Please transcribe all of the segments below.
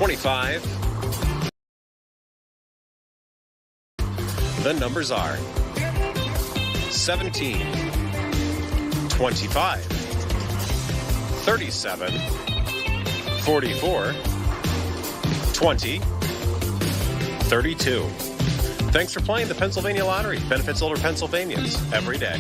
25. The numbers are 17, 25, 37, 44, 20, 32. Thanks for playing the Pennsylvania Lottery. Benefits older Pennsylvanians every day.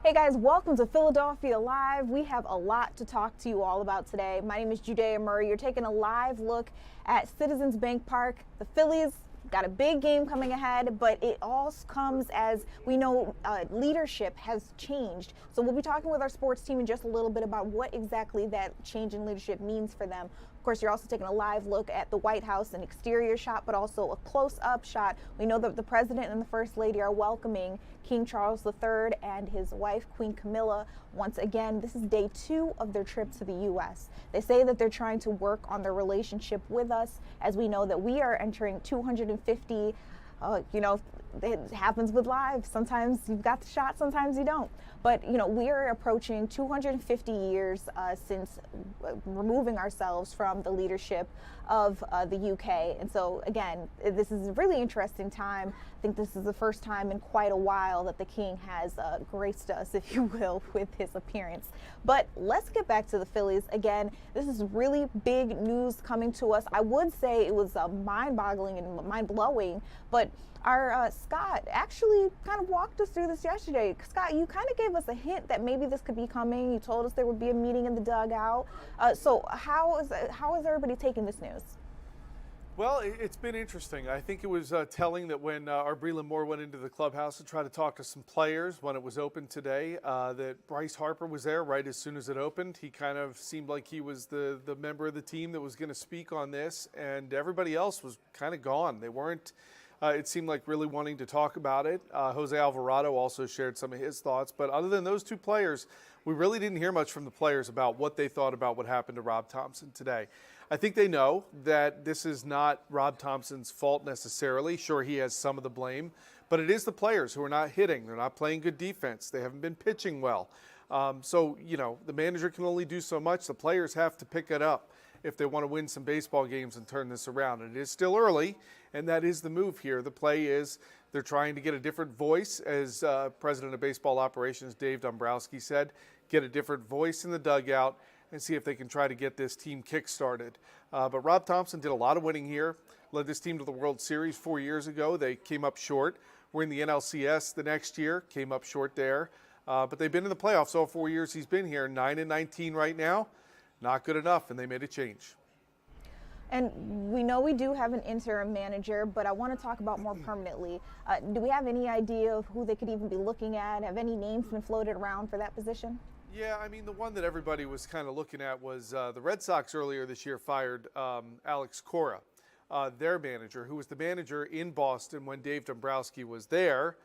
Hey guys, welcome to Philadelphia Live. We have a lot to talk to you all about today. My name is Judea Murray. You're taking a live look at Citizens Bank Park. The Phillies got a big game coming ahead, but it all comes as we know leadership has changed. So we'll be talking with our sports team in just a little bit about what exactly that change in leadership means for them. Of course, you're also taking a live look at the White House, an exterior shot, but also a close-up shot. We know that the president and the first lady are welcoming King Charles III and his wife, Queen Camilla. Once again, this is day 2 of their trip to the U.S. They say that they're trying to work on their relationship with us, as we know that we are entering 250. It happens with live. Sometimes you've got the shot, sometimes you don't. But, we are approaching 250 years since removing ourselves from the leadership of the UK. And so, again, this is a really interesting time. I think this is the first time in quite a while that the king has graced us, if you will, with his appearance. But let's get back to the Phillies. Again, this is really big news coming to us. I would say it was mind-boggling and mind-blowing, but our Scott actually kind of walked us through this yesterday. Scott, you kind of gave us a hint that maybe this could be coming. You told us there would be a meeting in the dugout. So how is everybody taking this news? Well, it's been interesting. I think it was telling that when Breland Moore went into the clubhouse to try to talk to some players when it was open today, that Bryce Harper was there right as soon as it opened. He kind of seemed like he was the member of the team that was going to speak on this, and everybody else was kind of gone. They weren't. It seemed like really wanting to talk about it. Jose Alvarado also shared some of his thoughts. But other than those two players, we really didn't hear much from the players about what they thought about what happened to Rob Thompson today. I think they know that this is not Rob Thompson's fault necessarily. Sure, he has some of the blame. But it is the players who are not hitting. They're not playing good defense. They haven't been pitching well. So, the manager can only do so much. The players have to pick it up if they want to win some baseball games and turn this around. And it is still early, and that is the move here. The play is they're trying to get a different voice, as President of Baseball Operations Dave Dombrowski said, get a different voice in the dugout and see if they can try to get this team kick-started. But Rob Thompson did a lot of winning here, led this team to the World Series 4 years ago. They came up short. We're in the NLCS the next year, came up short there. But they've been in the playoffs all 4 years he's been here, 9-19 right now. Not good enough, and they made a change. And we know we do have an interim manager, but I want to talk about more permanently. Do we have any idea of who they could even be looking at? Have any names been floated around for that position? Yeah, I mean, the one that everybody was kind of looking at was the Red Sox earlier this year fired Alex Cora, their manager, who was the manager in Boston when Dave Dombrowski was there.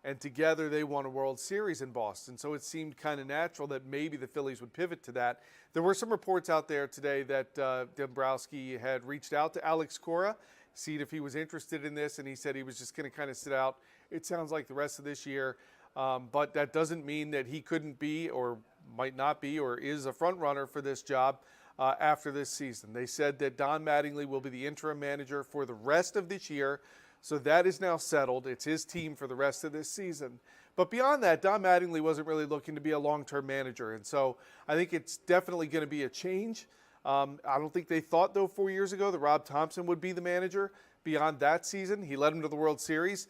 And together they won a World Series in Boston. So it seemed kind of natural that maybe the Phillies would pivot to that. There were some reports out there today that Dombrowski had reached out to Alex Cora, see if he was interested in this, and he said he was just going to kind of sit out, it sounds like, the rest of this year. But that doesn't mean that he couldn't be or might not be or is a front runner for this job after this season. They said that Don Mattingly will be the interim manager for the rest of this year. So that is now settled. It's his team for the rest of this season. But beyond that, Don Mattingly wasn't really looking to be a long-term manager. And so I think it's definitely going to be a change. I don't think they thought, though, 4 years ago that Rob Thompson would be the manager beyond that season. He led them to the World Series.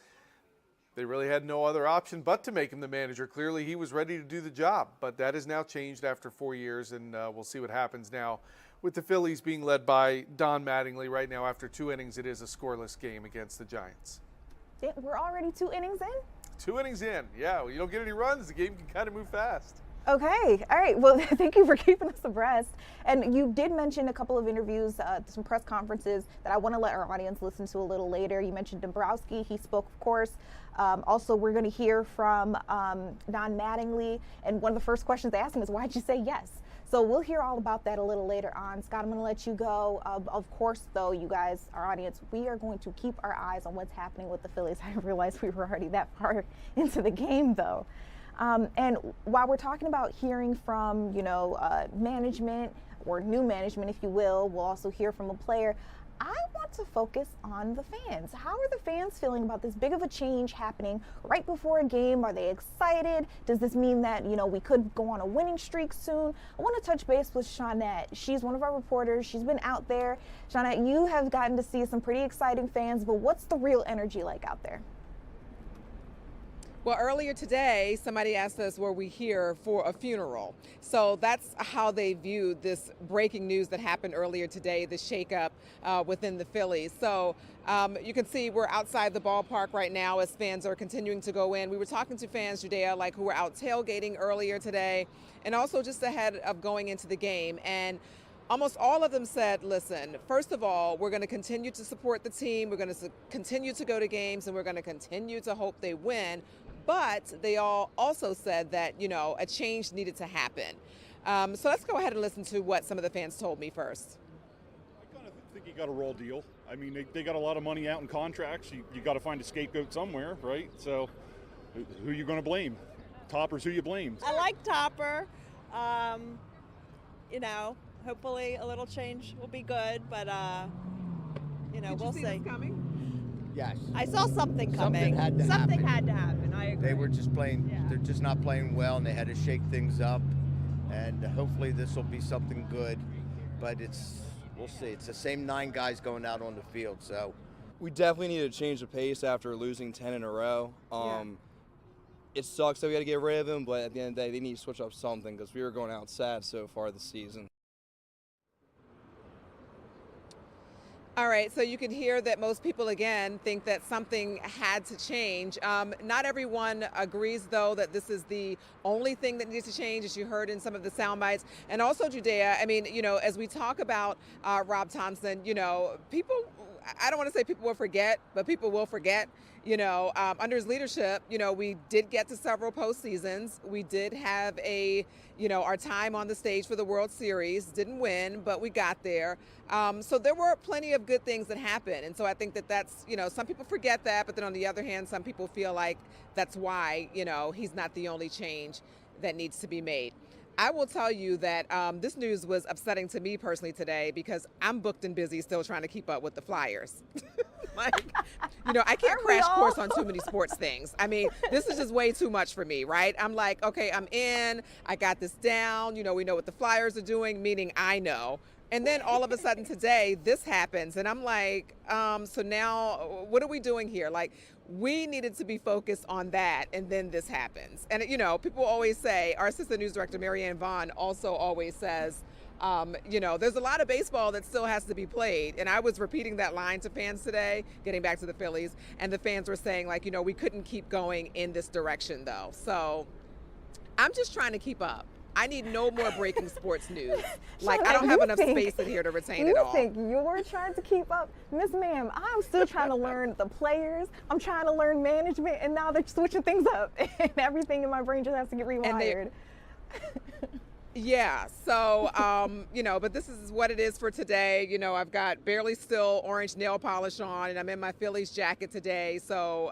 They really had no other option but to make him the manager. Clearly, he was ready to do the job. But that has now changed after 4 years, and we'll see what happens now with the Phillies being led by Don Mattingly right now. After 2 innings, it is a scoreless game against the Giants. We're already 2 innings in? 2 innings in, yeah. Well, you don't get any runs, the game can kind of move fast. Okay. All right. Well, thank you for keeping us abreast. And you did mention a couple of interviews, some press conferences that I want to let our audience listen to a little later. You mentioned Dombrowski. He spoke, of course. Also, we're going to hear from Don Mattingly. And one of the first questions they asked him is, why'd you say yes? So we'll hear all about that a little later on. Scott, I'm going to let you go. Of course, though, you guys, our audience, we are going to keep our eyes on what's happening with the Phillies. I realized we were already that far into the game, though. And while we're talking about hearing from, management or new management, if you will, we'll also hear from a player. I want to focus on the fans. How are the fans feeling about this big of a change happening right before a game? Are they excited? Does this mean that, we could go on a winning streak soon? I want to touch base with Shawnette. She's one of our reporters. She's been out there. Shawnette, you have gotten to see some pretty exciting fans, but what's the real energy like out there? Well, earlier today, somebody asked us, were we here for a funeral? So that's how they viewed this breaking news that happened earlier today, the shakeup within the Phillies. So you can see we're outside the ballpark right now as fans are continuing to go in. We were talking to fans, Judea, who were out tailgating earlier today, and also just ahead of going into the game. And almost all of them said, listen, first of all, we're going to continue to support the team. We're going to continue to go to games, and we're going to continue to hope they win. But they all also said that, a change needed to happen. So let's go ahead and listen to what some of the fans told me first. I kind of think you got a raw deal. I mean, they got a lot of money out in contracts. You got to find a scapegoat somewhere, right? So who are you going to blame? Topper's who you blame. I like Topper. Hopefully a little change will be good, but, we'll see. This coming? Yes. I saw something coming. Something had to happen. I agree. They were just playing, Yeah. They're just not playing well, and they had to shake things up. And hopefully this will be something good. But we'll see. It's the same 9 guys going out on the field, so. We definitely need to change the pace after losing 10 in a row. It sucks that we got to get rid of him, but at the end of the day, they need to switch up something because we were going out sad so far this season. All right, so you can hear that most people, again, think that something had to change. Not everyone agrees, though, that this is the only thing that needs to change, as you heard in some of the sound bites. And also, Judea, I mean, as we talk about Rob Thompson, people, I don't want to say people will forget, but people will forget. Under his leadership, we did get to several postseasons. We did have our time on the stage for the World Series. Didn't win, but we got there. So there were plenty of good things that happened. And so I think that's, some people forget that, but then on the other hand, some people feel like that's why, he's not the only change that needs to be made. I will tell you that this news was upsetting to me personally today because I'm booked and busy still trying to keep up with the Flyers. I can't crash course on too many sports things. I mean, this is just way too much for me, right? I'm like, okay, I'm in. I got this down. We know what the Flyers are doing, meaning I know. And then all of a sudden today, this happens. And I'm like, so now what are we doing here? We needed to be focused on that, and then this happens. And, people always say, our assistant news director, Marianne Vaughn, also always says, there's a lot of baseball that still has to be played. And I was repeating that line to fans today, getting back to the Phillies, and the fans were saying, we couldn't keep going in this direction, though. So I'm just trying to keep up. I need no more breaking sports news. I don't have enough space in here to retain it all. You think you're trying to keep up? Miss Ma'am, I'm still trying to learn the players. I'm trying to learn management, and now they're switching things up, and everything in my brain just has to get rewired. Yeah, so, but this is what it is for today. I've got barely still orange nail polish on, and I'm in my Phillies jacket today. So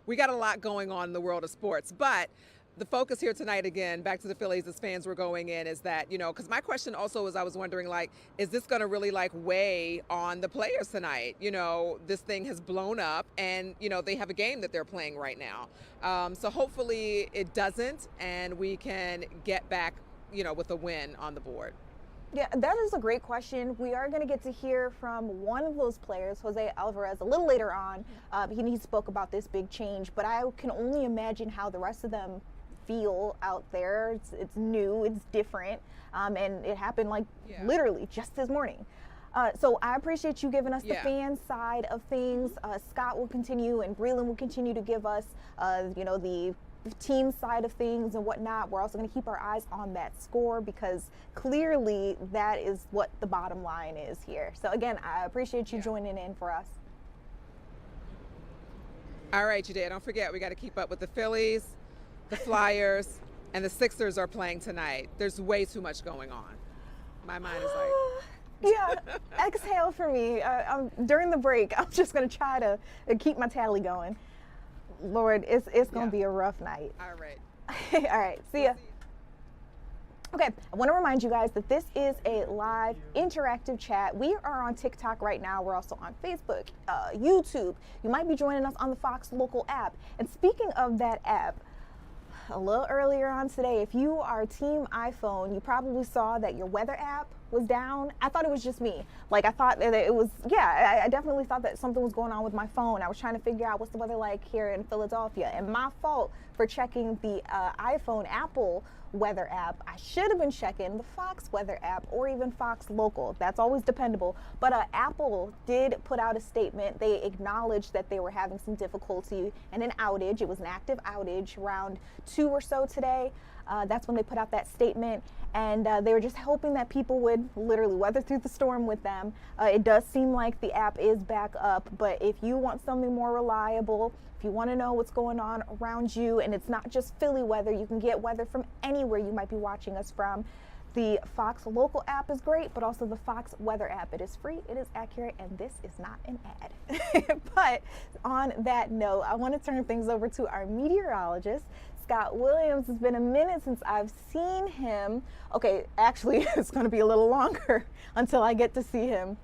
we got a lot going on in the world of sports. But the focus here tonight, again, back to the Phillies as fans were going in, is that, because my question also was, I was wondering, is this going to really, weigh on the players tonight? This thing has blown up, and, they have a game that they're playing right now. So hopefully it doesn't, and we can get back, with a win on the board. Yeah, that is a great question. We are going to get to hear from one of those players, Jose Alvarez, a little later on. He spoke about this big change, but I can only imagine how the rest of them feel out there. It's new, it's different, and it happened literally just this morning. So I appreciate you giving us the fan side of things. Scott will continue and Breland will continue to give us, the team side of things and whatnot. We're also going to keep our eyes on that score because clearly that is what the bottom line is here. So again, I appreciate you joining in for us. All right, Judea, don't forget, we got to keep up with the Phillies, the Flyers, and the Sixers are playing tonight. There's way too much going on. My mind is like... Yeah, exhale for me. During the break, I'm just going to try to keep my tally going. Lord, it's going to be a rough night. All right. All right, see ya. Okay, I want to remind you guys that this is a live interactive chat. We are on TikTok right now. We're also on Facebook, YouTube. You might be joining us on the Fox Local app. And speaking of that app, a little earlier on today, if you are Team iPhone, you probably saw that your weather app was down. I thought it was just me. Like, I thought that it was, yeah, I definitely thought that something was going on with my phone. I was trying to figure out what's the weather like here in Philadelphia. And my fault for checking the iPhone Apple weather app. I should have been checking the Fox weather app or even Fox Local. That's always dependable. But Apple did put out a statement. They acknowledged that they were having some difficulty and an outage. It was an active outage around 2 or so today. That's when they put out that statement, and they were just hoping that people would literally weather through the storm with them. It does seem like the app is back up, but if you want something more reliable, if you want to know what's going on around you, and it's not just Philly weather, you can get weather from anywhere you might be watching us from. The Fox Local app is great, but also the Fox Weather app. It is free, it is accurate, and this is not an ad. But on that note, I want to turn things over to our meteorologist, Scott Williams. It's been a minute since I've seen him. Okay, actually, it's going to be a little longer until I get to see him.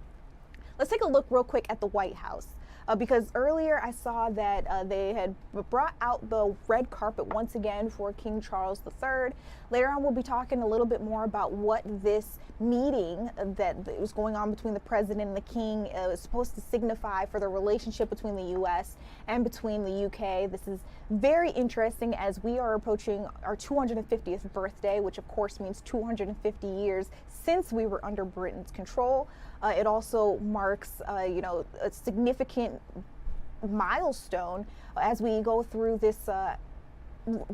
Let's take a look real quick at the White House. Because earlier I saw that they had brought out the red carpet once again for King Charles III. Later on, we'll be talking a little bit more about what this meeting that was going on between the president and the king is supposed to signify for the relationship between the U.S. and between the UK. This is very interesting as we are approaching our 250th birthday, which of course means 250 years since we were under Britain's control. It also marks, a significant milestone as we go through this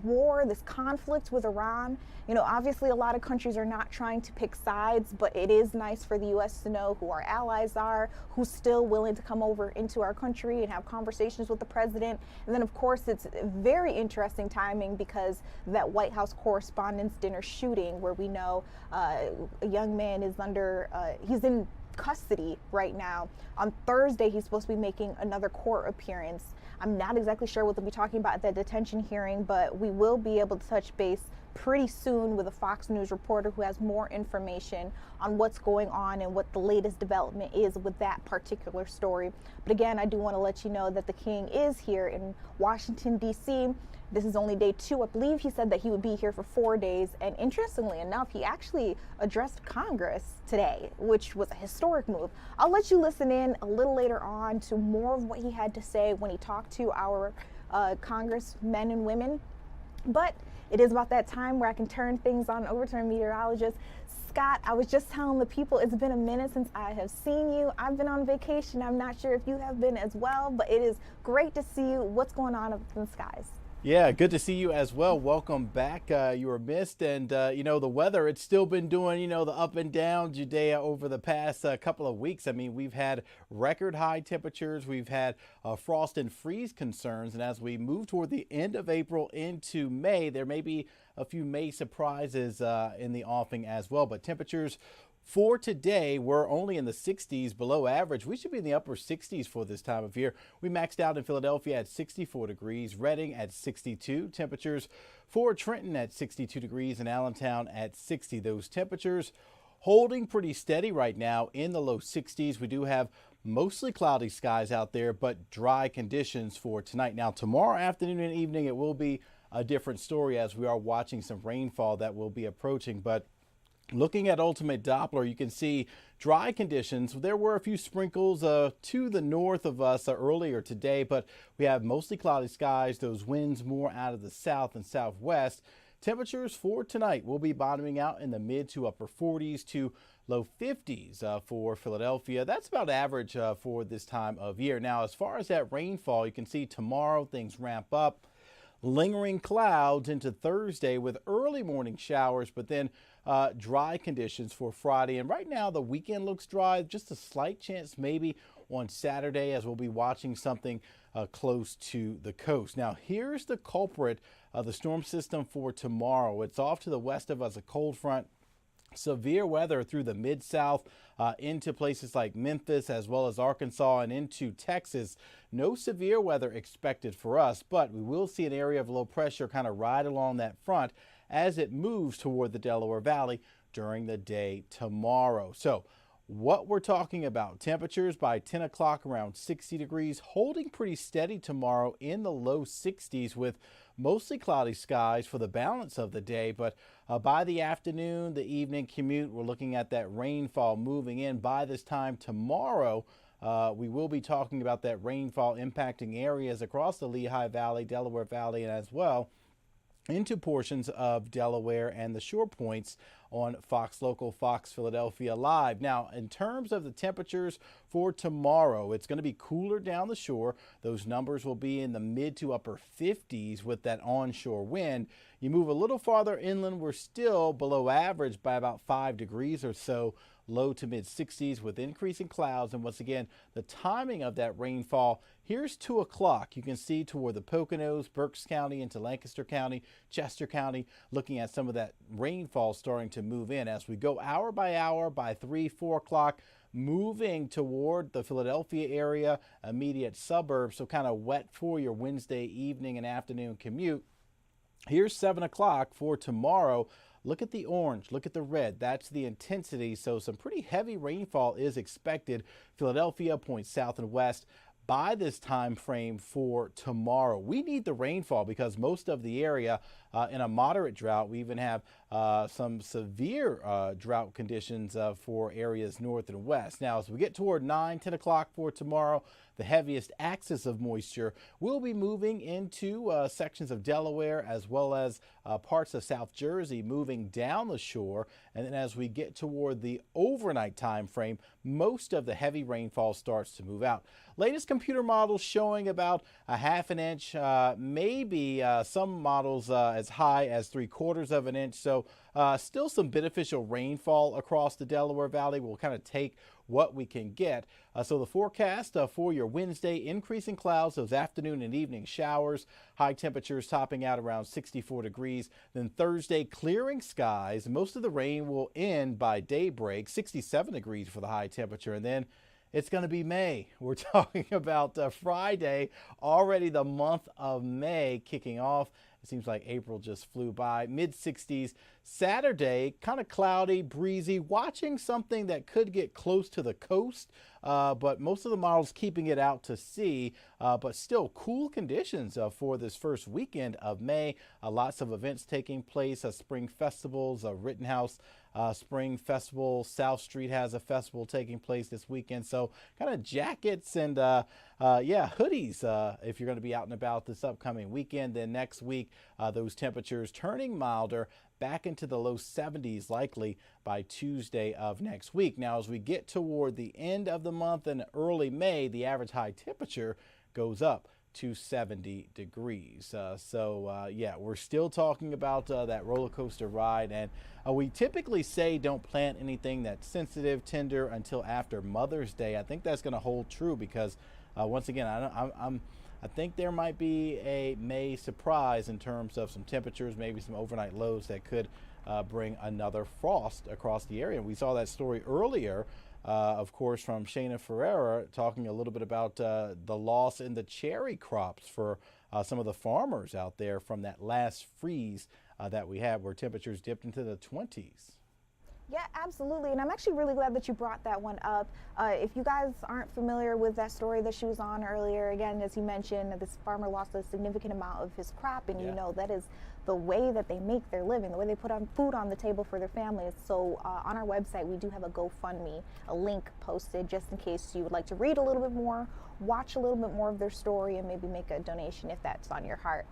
war, this conflict with Iran. Obviously a lot of countries are not trying to pick sides, but it is nice for the U.S. to know who our allies are, who's still willing to come over into our country and have conversations with the president. And then, of course, it's very interesting timing because that White House Correspondents' Dinner shooting, where we know a young man is he's in custody right now. On Thursday, he's supposed to be making another court appearance. I'm not exactly sure what they'll be talking about at that detention hearing, but we will be able to touch base pretty soon with a Fox News reporter who has more information on what's going on and what the latest development is with that particular story. But again, I do want to let you know that the king is here in Washington, D.C. This is only day 2. I believe he said that he would be here for 4 days. And interestingly enough, he actually addressed Congress today, which was a historic move. I'll let you listen in a little later on to more of what he had to say when he talked to our congressmen and women. But it is about that time where I can turn things on over to our meteorologist. Scott, I was just telling the people it's been a minute since I have seen you. I've been on vacation. I'm not sure if you have been as well, but it is great to see you. What's going on up in the skies? Yeah, good to see you as well. Welcome back. You were missed, and the weather, it's still been doing, the up and down, Judea, over the past couple of weeks. I mean, we've had record high temperatures. We've had frost and freeze concerns, and as we move toward the end of April into May, there may be a few May surprises in the offing as well, but temperatures for today, we're only in the 60s below average. We should be in the upper 60s for this time of year. We maxed out in Philadelphia at 64 degrees, Reading at 62. Temperatures for Trenton at 62 degrees and Allentown at 60. Those temperatures holding pretty steady right now in the low 60s. We do have mostly cloudy skies out there, but dry conditions for tonight. Now, tomorrow afternoon and evening, it will be a different story as we are watching some rainfall that will be approaching, but looking at ultimate Doppler, you can see dry conditions. There were a few sprinkles to the north of us earlier today, but we have mostly cloudy skies, those winds more out of the south and southwest. Temperatures for tonight will be bottoming out in the mid to upper 40s to low 50s for Philadelphia. That's about average for this time of year. Now, as far as that rainfall, you can see tomorrow things ramp up. lingering clouds into Thursday with early morning showers, but then dry conditions for Friday. And right now the weekend looks dry, just a slight chance maybe on Saturday as we'll be watching something close to the coast. Now here's the culprit of the storm system for tomorrow. It's off to the west of us, a cold front. Severe weather through the mid-south into places like Memphis as well as Arkansas and into Texas. No severe weather expected for us, but we will see an area of low pressure kind of ride along that front as it moves toward the Delaware Valley during the day tomorrow. So what we're talking about, temperatures by 10 o'clock around 60 degrees, holding pretty steady tomorrow in the low 60s with mostly cloudy skies for the balance of the day. But by the afternoon, the evening commute, we're looking at that rainfall moving in. By this time tomorrow, we will be talking about that rainfall impacting areas across the Lehigh Valley, Delaware Valley, and as well into portions of Delaware and the shore points on Fox Local, Fox Philadelphia Live. Now, in terms of the temperatures for tomorrow, it's going to be cooler down the shore. Those numbers will be in the mid to upper 50s with that onshore wind. You move a little farther inland, we're still below average by about 5 degrees or so, low to mid 60s with increasing clouds. And once again, the timing of that rainfall, here's 2 o'clock. You can see toward the Poconos, Berks County into Lancaster County, Chester County, looking at some of that rainfall starting to move in as we go hour by hour by 3, 4 o'clock, moving toward the Philadelphia area, immediate suburbs. So kind of wet for your Wednesday evening and afternoon commute. Here's 7 o'clock for tomorrow. Look at the orange, look at the red. That's the intensity. So some pretty heavy rainfall is expected. Philadelphia points south and west by this time frame for tomorrow. We need the rainfall because most of the area in a moderate drought. We even have some severe drought conditions for areas north and west. Now, as we get toward 9, 10 o'clock for tomorrow, the heaviest axis of moisture will be moving into sections of Delaware as well as parts of South Jersey, moving down the shore. And then as we get toward the overnight time frame, most of the heavy rainfall starts to move out. Latest computer models showing about a ½ an inch, maybe some models as high as 3/4 of an inch. So still some beneficial rainfall across the Delaware Valley. We'll kind of take what we can get. So the forecast for your Wednesday, increasing clouds, those afternoon and evening showers, high temperatures topping out around 64 degrees. Then Thursday, clearing skies. Most of the rain will end by daybreak, 67 degrees for the high temperature. And then it's going to be May. We're talking about Friday, already the month of May kicking off. It seems like April just flew by. Mid-60s. Saturday, kind of cloudy, breezy, watching something that could get close to the coast, but most of the models keeping it out to sea, but still cool conditions for this first weekend of May. Lots of events taking place, spring festivals, Rittenhouse Spring Festival, South Street has a festival taking place this weekend. So kind of jackets and hoodies if you're going to be out and about this upcoming weekend. Then next week, those temperatures turning milder, back into the low 70s likely by Tuesday of next week. Now, as we get toward the end of the month and early May, the average high temperature goes up to 70 degrees. We're still talking about that roller coaster ride. And we typically say don't plant anything that's sensitive, tender until after Mother's Day. I think that's going to hold true because once again, I think there might be a May surprise in terms of some temperatures, maybe some overnight lows that could bring another frost across the area. And we saw that story earlier, of course, from Shayna Ferreira talking a little bit about the loss in the cherry crops for some of the farmers out there from that last freeze that we had where temperatures dipped into the 20s. Yeah, absolutely. And I'm actually really glad that you brought that one up. If you guys aren't familiar with that story that she was on earlier, again, as you mentioned, this farmer lost a significant amount of his crop. And, you know, that is the way that they make their living, the way they put on food on the table for their families. So on our website, we do have a GoFundMe, a link posted just in case you would like to read a little bit more, watch a little bit more of their story, and maybe make a donation if that's on your heart.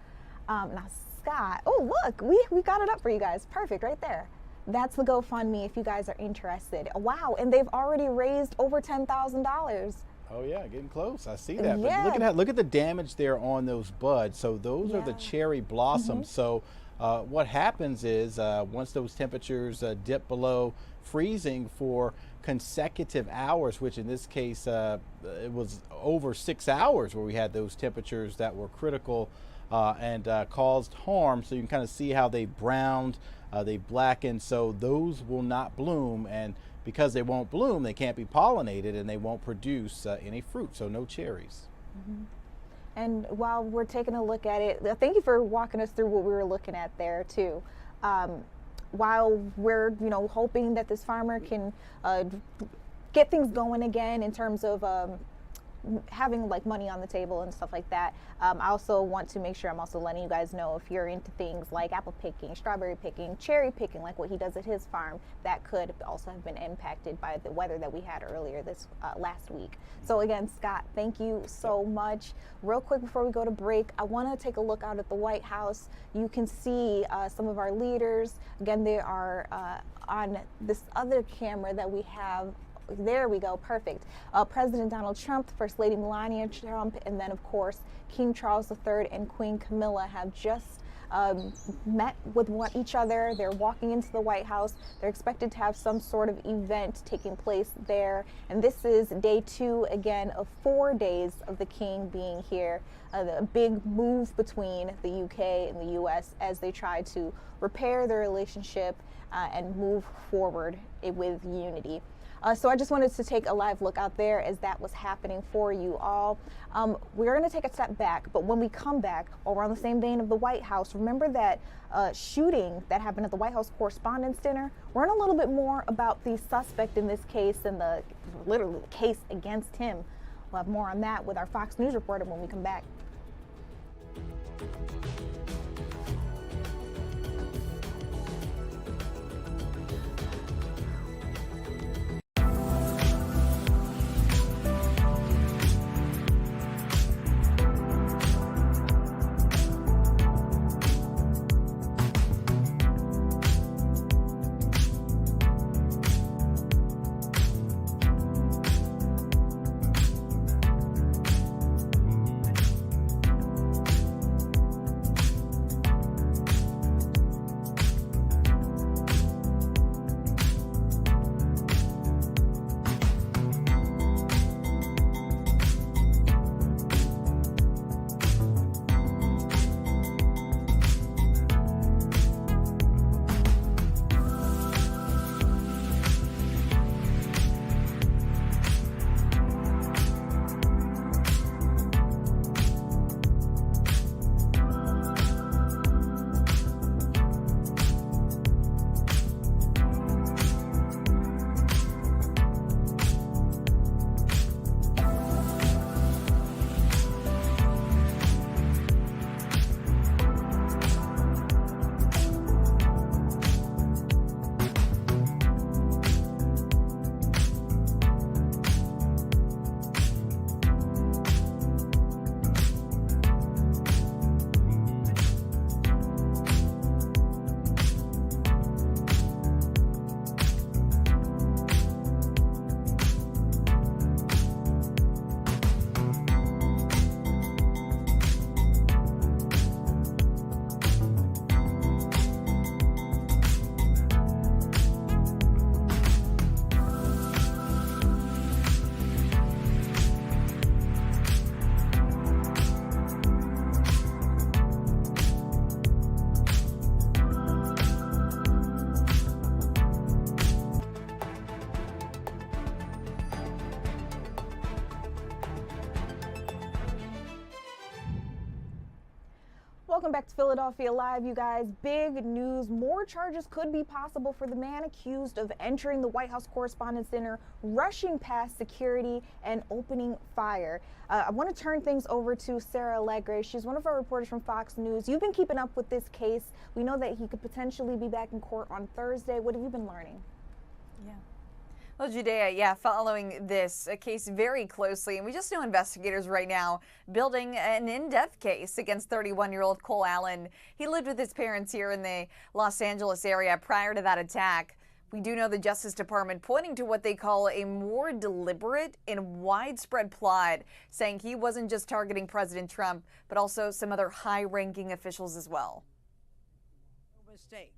Now, Scott, oh, look, we got it up for you guys. Perfect, right there. That's the GoFundMe if you guys are interested. Wow, and they've already raised over $10,000. Oh yeah, getting close. I see that. But Yeah. look at that. Look at the damage there on those buds. So those are the Yeah. cherry blossoms. So what happens is once those temperatures dip below freezing for consecutive hours, which in this case it was over 6 hours where we had those temperatures that were critical and caused harm. So you can kind of see how they browned, they blackened. So those will not bloom, and because they won't bloom, they can't be pollinated and they won't produce any fruit, so no cherries. And while we're taking a look at it, thank you for walking us through what we were looking at there too. While we're, hoping that this farmer can get things going again in terms of having like money on the table and stuff like that. I also want to make sure I'm also letting you guys know if you're into things like apple picking, strawberry picking, cherry picking, like what he does at his farm, that could also have been impacted by the weather that we had earlier this last week. So again, Scott, thank you so much. Real quick before we go to break, I want to take a look out at the White House. You can see some of our leaders. Again, they are on this other camera that we have. There we go, perfect. President Donald Trump, First Lady Melania Trump, and then of course King Charles III and Queen Camilla have just met with each other. They're walking into the White House. They're expected to have some sort of event taking place there. And this is day 2 again of 4 days of the King being here. A big move between the UK and the US as they try to repair their relationship and move forward with unity. So I just wanted to take a live look out there as that was happening for you all. We're going to take a step back, but when we come back, while we're on the same vein of the White House, remember that shooting that happened at the White House Correspondents' Dinner? We're in a little bit more about the suspect in this case and literally the case against him. We'll have more on that with our Fox News reporter when we come back. Welcome back to Philadelphia Live, you guys. Big news. More charges could be possible for the man accused of entering the White House Correspondents' Dinner, rushing past security, and opening fire. I want to turn things over to Sarah Allegre. She's one of our reporters from Fox News. You've been keeping up with this case. We know that he could potentially be back in court on Thursday. What have you been learning? Yeah. Well, Judea, following this case very closely, and we just know investigators right now building an in-depth case against 31-year-old Cole Allen. He lived with his parents here in the Los Angeles area prior to that attack. We do know the Justice Department pointing to what they call a more deliberate and widespread plot, saying he wasn't just targeting President Trump, but also some other high-ranking officials as well. No mistake.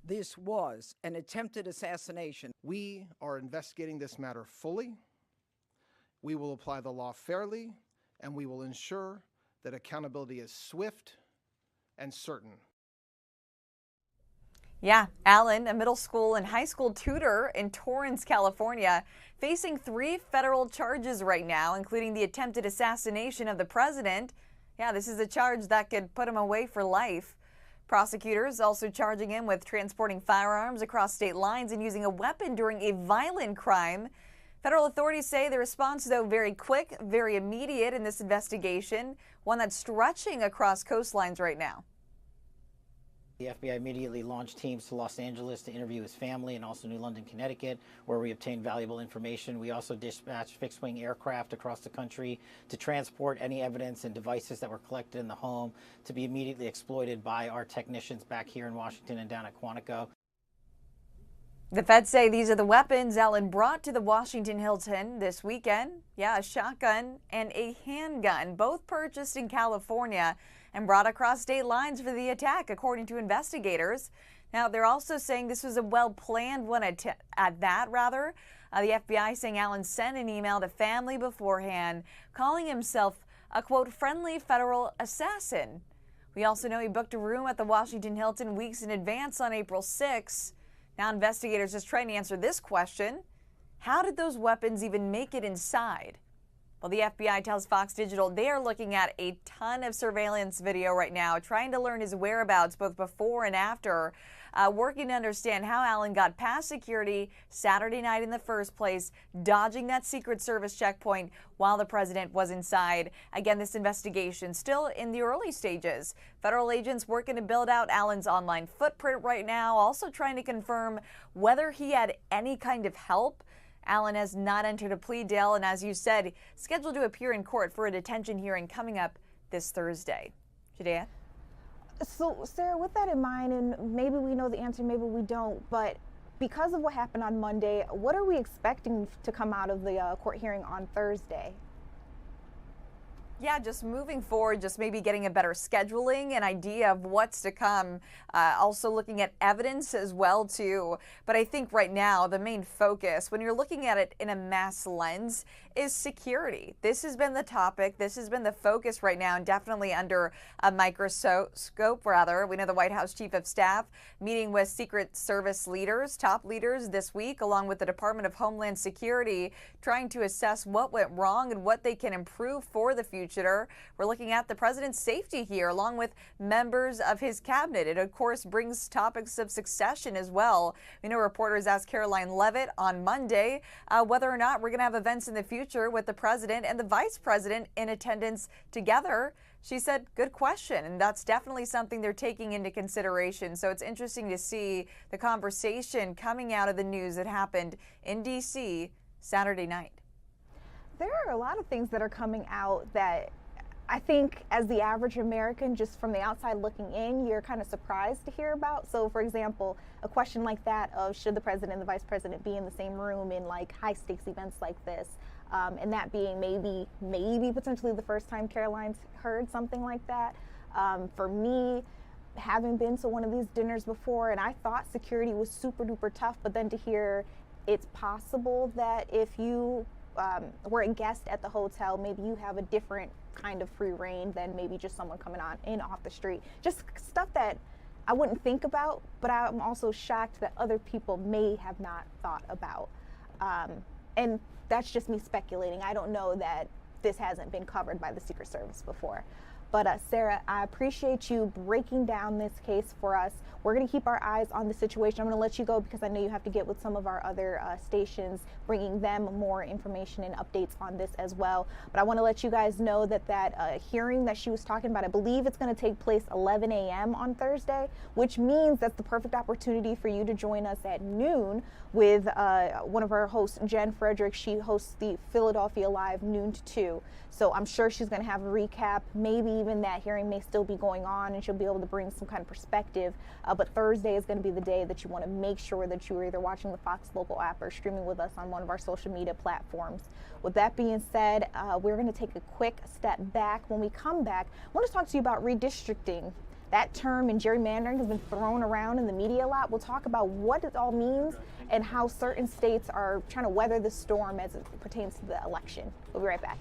This was an attempted assassination. We are investigating this matter fully. We will apply the law fairly, and we will ensure that accountability is swift and certain. Yeah, Allen, a middle school and high school tutor in Torrance, California, facing 3 federal charges right now, including the attempted assassination of the president. Yeah, this is a charge that could put him away for life. Prosecutors also charging him with transporting firearms across state lines and using a weapon during a violent crime. Federal authorities say the response, though, very quick, very immediate in this investigation, one that's stretching across coastlines right now. The FBI immediately launched teams to Los Angeles to interview his family and also New London, Connecticut, where we obtained valuable information. We also dispatched fixed-wing aircraft across the country to transport any evidence and devices that were collected in the home to be immediately exploited by our technicians back here in Washington and down at Quantico. The feds say these are the weapons Allen brought to the Washington Hilton this weekend. Yeah, a shotgun and a handgun, both purchased in California and brought across state lines for the attack, according to investigators. Now, they're also saying this was a well-planned one The FBI saying Allen sent an email to family beforehand, calling himself a, quote, friendly federal assassin. We also know he booked a room at the Washington Hilton weeks in advance on April 6. Now investigators just trying to answer this question. How did those weapons even make it inside? Well, the FBI tells Fox Digital they are looking at a ton of surveillance video right now, trying to learn his whereabouts both before and after, working to understand how Allen got past security Saturday night in the first place, dodging that Secret Service checkpoint while the president was inside. Again, this investigation still in the early stages. Federal agents working to build out Allen's online footprint right now, also trying to confirm whether he had any kind of help. Allen has not entered a plea deal and, as you said, scheduled to appear in court for a detention hearing coming up this Thursday. Judea? So, Sarah, with that in mind, and maybe we know the answer, maybe we don't, but because of what happened on Monday, what are we expecting to come out of the court hearing on Thursday? Yeah, just moving forward, just maybe getting a better scheduling, an idea of what's to come. Also looking at evidence as well, too. But I think right now the main focus, when you're looking at it in a mass lens, is security. This has been the topic. This has been the focus right now, and definitely under a microscope, rather. We know the White House Chief of Staff meeting with Secret Service leaders, top leaders this week, along with the Department of Homeland Security, trying to assess what went wrong and what they can improve for the future. We're looking at the president's safety here, along with members of his cabinet. It, of course, brings topics of succession as well. We know reporters asked Caroline Leavitt on Monday whether or not we're going to have events in the future with the president and the vice president in attendance together. She said, good question, and that's definitely something they're taking into consideration. So it's interesting to see the conversation coming out of the news that happened in D.C. Saturday night. There are a lot of things that are coming out that I think as the average American, just from the outside looking in, you're kind of surprised to hear about. So, for example, a question like that of should the president and the vice president be in the same room in like high stakes events like this, and that being maybe potentially the first time Caroline's heard something like that. For me, having been to one of these dinners before, and I thought security was super duper tough, but then to hear it's possible that if you were a guest at the hotel, maybe you have a different kind of free reign than maybe just someone coming in off the street. Just stuff that I wouldn't think about, but I'm also shocked that other people may have not thought about. And that's just me speculating. I don't know that this hasn't been covered by the Secret Service before. But Sarah, I appreciate you breaking down this case for us. We're going to keep our eyes on the situation. I'm going to let you go because I know you have to get with some of our other stations, bringing them more information and updates on this as well. But I want to let you guys know that hearing that she was talking about, I believe it's going to take place 11 a.m. on Thursday, which means that's the perfect opportunity for you to join us at noon with one of our hosts, Jen Frederick. She hosts the Philadelphia Live noon to 2. So I'm sure she's going to have a recap, maybe even that hearing may still be going on and she'll be able to bring some kind of perspective. But Thursday is going to be the day that you want to make sure that you are either watching the Fox Local app or streaming with us on one of our social media platforms. With that being said, we're going to take a quick step back. When we come back, I want to talk to you about redistricting. That term in gerrymandering has been thrown around in the media a lot. We'll talk about what it all means and how certain states are trying to weather the storm as it pertains to the election. We'll be right back.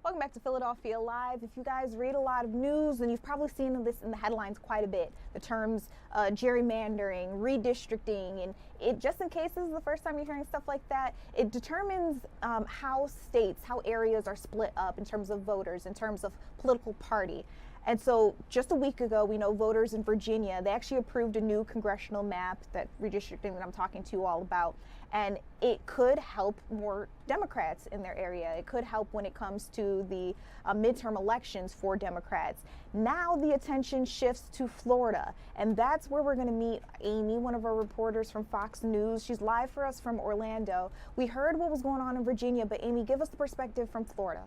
Welcome back to Philadelphia Live. If you guys read a lot of news, and you've probably seen this in the headlines quite a bit, the terms gerrymandering, redistricting, and it, just in case this is the first time you're hearing stuff like that, it determines how states, how areas are split up in terms of voters, in terms of political party. And so just a week ago, we know voters in Virginia, they actually approved a new congressional map, that redistricting that I'm talking to you all about. And it could help more Democrats in their area. It could help when it comes to the midterm elections for Democrats. Now the attention shifts to Florida. And that's where we're going to meet Amy, one of our reporters from Fox News. She's live for us from Orlando. We heard what was going on in Virginia, but Amy, give us the perspective from Florida.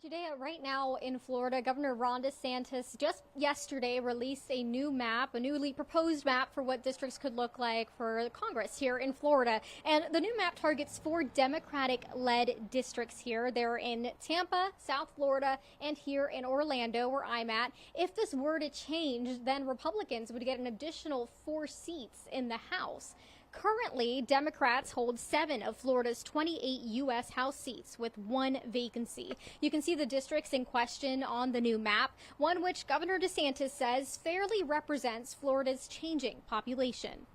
Today, right now in Florida, Governor Ron DeSantis just yesterday released a new map, a newly proposed map for what districts could look like for Congress here in Florida. And the new map targets 4 Democratic-led districts here. They're in Tampa, South Florida, and here in Orlando, where I'm at. If this were to change, then Republicans would get an additional 4 seats in the House. Currently, Democrats hold 7 of Florida's 28 U.S. House seats with 1 vacancy. You can see the districts in question on the new map, one which Governor DeSantis says fairly represents Florida's changing population.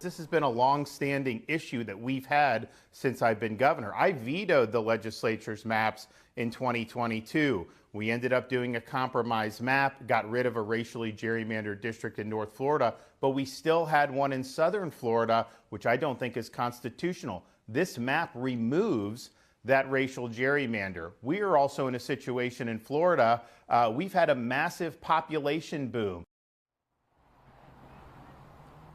This has been a long-standing issue that we've had since I've been governor. I vetoed the legislature's maps in 2022. We ended up doing a compromise map, got rid of a racially gerrymandered district in North Florida, but we still had one in Southern Florida, which I don't think is constitutional. This map removes that racial gerrymander. We are also in a situation in Florida, we've had a massive population boom.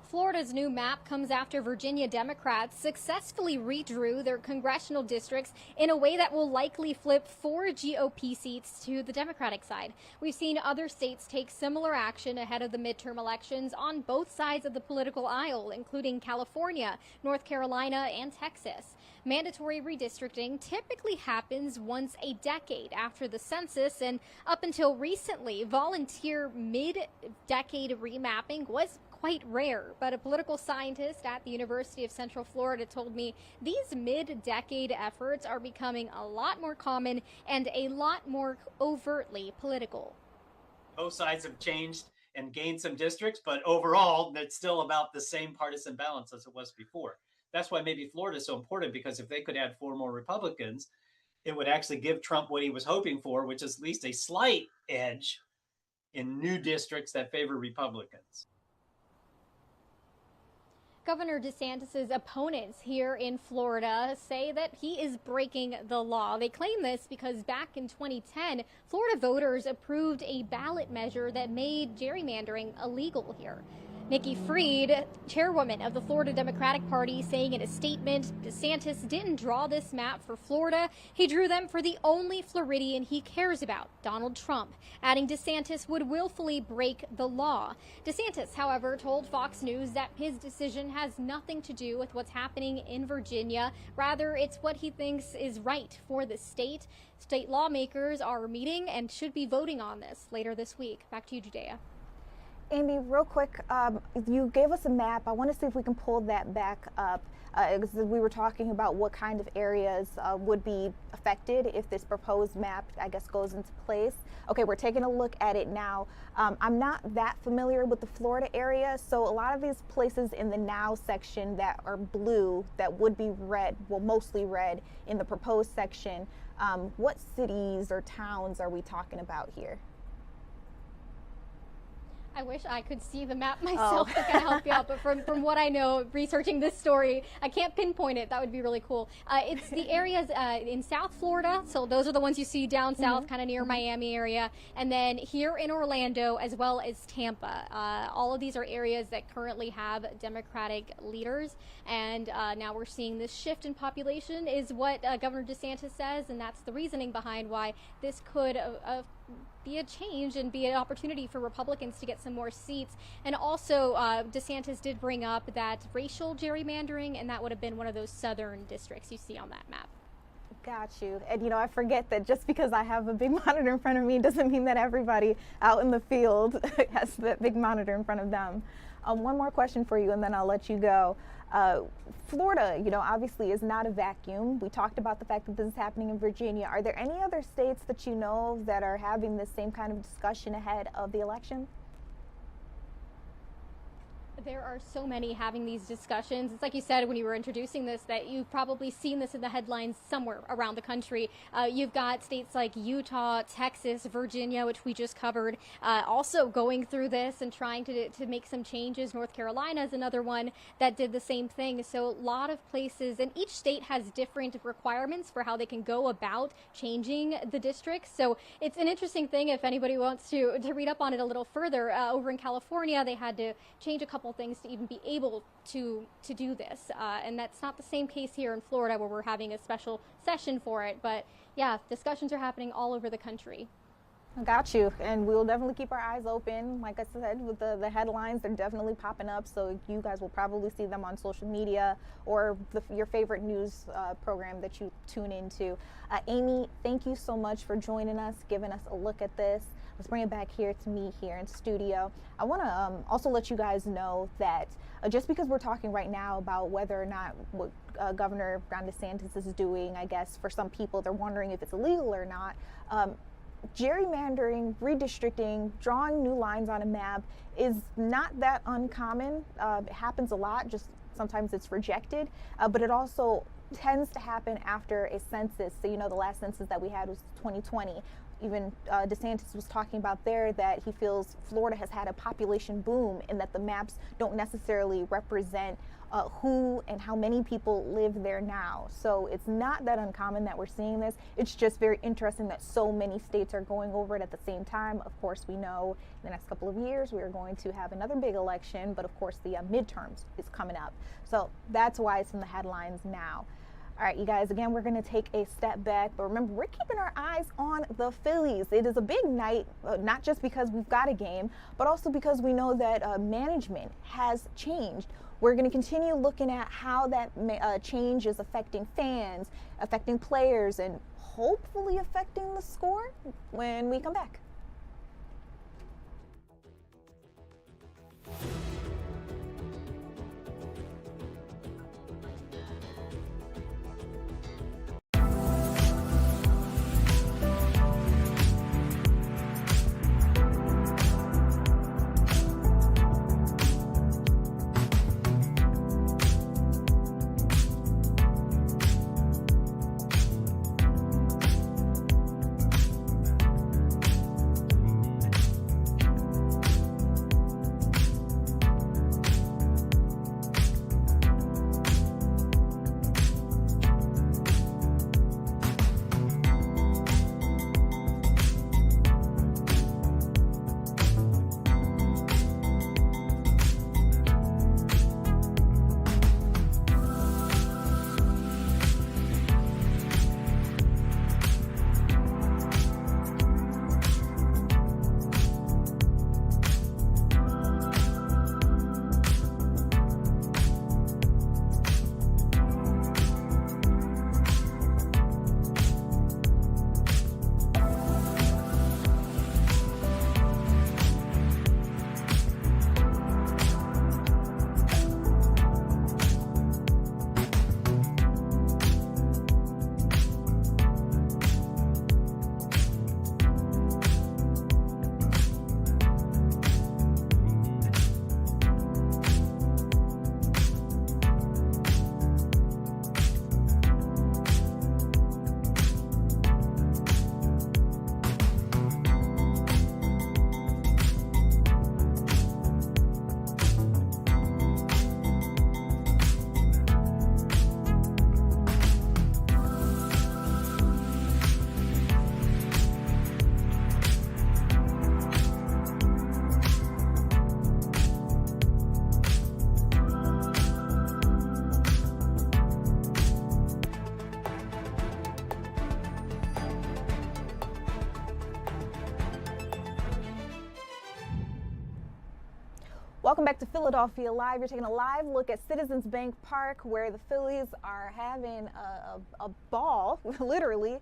Florida's new map comes after Virginia Democrats successfully redrew their congressional districts in a way that will likely flip 4 GOP seats to the Democratic side. We've seen other states take similar action ahead of the midterm elections on both sides of the political aisle, including California, North Carolina, and Texas. Mandatory redistricting typically happens once a decade after the census, and up until recently, volunteer mid-decade remapping was quite rare. But a political scientist at the University of Central Florida told me these mid-decade efforts are becoming a lot more common and a lot more overtly political. Both sides have changed and gained some districts, but overall, it's still about the same partisan balance as it was before. That's why maybe Florida is so important, because if they could add 4 more Republicans, it would actually give Trump what he was hoping for, which is at least a slight edge in new districts that favor Republicans. Governor DeSantis's opponents here in Florida say that he is breaking the law. They claim this because back in 2010, Florida voters approved a ballot measure that made gerrymandering illegal here. Nikki Fried, chairwoman of the Florida Democratic Party, saying in a statement, DeSantis didn't draw this map for Florida. He drew them for the only Floridian he cares about, Donald Trump, adding DeSantis would willfully break the law. DeSantis, however, told Fox News that his decision has nothing to do with what's happening in Virginia. Rather, it's what he thinks is right for the state. State lawmakers are meeting and should be voting on this later this week. Back to you, Judea. Amy, real quick, you gave us a map. I want to see if we can pull that back up. Because we were talking about what kind of areas would be affected if this proposed map, I guess, goes into place. Okay, we're taking a look at it now. I'm not that familiar with the Florida area, so a lot of these places in the now section that are blue, that would be red, well, mostly red in the proposed section, what cities or towns are we talking about here? I wish I could see the map myself to kind of help you out, but from what I know, researching this story, I can't pinpoint it. That would be really cool. It's the areas in South Florida, so those are the ones you see down south, kind of near Miami area, and then here in Orlando, as well as Tampa. All of these are areas that currently have Democratic leaders, and now we're seeing this shift in population is what Governor DeSantis says, and that's the reasoning behind why this could be a change and be an opportunity for Republicans to get some more seats. And also, DeSantis did bring up that racial gerrymandering, and that would have been one of those southern districts you see on that map. Got you. And you know, I forget that just because I have a big monitor in front of me doesn't mean that everybody out in the field has that big monitor in front of them. One more question for you, and then I'll let you go. Florida, you know, obviously is not a vacuum. We talked about the fact that this is happening in Virginia. Are there any other states that you know of that are having this same kind of discussion ahead of the election? There are so many having these discussions. It's like you said when you were introducing this, that you've probably seen this in the headlines somewhere around the country. You've got states like Utah, Texas, Virginia, which we just covered, also going through this and trying to make some changes. North Carolina is another one that did the same thing. So a lot of places, and each state has different requirements for how they can go about changing the districts. So it's an interesting thing if anybody wants to read up on it a little further. Over in California, they had to change a couple things to even be able to do this, and that's not the same case here in Florida, where we're having a special session for it. But yeah, discussions are happening all over the country. I got you, and we'll definitely keep our eyes open. Like I said, with the headlines, they're definitely popping up, so you guys will probably see them on social media or your favorite news program that you tune into. Amy, thank you so much for joining us, giving us a look at this. Let's bring it back here to me here in studio. I want to also let you guys know that just because we're talking right now about whether or not what Governor Ron DeSantis is doing, I guess for some people, they're wondering if it's illegal or not. Gerrymandering, redistricting, drawing new lines on a map is not that uncommon. It happens a lot, just sometimes it's rejected, but it also tends to happen after a census. So, you know, the last census that we had was 2020. Even DeSantis was talking about there that he feels Florida has had a population boom and that the maps don't necessarily represent who and how many people live there now. So it's not that uncommon that we're seeing this. It's just very interesting that so many states are going over it at the same time. Of course, we know in the next couple of years we are going to have another big election, but of course the midterms is coming up. So that's why it's in the headlines now. All right, you guys, again, we're going to take a step back, but remember, we're keeping our eyes on the Phillies. It is a big night, not just because we've got a game, but also because we know that management has changed. We're going to continue looking at how that change is affecting fans, affecting players, and hopefully affecting the score when we come back. Welcome back to Philadelphia Live. You're taking a live look at Citizens Bank Park, where the Phillies are having a ball, literally.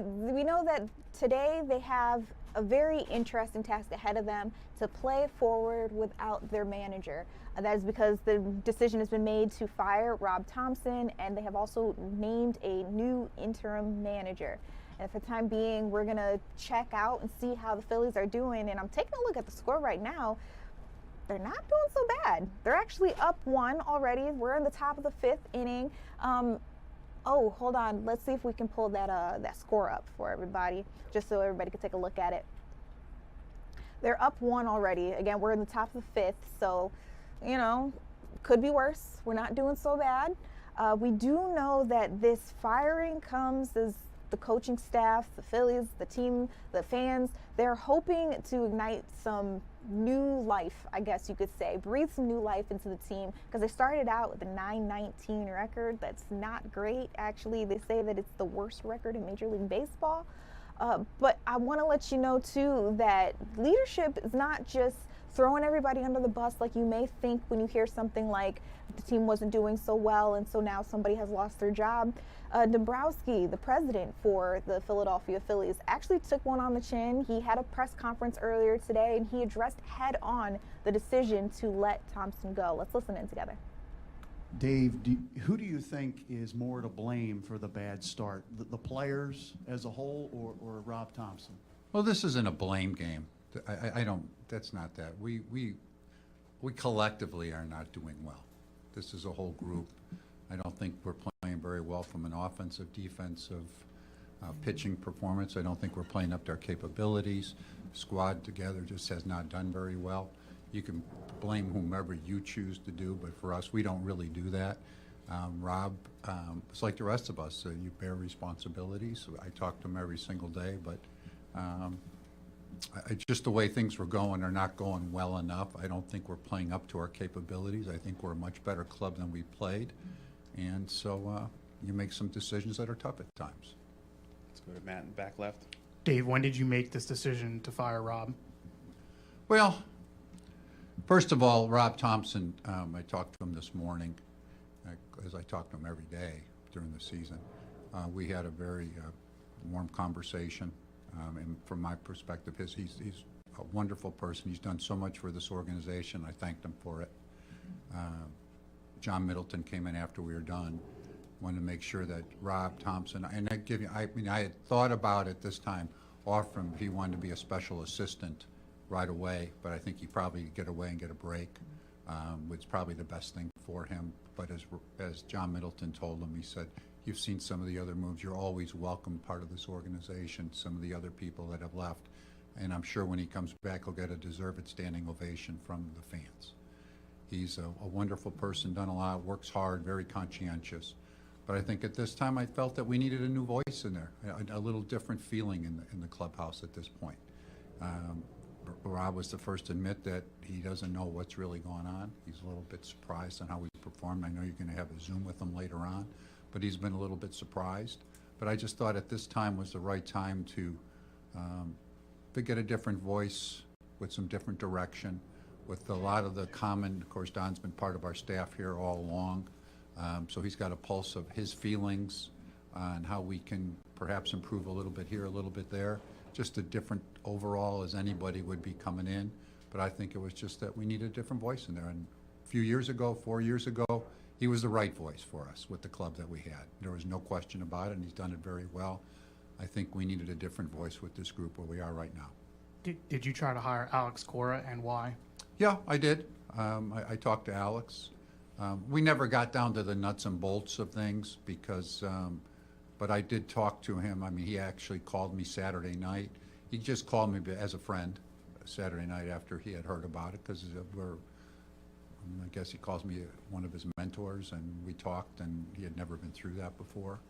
We know that today they have a very interesting task ahead of them to play forward without their manager. That is because the decision has been made to fire Rob Thompson, and they have also named a new interim manager. And for the time being, we're going to check out and see how the Phillies are doing. And I'm taking a look at the score right now. They're not doing so bad. They're actually up 1 already. We're in the top of the 5th inning. Oh, hold on. Let's see if we can pull that score up for everybody, just so everybody can take a look at it. They're up 1 already. Again, we're in the top of the 5th, so, you know, could be worse. We're not doing so bad. We do know that this firing comes as the coaching staff, the Phillies, the team, the fans, they're hoping to ignite some new life, I guess you could say, breathe some new life into the team, because they started out with a 9-19 record. That's not great. Actually, they say that it's the worst record in Major League Baseball. But I want to let you know, too, that leadership is not just throwing everybody under the bus like you may think when you hear something like the team wasn't doing so well and so now somebody has lost their job. Dombrowski, the president for the Philadelphia Phillies, actually took one on the chin. He had a press conference earlier today, and he addressed head on the decision to let Thompson go. Let's listen in together. Dave, who do you think is more to blame for the bad start, the players as a whole or Rob Thompson? Well, this isn't a blame game. I don't, that's not that. We collectively are not doing well. This is a whole group. I don't think we're playing very well from an offensive, defensive, pitching performance. I don't think we're playing up to our capabilities. Squad together just has not done very well. You can blame whomever you choose to do, but for us, we don't really do that. Rob, it's like the rest of us. You bear responsibilities. I talk to him every single day, but just the way things were going are not going well enough. I don't think we're playing up to our capabilities. I think we're a much better club than we played. And so you make some decisions that are tough at times. Let's go to Matt in the back left. Dave, when did you make this decision to fire Rob? Well, First of all, Rob Thompson, I talked to him this morning, as I talk to him every day during the season. We had a very warm conversation, and from my perspective, he's a wonderful person. He's done so much for this organization. I thanked him for it. John Middleton came in after we were done. Wanted to make sure that Rob Thompson, and I had thought about it this time, offer him if he wanted to be a special assistant right away, but I think he probably get away and get a break. Was probably the best thing for him. But as John Middleton told him, he said, "You've seen some of the other moves. You're always welcome part of this organization. Some of the other people that have left, and I'm sure when he comes back, he'll get a deserved standing ovation from the fans." He's a wonderful person, done a lot, works hard, very conscientious. But I think at this time, I felt that we needed a new voice in there, a little different feeling in the clubhouse at this point. Rob was the first to admit that he doesn't know what's really going on. He's a little bit surprised on how we performed. I know you're going to have a Zoom with him later on, but he's been a little bit surprised. But I just thought at this time was the right time to get a different voice with some different direction, with a lot of the common, of course, Don's been part of our staff here all along. So he's got a pulse of his feelings on how we can perhaps improve a little bit here, a little bit there. Just a different overall as anybody would be coming in. But I think it was just that we needed a different voice in there. And a few years ago, 4 years ago, he was the right voice for us with the club that we had. There was no question about it, and he's done it very well. I think we needed a different voice with this group where we are right now. Did you try to hire Alex Cora, and why? Yeah, I did. I talked to Alex. We never got down to the nuts and bolts of things because, but I did talk to him. I mean, he actually called me Saturday night. He just called me as a friend Saturday night after he had heard about it because I guess he calls me one of his mentors, and we talked, and he had never been through that before.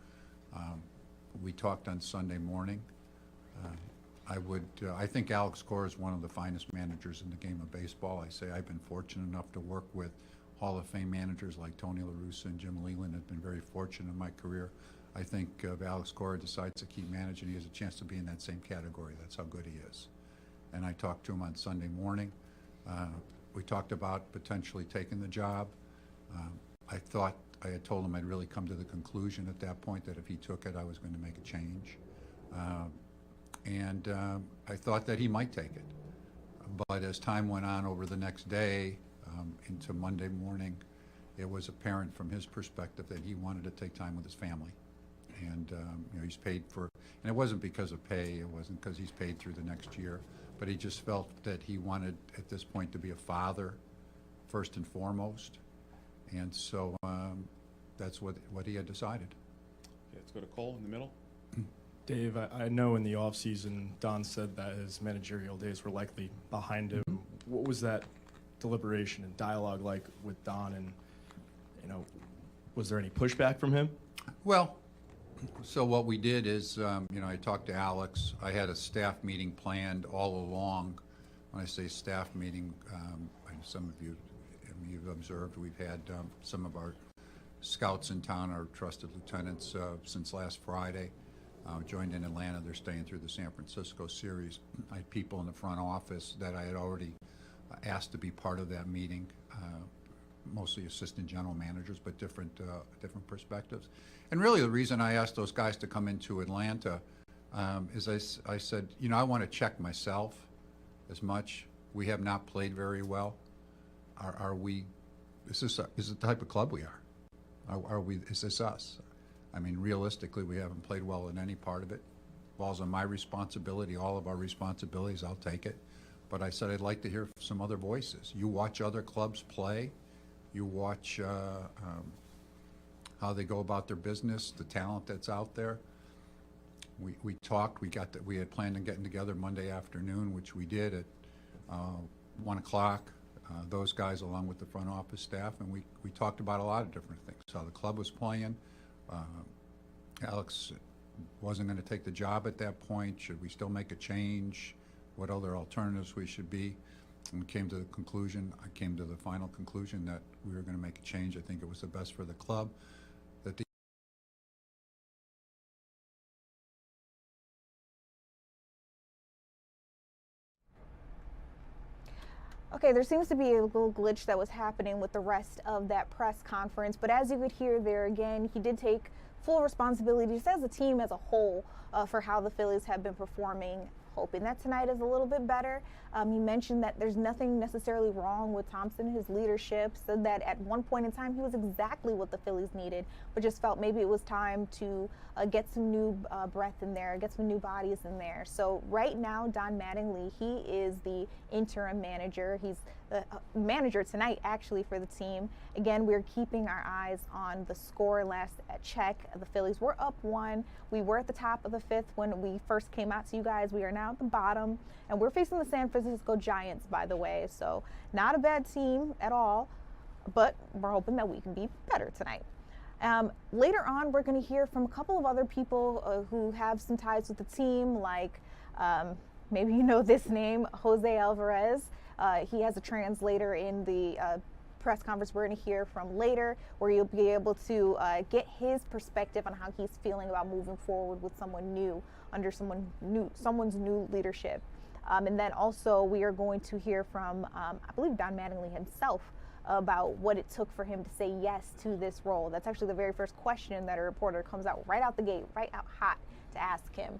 We talked on Sunday morning. I think Alex Cora is one of the finest managers in the game of baseball. I say I've been fortunate enough to work with Hall of Fame managers like Tony La Russa and Jim Leland. Have been very fortunate in my career. I think if Alex Cora decides to keep managing, he has a chance to be in that same category. That's how good he is. And I talked to him on Sunday morning. We talked about potentially taking the job. I thought I had told him I'd really come to the conclusion at that point that if he took it, I was going to make a change. And I thought that he might take it. But as time went on over the next day into Monday morning, it was apparent from his perspective that he wanted to take time with his family. And he's paid for, and it wasn't because of pay, it wasn't because he's paid through the next year, but he just felt that he wanted at this point to be a father first and foremost. And so that's what he had decided. Okay, let's go to Cole in the middle. Dave, I know in the offseason, Don said that his managerial days were likely behind him. What was that deliberation and dialogue like with Don, and was there any pushback from him? Well, so what we did is, I talked to Alex. I had a staff meeting planned all along. When I say staff meeting, and some of you've observed, we've had some of our scouts in town, our trusted lieutenants, since last Friday. Joined in Atlanta. They're staying through the San Francisco series. I had people in the front office that I had already asked to be part of that meeting, mostly assistant general managers, but different perspectives. And really the reason I asked those guys to come into Atlanta is I said, I want to check myself as much. We have not played very well. Is this the type of club we are? Is this us? I mean, realistically, we haven't played well in any part of it. Falls on my responsibility, all of our responsibilities, I'll take it. But I said I'd like to hear some other voices. You watch other clubs play. You watch how they go about their business, the talent that's out there. We talked. We had planned on getting together Monday afternoon, which we did at 1 o'clock. Those guys, along with the front office staff, and we talked about a lot of different things. How the club was playing. Alex wasn't going to take the job at that point. Should we still make a change? What other alternatives we should be? And I came to the final conclusion that we were going to make a change. I think it was the best for the club. Okay, there seems to be a little glitch that was happening with the rest of that press conference, but as you could hear there again, he did take full responsibility just as a team as a whole for how the Phillies have been performing, hoping that tonight is a little bit better. He mentioned that there's nothing necessarily wrong with Thompson, his leadership, said that at one point in time he was exactly what the Phillies needed, but just felt maybe it was time to get some new breath in there, get some new bodies in there. So right now, Don Mattingly, he is the interim manager. He's the manager tonight, actually, for the team. Again, we're keeping our eyes on the score. Last check, the Phillies were up 1. We were at the top of the 5th when we first came out to you guys. We are now at the bottom, and we're facing the San Francisco Giants, by the way. So not a bad team at all, but we're hoping that we can be better tonight. Later on, we're going to hear from a couple of other people who have some ties with the team, like maybe you know this name, Jose Alvarez. He has a translator in the press conference we're going to hear from later, where you'll be able to get his perspective on how he's feeling about moving forward with someone new, under someone's new leadership. And then also we are going to hear from, I believe, Don Mattingly himself about what it took for him to say yes to this role. That's actually the very first question that a reporter comes out right out the gate, right out hot to ask him.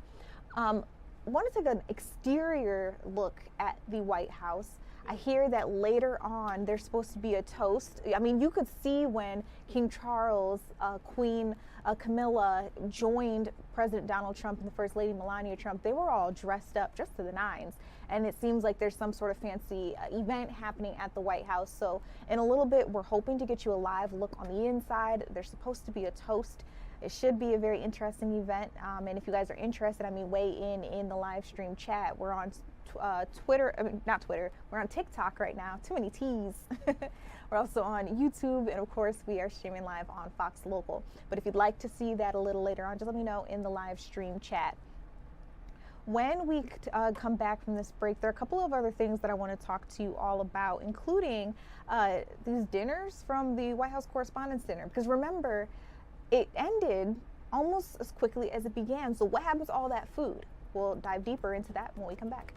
Want to take an exterior look at the White House. I hear that later on there's supposed to be a toast. I mean, you could see when King Charles, Queen Camilla joined President Donald Trump and the First Lady Melania Trump, they were all dressed up just to the nines. And it seems like there's some sort of fancy event happening at the White House. So in a little bit, we're hoping to get you a live look on the inside. There's supposed to be a toast. It should be a very interesting event. And if you guys are interested, I mean, weigh in the live stream chat. We're on Twitter, I mean, not Twitter, we're on TikTok right now. Too many T's. We're also on YouTube, and of course, we are streaming live on Fox Local. But if you'd like to see that a little later on, just let me know in the live stream chat. When we come back from this break, there are a couple of other things that I want to talk to you all about, including these dinners from the White House Correspondents' Dinner. Because remember, it ended almost as quickly as it began. So what happens to all that food? We'll dive deeper into that when we come back.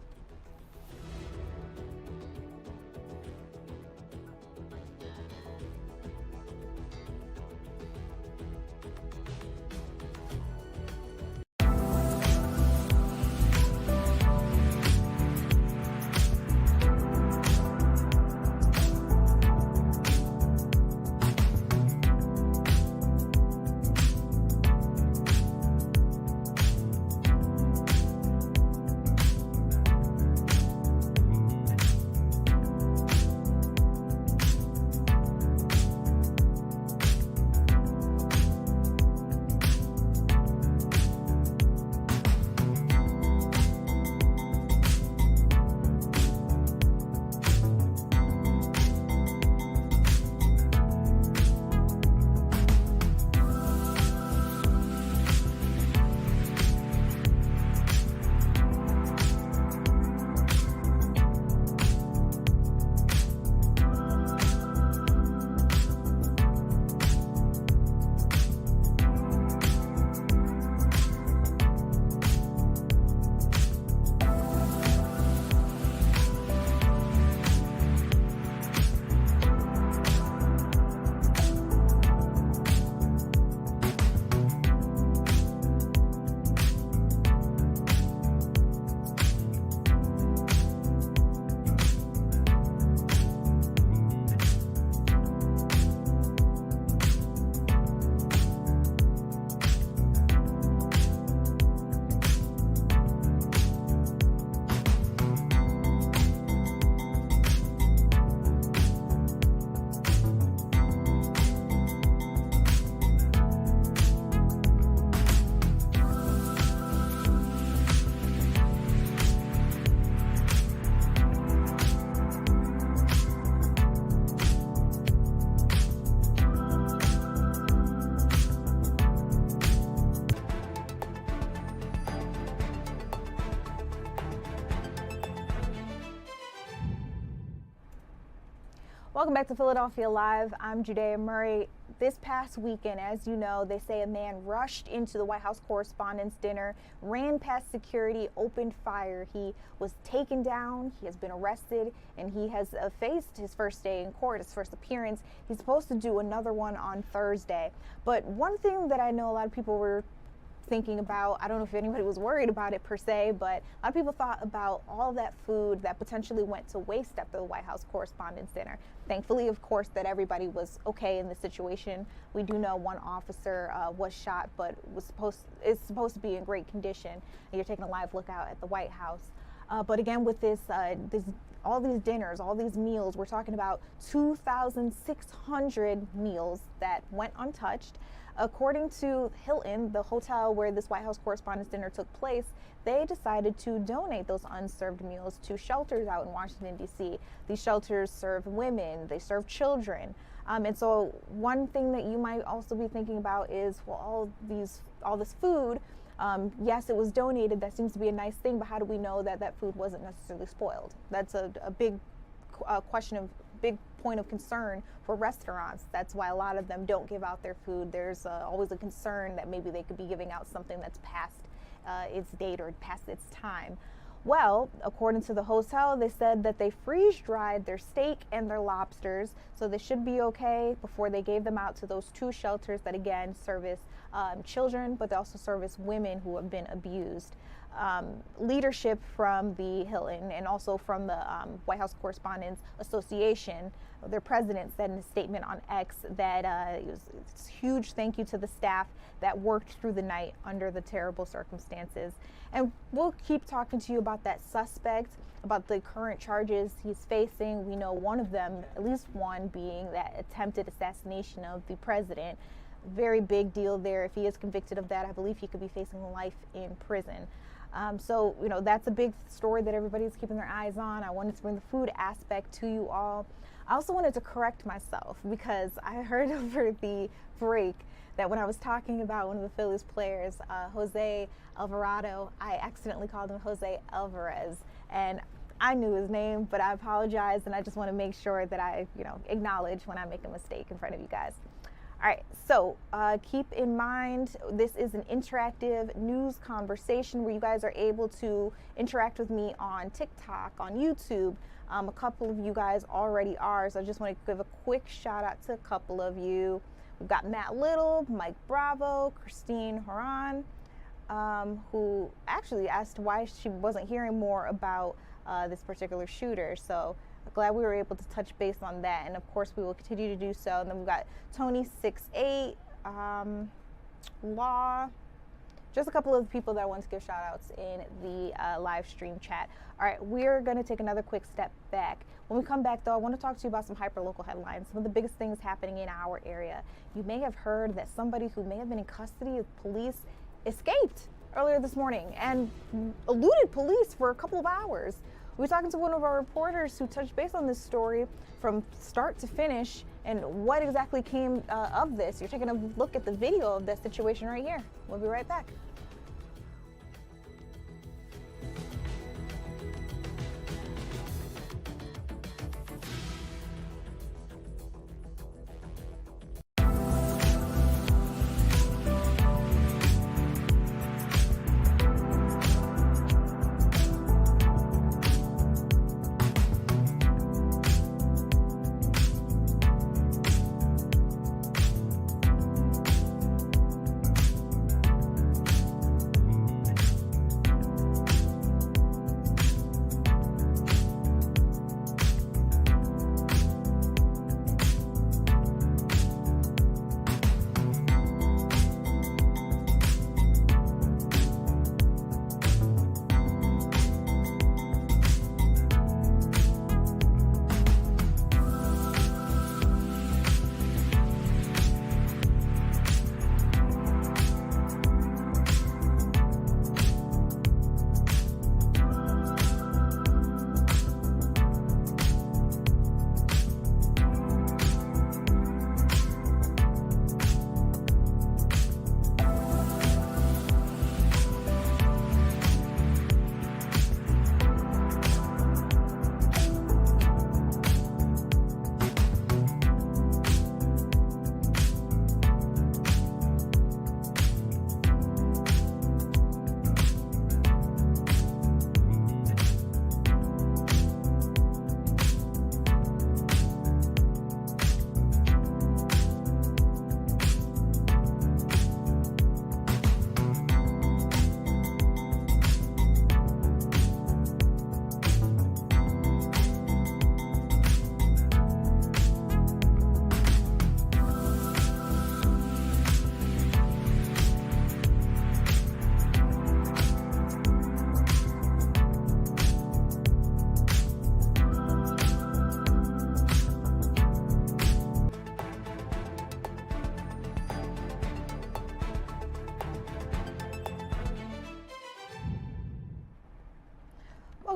Welcome back to Philadelphia Live. I'm Judea Murray. This past weekend, as you know, they say a man rushed into the White House Correspondents' Dinner, ran past security, opened fire. He was taken down, he has been arrested, and he has faced his first day in court, his first appearance. He's supposed to do another one on Thursday. But one thing that I know a lot of people were thinking about, I don't know if anybody was worried about it per se, but a lot of people thought about all that food that potentially went to waste at the White House Correspondents' Dinner. Thankfully, of course, that everybody was okay in the situation. We do know one officer was shot, but is supposed to be in great condition. And you're taking a live look out at the White House. But again, with all these dinners, all these meals, we're talking about 2,600 meals that went untouched. According to Hilton, the hotel where this White House Correspondents' Dinner took place, they decided to donate those unserved meals to shelters out in Washington, D.C. These shelters serve women, they serve children. And so one thing that you might also be thinking about is, well, all this food, yes, it was donated. That seems to be a nice thing, but how do we know that that food wasn't necessarily spoiled? That's a big big point of concern for restaurants. That's why a lot of them don't give out their food. There's always a concern that maybe they could be giving out something that's past its date or past its time. Well, according to the hotel, they said that they freeze-dried their steak and their lobsters, so they should be okay before they gave them out to those two shelters that, again, service children, but they also service women who have been abused. Leadership from the Hilton and also from the White House Correspondents Association, their president said in a statement on X that it was a huge thank you to the staff that worked through the night under the terrible circumstances. And we'll keep talking to you about that suspect, about the current charges he's facing. We know one of them, at least one, being that attempted assassination of the president. Very big deal there. If he is convicted of that, I believe he could be facing life in prison. So, you know, that's a big story that everybody's keeping their eyes on. I wanted to bring the food aspect to you all. I also wanted to correct myself because I heard over the break that when I was talking about one of the Phillies players, Jose Alvarado, I accidentally called him Jose Alvarez. And I knew his name, but I apologize, and I just want to make sure that I, acknowledge when I make a mistake in front of you guys. All right, so keep in mind, this is an interactive news conversation where you guys are able to interact with me on TikTok, on YouTube. A couple of you guys already are, so I just want to give a quick shout out to a couple of you. We've got Matt Little, Mike Bravo, Christine Horan, who actually asked why she wasn't hearing more about this particular shooter. So glad we were able to touch base on that, and of course we will continue to do so. And then we've got Tony68, Law, just a couple of people that I want to give shout outs in the live stream chat. All right, we're going to take another quick step back. When we come back, though, I want to talk to you about some hyper-local headlines, some of the biggest things happening in our area. You may have heard that somebody who may have been in custody of police escaped earlier this morning and eluded police for a couple of hours. We were talking to one of our reporters who touched base on this story from start to finish and what exactly came of this. You're taking a look at the video of that situation right here. We'll be right back.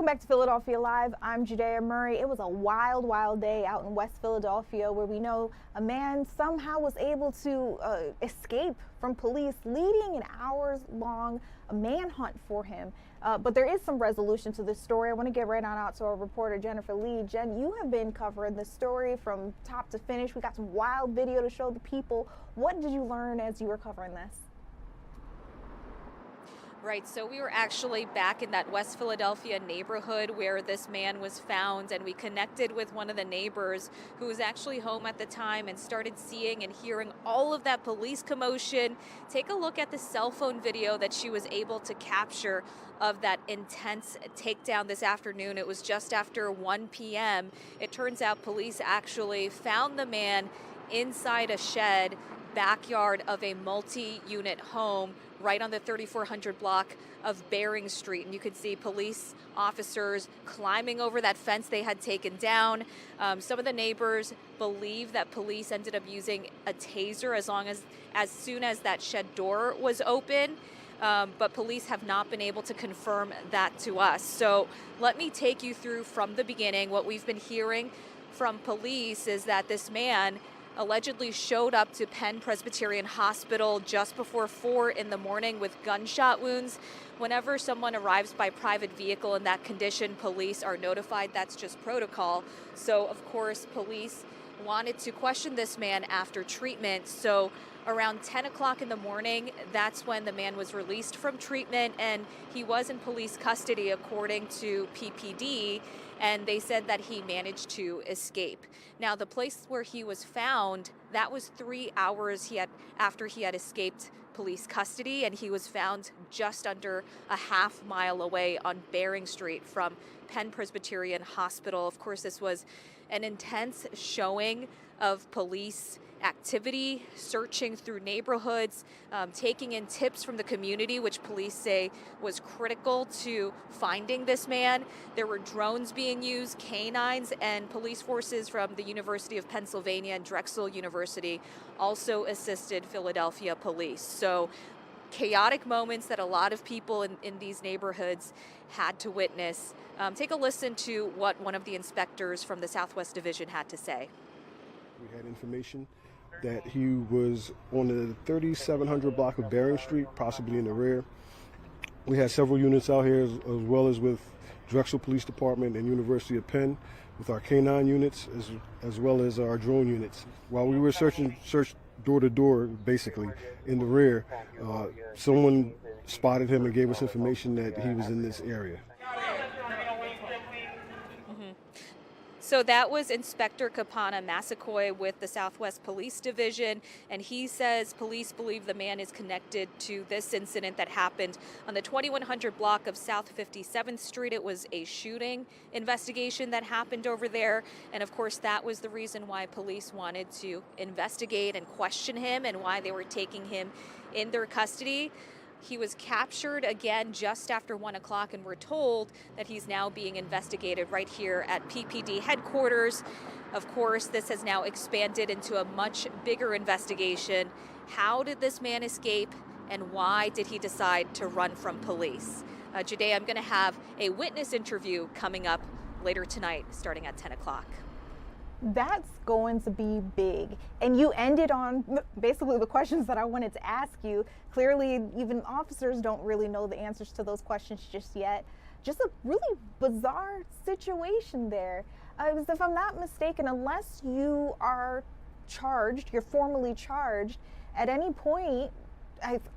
Welcome back to Philadelphia Live. I'm Judea Murray. It was a wild, wild day out in West Philadelphia where we know a man somehow was able to escape from police, leading an hours-long manhunt for him. But there is some resolution to this story. I want to get right on out to our reporter, Jennifer Lee. Jen, you have been covering this story from top to finish. We got some wild video to show the people. What did you learn as you were covering this? Right, so we were actually back in that West Philadelphia neighborhood where this man was found, and we connected with one of the neighbors who was actually home at the time and started seeing and hearing all of that police commotion. Take a look at the cell phone video that she was able to capture of that intense takedown this afternoon. It was just after 1 p.m. It turns out police actually found the man inside a shed backyard of a multi-unit home right on the 3400 block of Bering Street. And you could see police officers climbing over that fence they had taken down. Some of the neighbors believe that police ended up using a taser as soon as that shed door was open. But police have not been able to confirm that to us. So let me take you through from the beginning. What we've been hearing from police is that this man allegedly showed up to Penn Presbyterian Hospital just before 4 in the morning with gunshot wounds. Whenever someone arrives by private vehicle in that condition, police are notified. That's just protocol. So, of course, police wanted to question this man after treatment. So around 10 o'clock in the morning, that's when the man was released from treatment, and he was in police custody according to PPD, and they said that he managed to escape. Now, the place where he was found, that was 3 hours after he had escaped police custody, and he was found just under a half-mile away on Bering Street from Penn Presbyterian Hospital. Of course, this was an intense showing of police activity, searching through neighborhoods, taking in tips from the community, which police say was critical to finding this man. There were drones being used, canines, and police forces from the University of Pennsylvania and Drexel University also assisted Philadelphia police. So chaotic moments that a lot of people in these neighborhoods had to witness. Take a listen to what one of the inspectors from the Southwest Division had to say. We had information that he was on the 3700 block of Bering Street, possibly in the rear. We had several units out here, as well as with Drexel Police Department and University of Penn, with our canine units, as well as our drone units. While we were searched door to door, basically, in the rear, someone spotted him and gave us information that he was in this area. So that was Inspector Kapana Massaquoi with the Southwest Police Division, and he says police believe the man is connected to this incident that happened on the 2100 block of South 57th Street. It was a shooting investigation that happened over there, and of course that was the reason why police wanted to investigate and question him and why they were taking him in their custody. He was captured again just after 1 o'clock, and we're told that he's now being investigated right here at PPD headquarters. Of course, this has now expanded into a much bigger investigation. How did this man escape, and why did he decide to run from police? Today, I'm going to have a witness interview coming up later tonight, starting at 10 o'clock. That's going to be big. And you ended on basically the questions that I wanted to ask you. Clearly, even officers don't really know the answers to those questions just yet. Just a really bizarre situation there. If I'm not mistaken, unless you are charged, you're formally charged, at any point,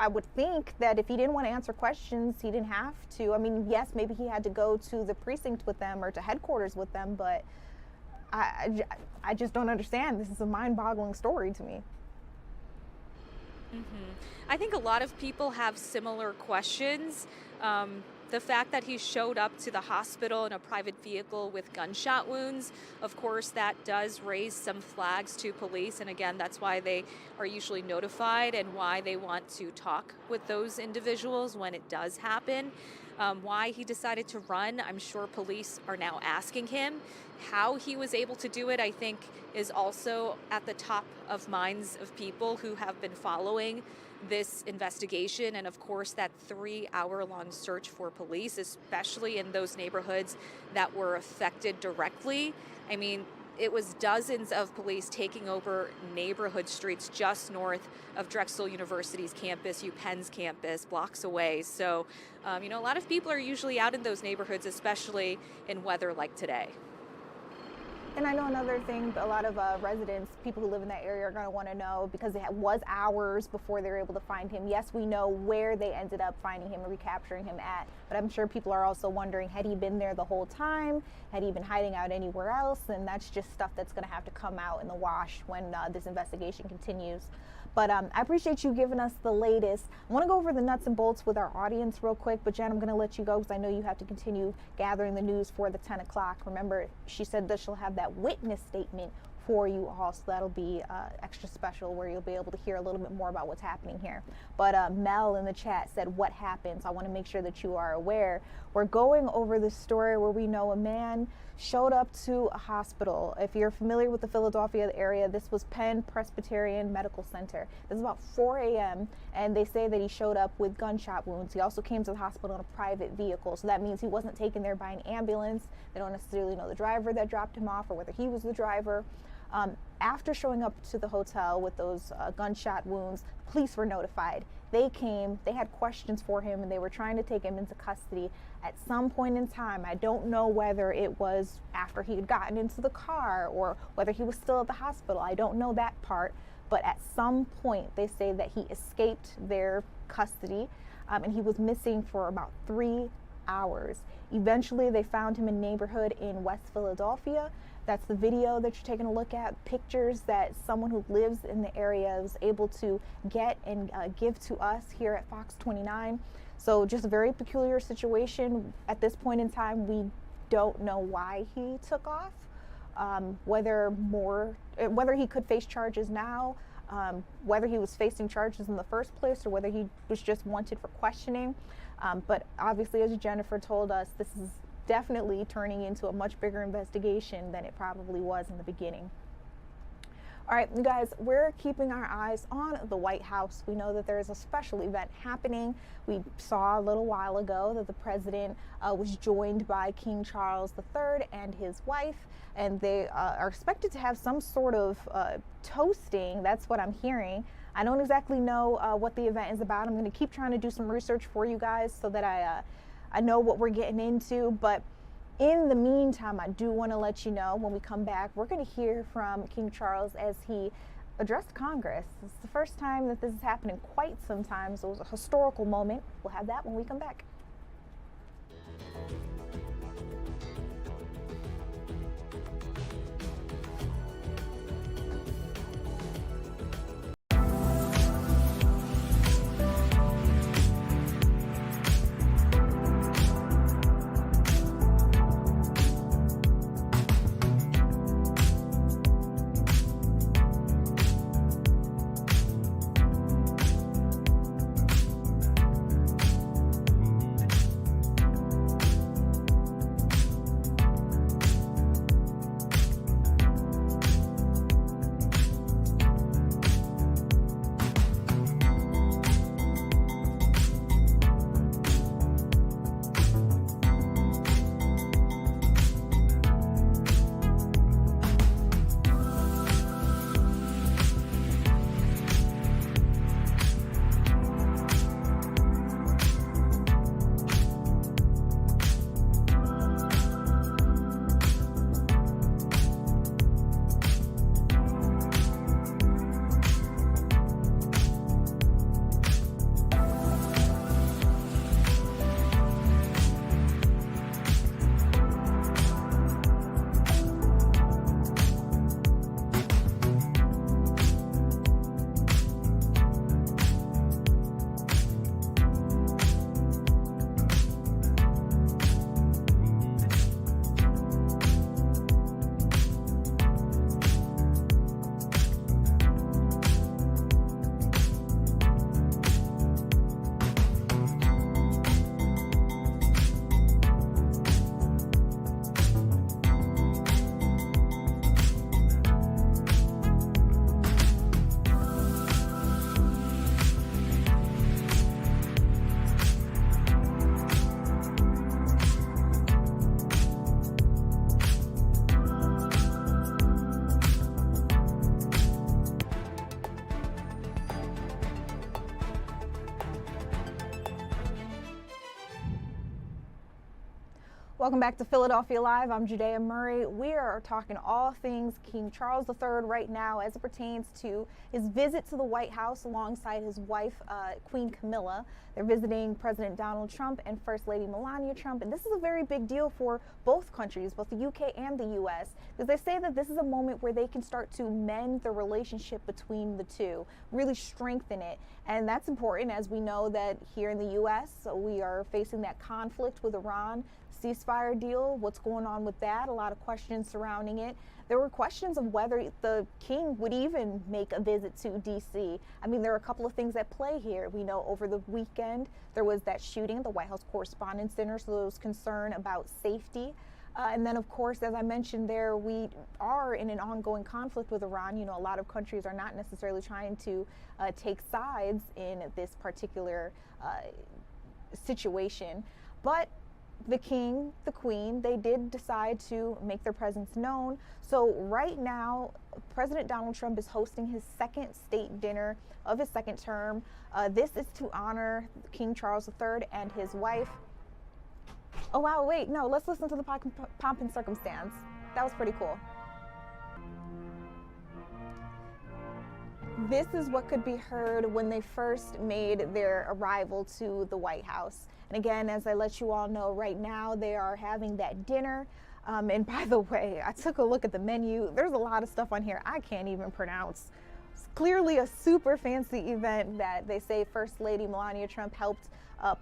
I would think that if he didn't want to answer questions, he didn't have to. I mean, yes, maybe he had to go to the precinct with them or to headquarters with them, but I just don't understand. This is a mind-boggling story to me. I think a lot of people have similar questions. The fact that he showed up to the hospital in a private vehicle with gunshot wounds, of course, that does raise some flags to police. And again, that's why they are usually notified and why they want to talk with those individuals when it does happen. Why he decided to run, I'm sure police are now asking him. How he was able to do it, I think, is also at the top of minds of people who have been following this investigation, and of course that 3-hour-long search for police, especially in those neighborhoods that were affected directly. I mean, it was dozens of police taking over neighborhood streets just north of Drexel University's campus, UPenn's campus, blocks away. So, a lot of people are usually out in those neighborhoods, especially in weather like today. And I know another thing, a lot of residents, people who live in that area are going to want to know, because it was hours before they were able to find him. Yes, we know where they ended up finding him and recapturing him at, but I'm sure people are also wondering, had he been there the whole time? Had he been hiding out anywhere else? And that's just stuff that's going to have to come out in the wash when this investigation continues. But I appreciate you giving us the latest. I want to go over the nuts and bolts with our audience real quick, but Jen, I'm going to let you go because I know you have to continue gathering the news for the 10 o'clock. Remember, she said that she'll have that witness statement for you all, so that'll be extra special, where you'll be able to hear a little bit more about what's happening here. But Mel in the chat said, what happened? So I want to make sure that you are aware. We're going over this story where we know a man showed up to a hospital. If you're familiar with the Philadelphia area, this was Penn Presbyterian Medical Center. This is about 4 a.m. and they say that he showed up with gunshot wounds. He also came to the hospital in a private vehicle, so that means he wasn't taken there by an ambulance. They don't necessarily know the driver that dropped him off or whether he was the driver. After showing up to the hotel with those gunshot wounds, police were notified. They came, they had questions for him, and they were trying to take him into custody. At some point in time, I don't know whether it was after he had gotten into the car or whether he was still at the hospital. I don't know that part, but at some point they say that he escaped their custody, and he was missing for about 3 hours. Eventually they found him in a neighborhood in West Philadelphia. That's the video that you're taking a look at, pictures that someone who lives in the area was able to get and give to us here at Fox 29. So just a very peculiar situation. At this point in time, we don't know why he took off, whether he could face charges now, whether he was facing charges in the first place, or whether he was just wanted for questioning. But obviously, as Jennifer told us, this is definitely turning into a much bigger investigation than it probably was in the beginning. All right, you guys, we're keeping our eyes on the White House. We know that there is a special event happening. We saw a little while ago that the president was joined by King Charles III and his wife, and they are expected to have some sort of toasting. That's what I'm hearing. I don't exactly know what the event is about. I'm going to keep trying to do some research for you guys so that I know what we're getting into. But in the meantime, I do want to let you know, when we come back, we're going to hear from King Charles as he addressed Congress. It's the first time that this has happened in quite some time, so it was a historical moment. We'll have that when we come back. Welcome back to Philadelphia Live. I'm Judea Murray. We are talking all things King Charles III right now as it pertains to his visit to the White House alongside his wife, Queen Camilla. They're visiting President Donald Trump and First Lady Melania Trump. And this is a very big deal for both countries, both the UK and the US, because they say that this is a moment where they can start to mend the relationship between the two, really strengthen it. And that's important, as we know that here in the US, we are facing that conflict with Iran. Ceasefire deal, what's going on with that? A lot of questions surrounding it. There were questions of whether the king would even make a visit to DC. I mean, there are a couple of things at play here. We know over the weekend there was that shooting at the White House Correspondents' Center, so there was concern about safety. And then, of course, as I mentioned there, we are in an ongoing conflict with Iran. You know, a lot of countries are not necessarily trying to take sides in this particular situation. But the king, the queen, they did decide to make their presence known. So right now, President Donald Trump is hosting his second state dinner of his second term. This is to honor King Charles III and his wife. Oh, wow, wait, no, let's listen to the pomp and circumstance. That was pretty cool. This is what could be heard when they first made their arrival to the White House. And again, as I let you all know, right now they are having that dinner. And by the way, I took a look at the menu. There's a lot of stuff on here I can't even pronounce. It's clearly a super fancy event that they say First Lady Melania Trump helped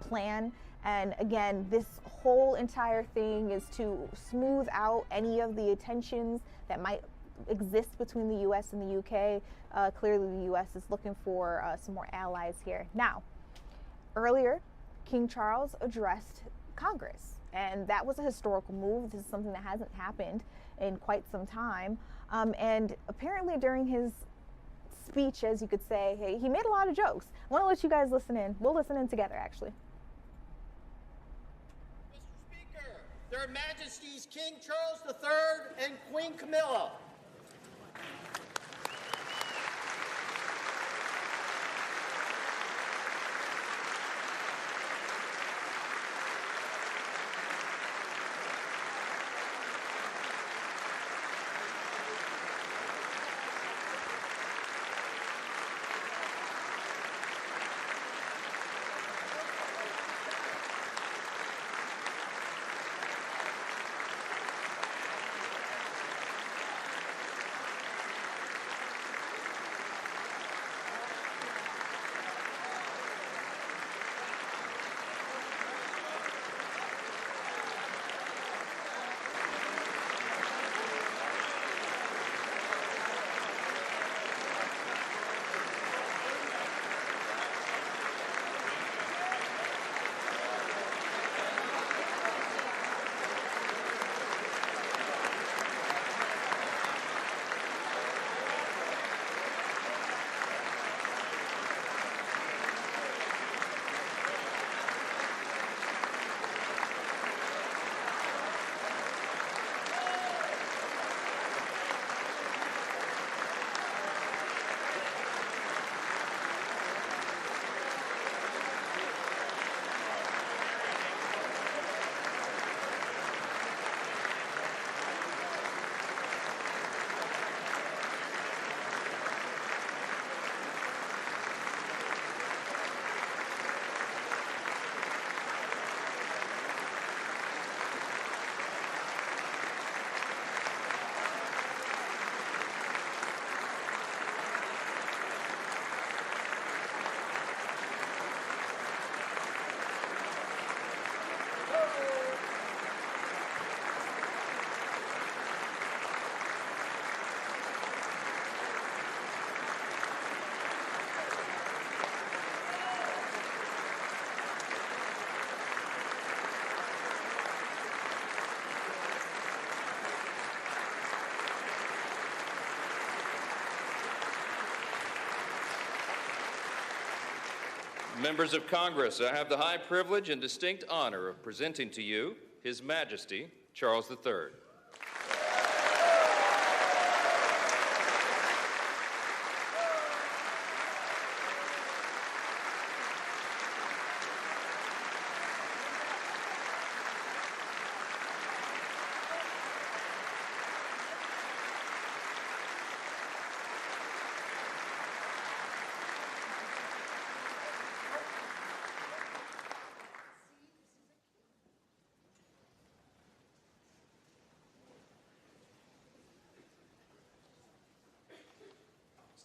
plan. And again, this whole entire thing is to smooth out any of the tensions that might exist between the U.S. and the U.K. Clearly, the U.S. is looking for some more allies here. Now, earlier, King Charles addressed Congress, and that was a historical move. This is something that hasn't happened in quite some time. And apparently, during his speech, as you could say, he made a lot of jokes. I want to let you guys listen in. We'll listen in together, actually. Mr. Speaker, Their Majesties King Charles III and Queen Camilla. Members of Congress, I have the high privilege and distinct honor of presenting to you His Majesty Charles III.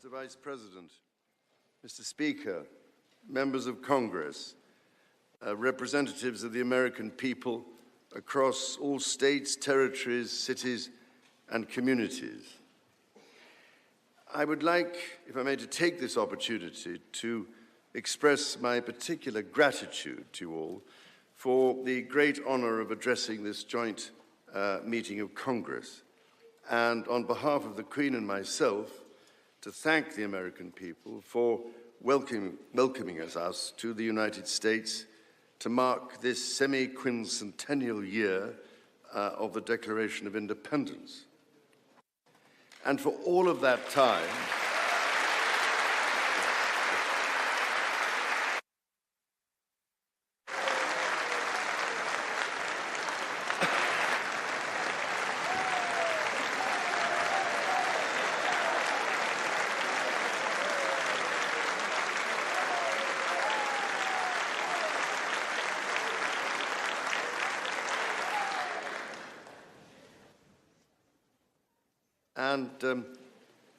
Mr. Vice President, Mr. Speaker, members of Congress, representatives of the American people across all states, territories, cities, and communities. I would like, if I may, to take this opportunity to express my particular gratitude to you all for the great honor of addressing this joint meeting of Congress, and on behalf of the Queen and myself, to thank the American people for welcoming us to the United States to mark this semi-quincentennial year of the Declaration of Independence. And for all of that time,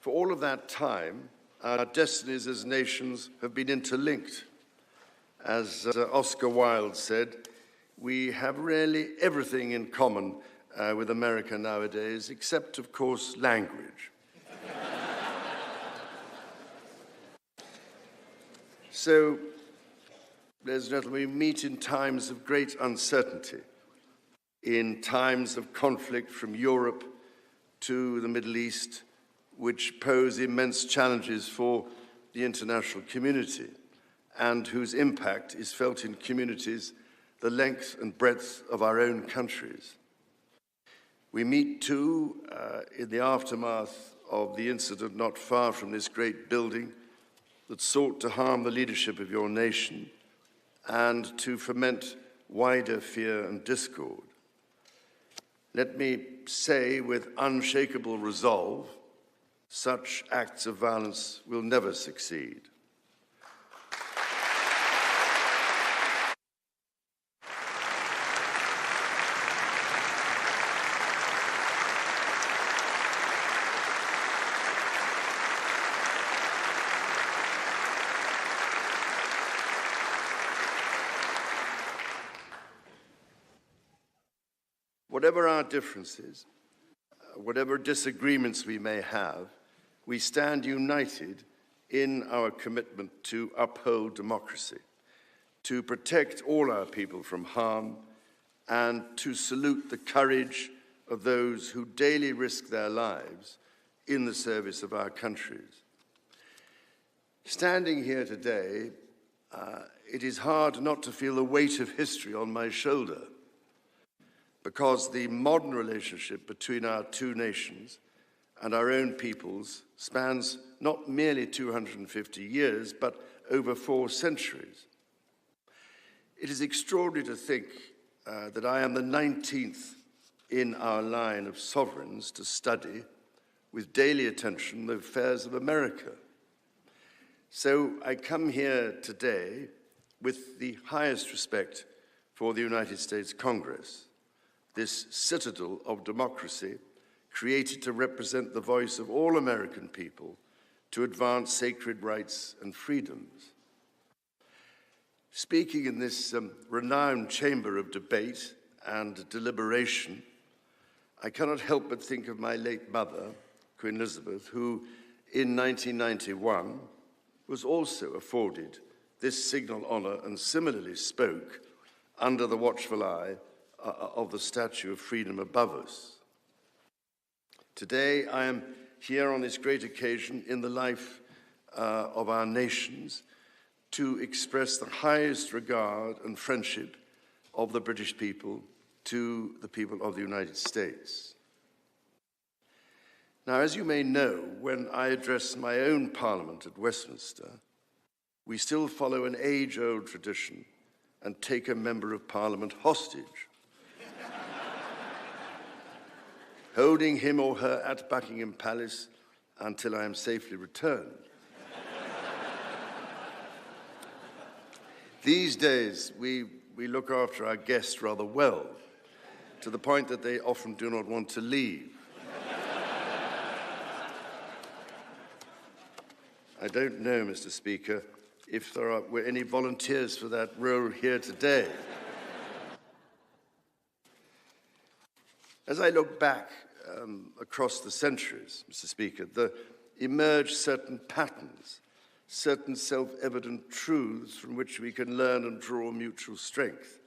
for all of that time, our destinies as nations have been interlinked. As Oscar Wilde said, we have really everything in common with America nowadays, except, of course, language. So, ladies and gentlemen, we meet in times of great uncertainty, in times of conflict from Europe to the Middle East, which pose immense challenges for the international community and whose impact is felt in communities the length and breadth of our own countries. We meet, too, in the aftermath of the incident not far from this great building that sought to harm the leadership of your nation and to foment wider fear and discord. Let me say with unshakable resolve, such acts of violence will never succeed. Whatever our differences, whatever disagreements we may have, we stand united in our commitment to uphold democracy, to protect all our people from harm, and to salute the courage of those who daily risk their lives in the service of our countries. Standing here today, it is hard not to feel the weight of history on my shoulder, because the modern relationship between our two nations and our own peoples spans not merely 250 years, but over 4 centuries. It is extraordinary to think that I am the 19th in our line of sovereigns to study with daily attention the affairs of America. So I come here today with the highest respect for the United States Congress, this citadel of democracy created to represent the voice of all American people to advance sacred rights and freedoms. Speaking in this renowned chamber of debate and deliberation, I cannot help but think of my late mother, Queen Elizabeth, who in 1991 was also afforded this signal honor and similarly spoke under the watchful eye of the Statue of Freedom above us. Today, I am here on this great occasion in the life of our nations to express the highest regard and friendship of the British people to the people of the United States. Now, as you may know, when I address my own Parliament at Westminster, we still follow an age-old tradition and take a Member of Parliament hostage, holding him or her at Buckingham Palace until I am safely returned. These days, we look after our guests rather well, to the point that they often do not want to leave. I don't know, Mr. Speaker, if there were any volunteers for that role here today. As I look back across the centuries, Mr. Speaker, there emerge certain patterns, certain self-evident truths from which we can learn and draw mutual strength.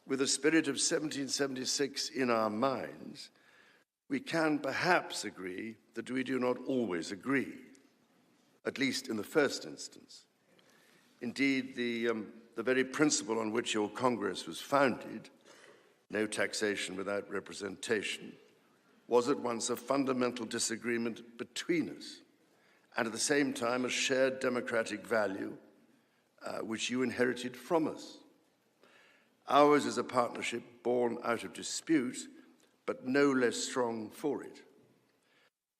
With the spirit of 1776 in our minds, we can perhaps agree that we do not always agree, at least in the first instance. Indeed, the very principle on which your Congress was founded, no taxation without representation, was at once a fundamental disagreement between us, and at the same time a shared democratic value which you inherited from us. Ours is a partnership born out of dispute, but no less strong for it.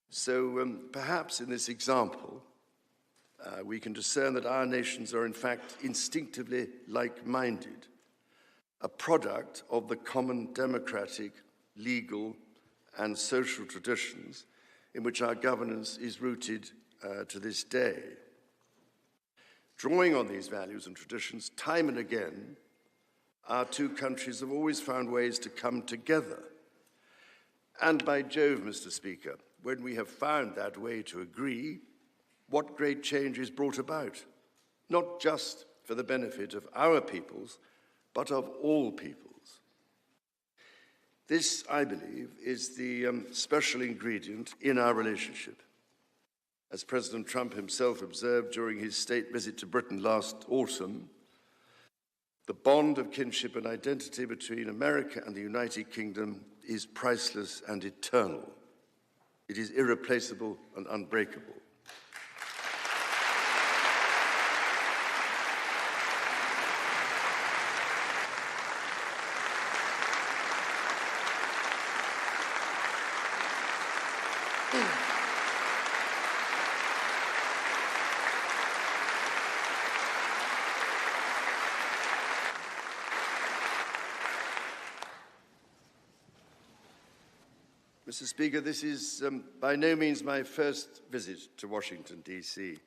So perhaps in this example, we can discern that our nations are in fact instinctively like-minded, a product of the common democratic, legal, and social traditions in which our governance is rooted to this day. Drawing on these values and traditions, time and again, our two countries have always found ways to come together. And by Jove, Mr. Speaker, when we have found that way to agree, what great change is brought about, not just for the benefit of our peoples, but of all peoples. This, I believe, is the special ingredient in our relationship. As President Trump himself observed during his state visit to Britain last autumn, the bond of kinship and identity between America and the United Kingdom is priceless and eternal. It is irreplaceable and unbreakable. Mr. Speaker, this is by no means my first visit to Washington, D.C.,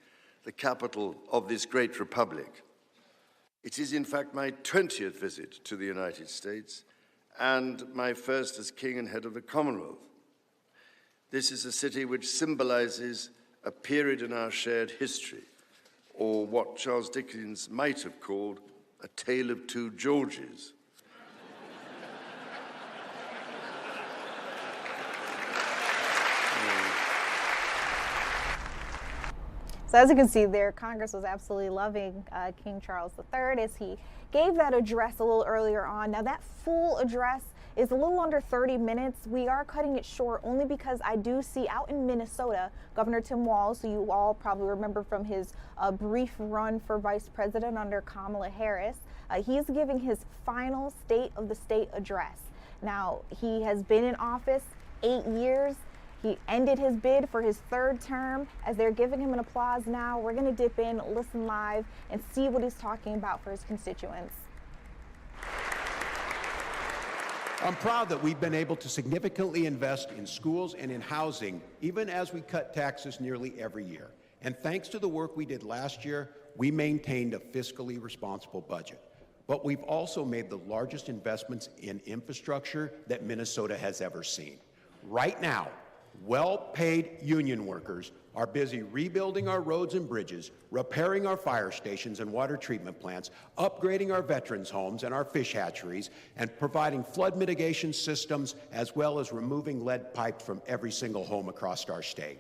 the capital of this great republic. It is, in fact, my 20th visit to the United States and my first as King and head of the Commonwealth. This is a city which symbolizes a period in our shared history, or what Charles Dickens might have called a tale of two Georges. So as you can see there, Congress was absolutely loving King Charles III as he gave that address a little earlier on. Now that full address is a little under 30 minutes. We are cutting it short only because I do see out in Minnesota, Governor Tim Walz, who you all probably remember from his brief run for vice president under Kamala Harris. He is giving his final State of the State address. Now, he has been in office 8 years. He ended his bid for his third term. As they're giving him an applause now, we're going to dip in, listen live, and see what he's talking about for his constituents. I'm proud that we've been able to significantly invest in schools and in housing, even as we cut taxes nearly every year. And thanks to the work we did last year, we maintained a fiscally responsible budget. But we've also made the largest investments in infrastructure that Minnesota has ever seen. Right now, well-paid union workers are busy rebuilding our roads and bridges, repairing our fire stations and water treatment plants, upgrading our veterans' homes and our fish hatcheries, and providing flood mitigation systems, as well as removing lead pipe from every single home across our state.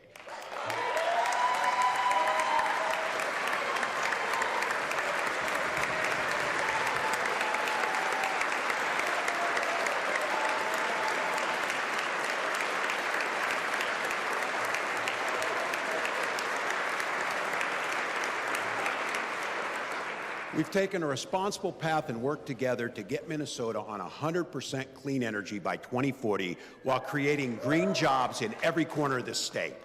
We've taken a responsible path and worked together to get Minnesota on 100% clean energy by 2040 while creating green jobs in every corner of this state.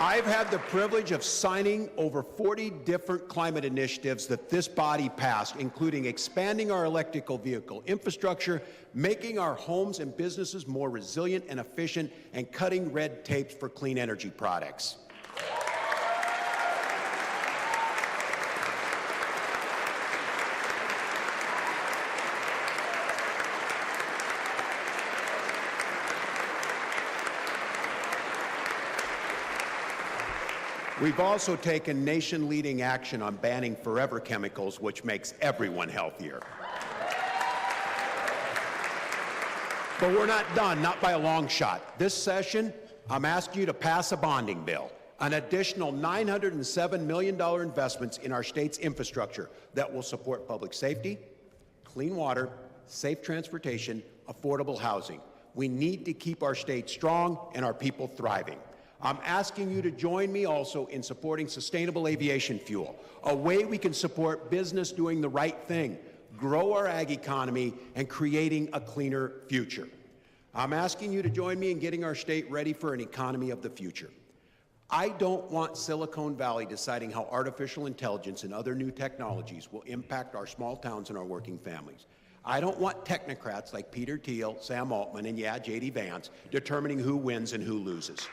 I've had the privilege of signing over 40 different climate initiatives that this body passed, including expanding our electrical vehicle infrastructure, making our homes and businesses more resilient and efficient, and cutting red tape for clean energy products. We've also taken nation-leading action on banning forever chemicals, which makes everyone healthier. But we're not done, not by a long shot. This session, I'm asking you to pass a bonding bill, an additional $907 million investments in our state's infrastructure that will support public safety, clean water, safe transportation, affordable housing. We need to keep our state strong and our people thriving. I'm asking you to join me also in supporting sustainable aviation fuel, a way we can support business doing the right thing, grow our ag economy, and creating a cleaner future. I'm asking you to join me in getting our state ready for an economy of the future. I don't want Silicon Valley deciding how artificial intelligence and other new technologies will impact our small towns and our working families. I don't want technocrats like Peter Thiel, Sam Altman, and J.D. Vance determining who wins and who loses.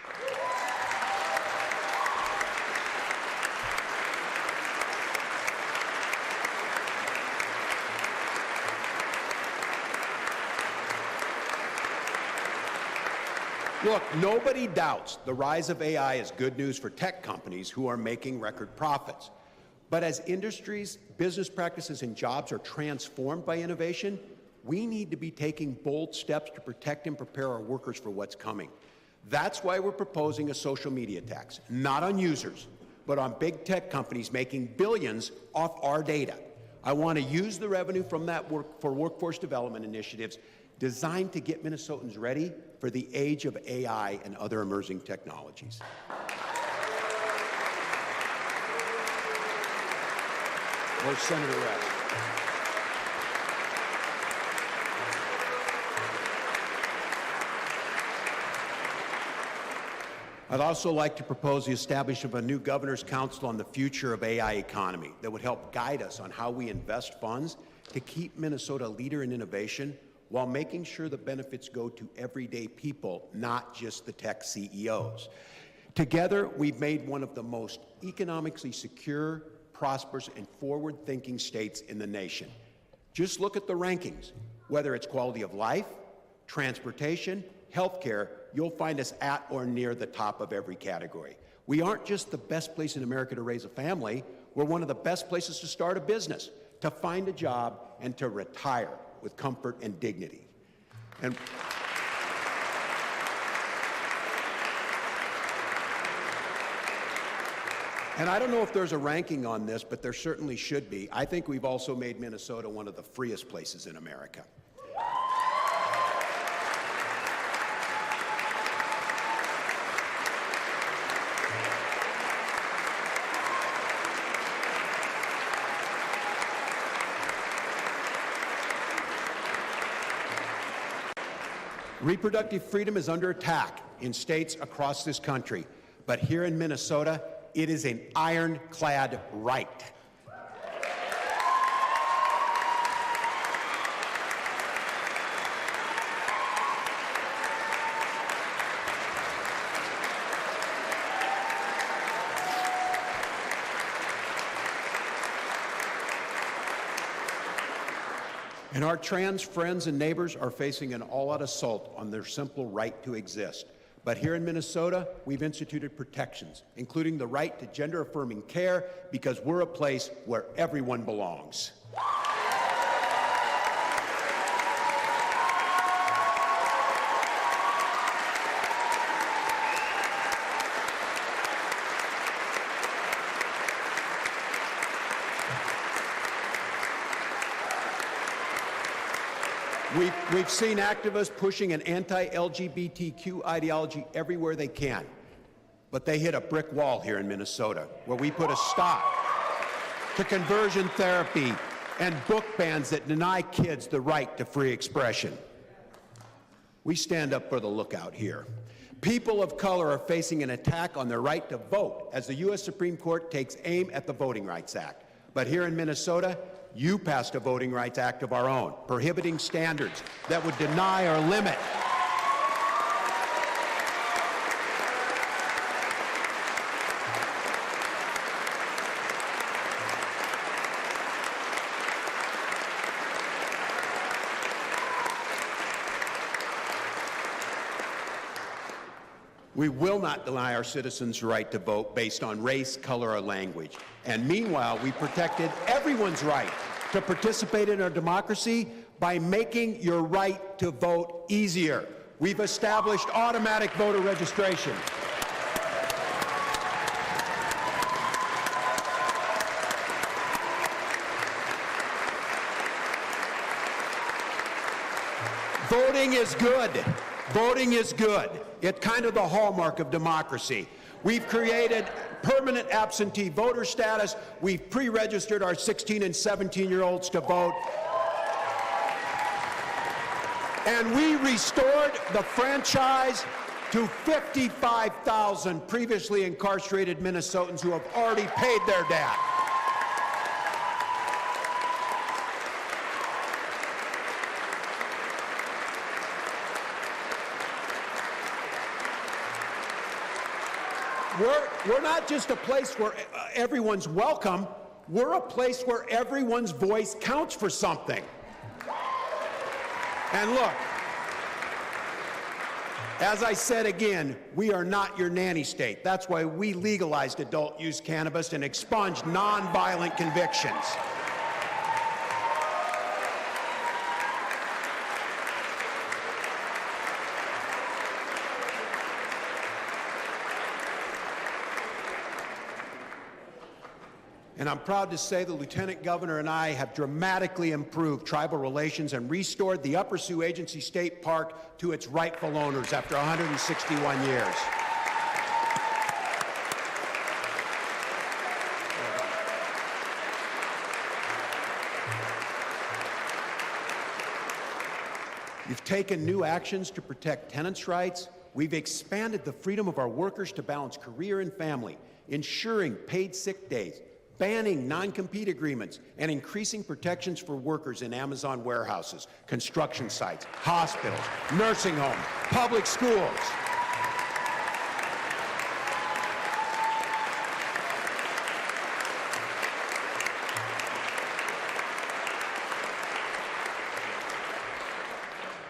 Look, nobody doubts the rise of AI is good news for tech companies who are making record profits. But as industries, business practices, and jobs are transformed by innovation, we need to be taking bold steps to protect and prepare our workers for what's coming. That's why we're proposing a social media tax, not on users, but on big tech companies making billions off our data. I want to use the revenue from that work for workforce development initiatives designed to get Minnesotans ready for the age of AI and other emerging technologies. Where's Senator Rex? I'd also like to propose the establishment of a new Governor's Council on the future of AI economy that would help guide us on how we invest funds to keep Minnesota a leader in innovation while making sure the benefits go to everyday people, not just the tech CEOs. Together, we've made one of the most economically secure, prosperous, and forward-thinking states in the nation. Just look at the rankings. Whether it's quality of life, transportation, healthcare, you'll find us at or near the top of every category. We aren't just the best place in America to raise a family, we're one of the best places to start a business, to find a job, and to retire with comfort and dignity. And I don't know if there's a ranking on this, but there certainly should be. I think we've also made Minnesota one of the freest places in America. Reproductive freedom is under attack in states across this country, but here in Minnesota, it is an ironclad right. And our trans friends and neighbors are facing an all-out assault on their simple right to exist. But here in Minnesota, we've instituted protections, including the right to gender-affirming care, because we're a place where everyone belongs. We've seen activists pushing an anti-LGBTQ ideology everywhere they can, but they hit a brick wall here in Minnesota, where we put a stop to conversion therapy and book bans that deny kids the right to free expression. We stand up for the lookout here. People of color are facing an attack on their right to vote as the U.S. Supreme Court takes aim at the Voting Rights Act. But here in Minnesota, you passed a Voting Rights Act of our own, prohibiting standards that would deny or limit We will not deny our citizens the right to vote based on race, color, or language. And meanwhile, we protected everyone's right to participate in our democracy by making your right to vote easier. We've established automatic voter registration. Voting is good. Voting is good. It's kind of the hallmark of democracy. We've created permanent absentee voter status. We've pre-registered our 16 and 17-year-olds to vote. And we restored the franchise to 55,000 previously incarcerated Minnesotans who have already paid their debt. We're not just a place where everyone's welcome. We're a place where everyone's voice counts for something. And look, as I said again, we are not your nanny state. That's why we legalized adult use cannabis and expunged nonviolent convictions. And I'm proud to say the Lieutenant Governor and I have dramatically improved tribal relations and restored the Upper Sioux Agency State Park to its rightful owners after 161 years. You've taken new actions to protect tenants' rights. We've expanded the freedom of our workers to balance career and family, ensuring paid sick days, banning non-compete agreements, and increasing protections for workers in Amazon warehouses, construction sites, hospitals, nursing homes, public schools.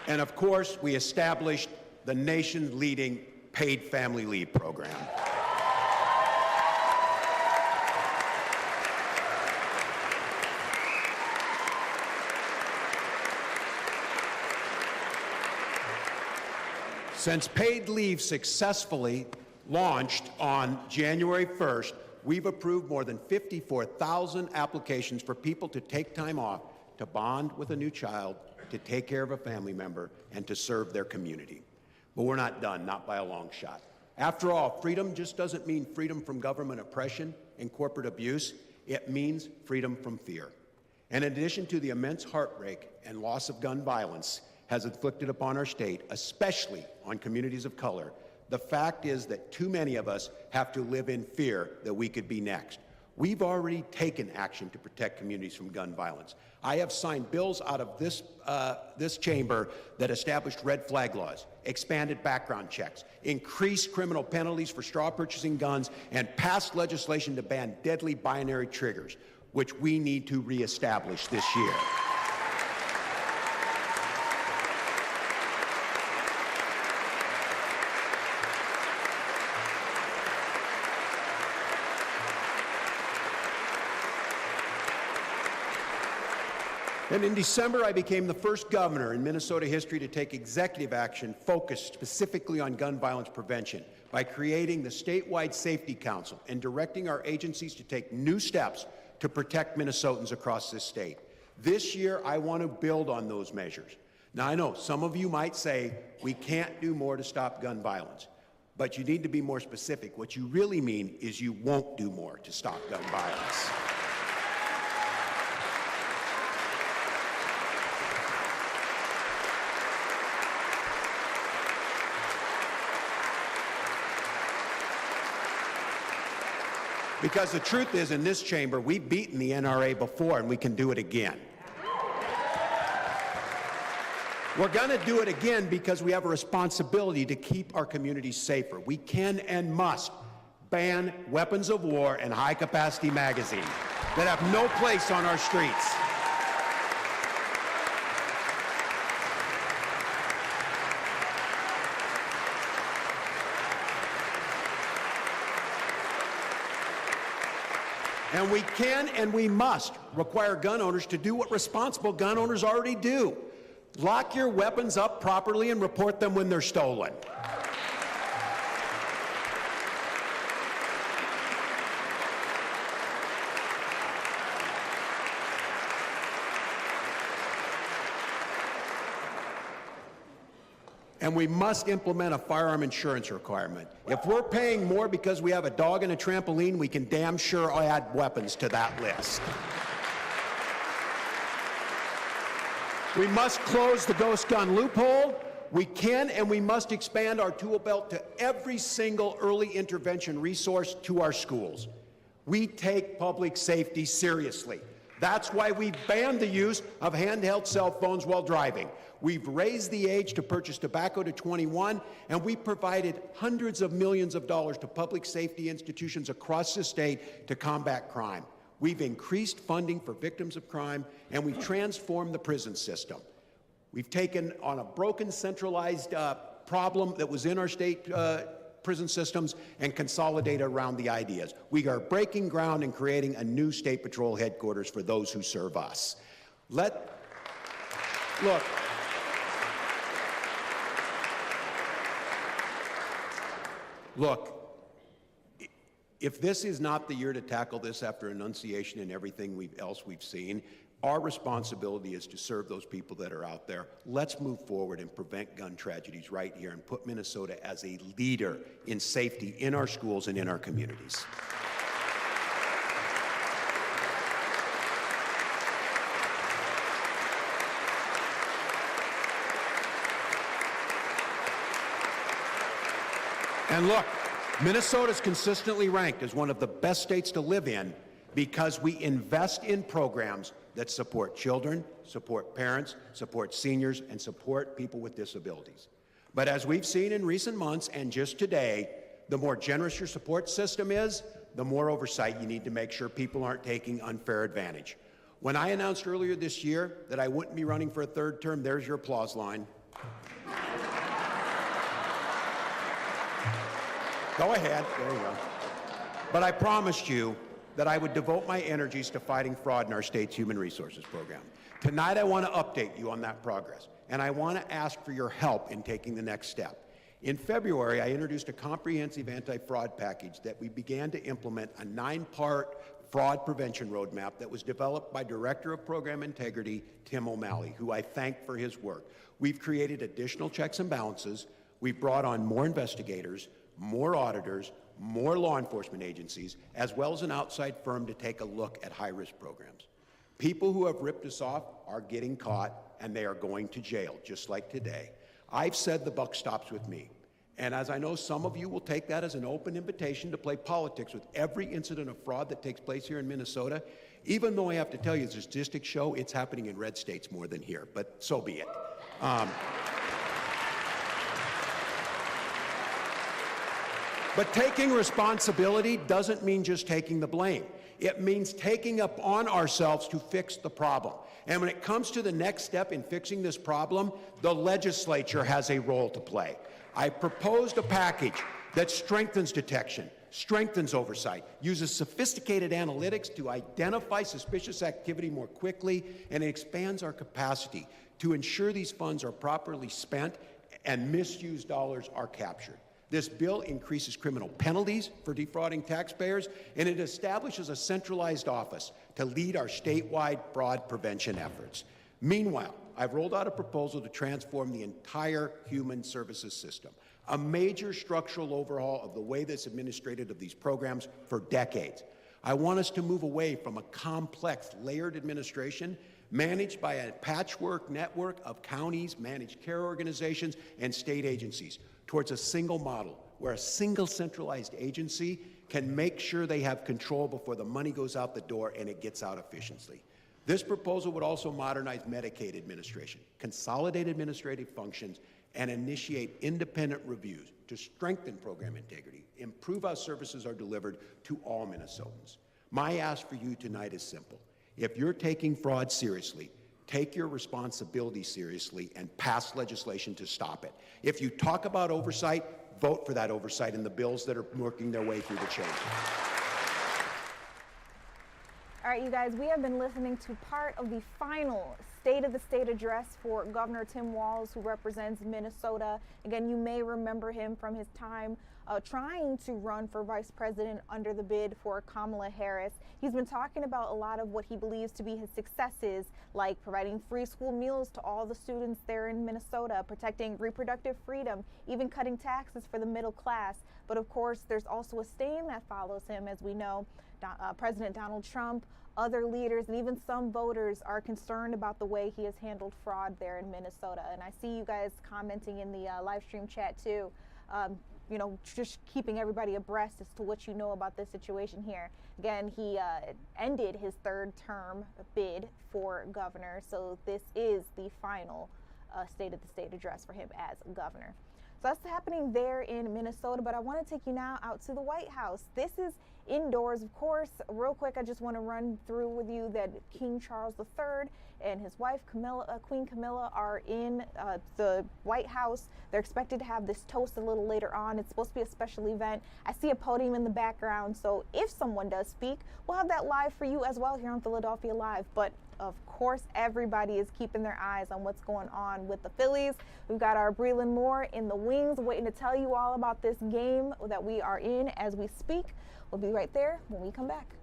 And of course, we established the nation's leading paid family leave program. Since paid leave successfully launched on January 1st, we've approved more than 54,000 applications for people to take time off to bond with a new child, to take care of a family member, and to serve their community. But we're not done, not by a long shot. After all, freedom just doesn't mean freedom from government oppression and corporate abuse. It means freedom from fear. And in addition to the immense heartbreak and loss of gun violence has inflicted upon our state, especially on communities of color, the fact is that too many of us have to live in fear that we could be next. We've already taken action to protect communities from gun violence. I have signed bills out of this chamber that established red flag laws, expanded background checks, increased criminal penalties for straw purchasing guns, and passed legislation to ban deadly binary triggers, which we need to reestablish this year. And in December, I became the first governor in Minnesota history to take executive action focused specifically on gun violence prevention by creating the statewide Safety Council and directing our agencies to take new steps to protect Minnesotans across this state. This year, I want to build on those measures. Now, I know some of you might say we can't do more to stop gun violence, but you need to be more specific. What you really mean is you won't do more to stop gun violence. Because the truth is, in this chamber, we've beaten the NRA before, and we can do it again. We're going to do it again because we have a responsibility to keep our communities safer. We can and must ban weapons of war and high-capacity magazines that have no place on our streets. And we can and we must require gun owners to do what responsible gun owners already do. Lock your weapons up properly and report them when they're stolen. And we must implement a firearm insurance requirement. If we're paying more because we have a dog and a trampoline, we can damn sure add weapons to that list. We must close the ghost gun loophole. We can and we must expand our tool belt to every single early intervention resource to our schools. We take public safety seriously. That's why we banned the use of handheld cell phones while driving. We've raised the age to purchase tobacco to 21, and we provided hundreds of millions of dollars to public safety institutions across the state to combat crime. We've increased funding for victims of crime, and we've transformed the prison system. We've taken on a broken, centralized problem that was in our state prison systems and consolidated around the ideas. We are breaking ground and creating a new State Patrol headquarters for those who serve us. Look, if this is not the year to tackle this after enunciation and everything else we've seen, our responsibility is to serve those people that are out there. Let's move forward and prevent gun tragedies right here and put Minnesota as a leader in safety in our schools and in our communities. And look, Minnesota's consistently ranked as one of the best states to live in because we invest in programs that support children, support parents, support seniors, and support people with disabilities. But as we've seen in recent months and just today, the more generous your support system is, the more oversight you need to make sure people aren't taking unfair advantage. When I announced earlier this year that I wouldn't be running for a third term, there's your applause line. Go ahead, there you go. But I promised you that I would devote my energies to fighting fraud in our state's human resources program. Tonight I want to update you on that progress, and I want to ask for your help in taking the next step. In February, I introduced a comprehensive anti-fraud package that we began to implement a 9-part fraud prevention roadmap that was developed by Director of Program Integrity, Tim O'Malley, who I thank for his work. We've created additional checks and balances. We've brought on more investigators, more auditors, more law enforcement agencies, as well as an outside firm to take a look at high-risk programs. People who have ripped us off are getting caught, and they are going to jail, just like today. I've said the buck stops with me. And as I know some of you will take that as an open invitation to play politics with every incident of fraud that takes place here in Minnesota, even though I have to tell you, the statistics show it's happening in red states more than here, but so be it. But taking responsibility doesn't mean just taking the blame. It means taking upon ourselves to fix the problem. And when it comes to the next step in fixing this problem, the legislature has a role to play. I proposed a package that strengthens detection, strengthens oversight, uses sophisticated analytics to identify suspicious activity more quickly, and expands our capacity to ensure these funds are properly spent and misused dollars are captured. This bill increases criminal penalties for defrauding taxpayers, and it establishes a centralized office to lead our statewide fraud prevention efforts. Meanwhile, I've rolled out a proposal to transform the entire human services system, a major structural overhaul of the way that's administrated of these programs for decades. I want us to move away from a complex, layered administration managed by a patchwork network of counties, managed care organizations, and state agencies, towards a single model where a single centralized agency can make sure they have control before the money goes out the door and it gets out efficiently. This proposal would also modernize Medicaid administration, consolidate administrative functions, and initiate independent reviews to strengthen program integrity, improve how services are delivered to all Minnesotans. My ask for you tonight is simple. If you're taking fraud seriously, take your responsibility seriously and pass legislation to stop it. If you talk about oversight, vote for that oversight in the bills that are working their way through the chamber. All right, you guys, we have been listening to part of the final State of the State address for Governor Tim Walz, who represents Minnesota. Again, you may remember him from his time trying to run for vice president under the bid for Kamala Harris. He's been talking about a lot of what he believes to be his successes, like providing free school meals to all the students there in Minnesota, protecting reproductive freedom, even cutting taxes for the middle class. But of course, there's also a stain that follows him, as we know. President Donald Trump, other leaders, and even some voters are concerned about the way he has handled fraud there in Minnesota. And I see you guys commenting in the live stream chat too. You know, just keeping everybody abreast as to what you know about this situation here. Again, he ended his third term bid for governor, so this is the final State of the State address for him as governor. So that's happening there in Minnesota, but I want to take you now out to the White House. This is indoors, of course. Real quick, I just want to run through with you that King Charles III and his wife, Queen Camilla, are in the White House. They're expected to have this toast a little later on. It's supposed to be a special event. I see a podium in the background, so if someone does speak, we'll have that live for you as well here on Philadelphia Live. But of course, everybody is keeping their eyes on what's going on with the Phillies. We've got our Breland Moore in the wings waiting to tell you all about this game that we are in as we speak. We'll be right there when we come back.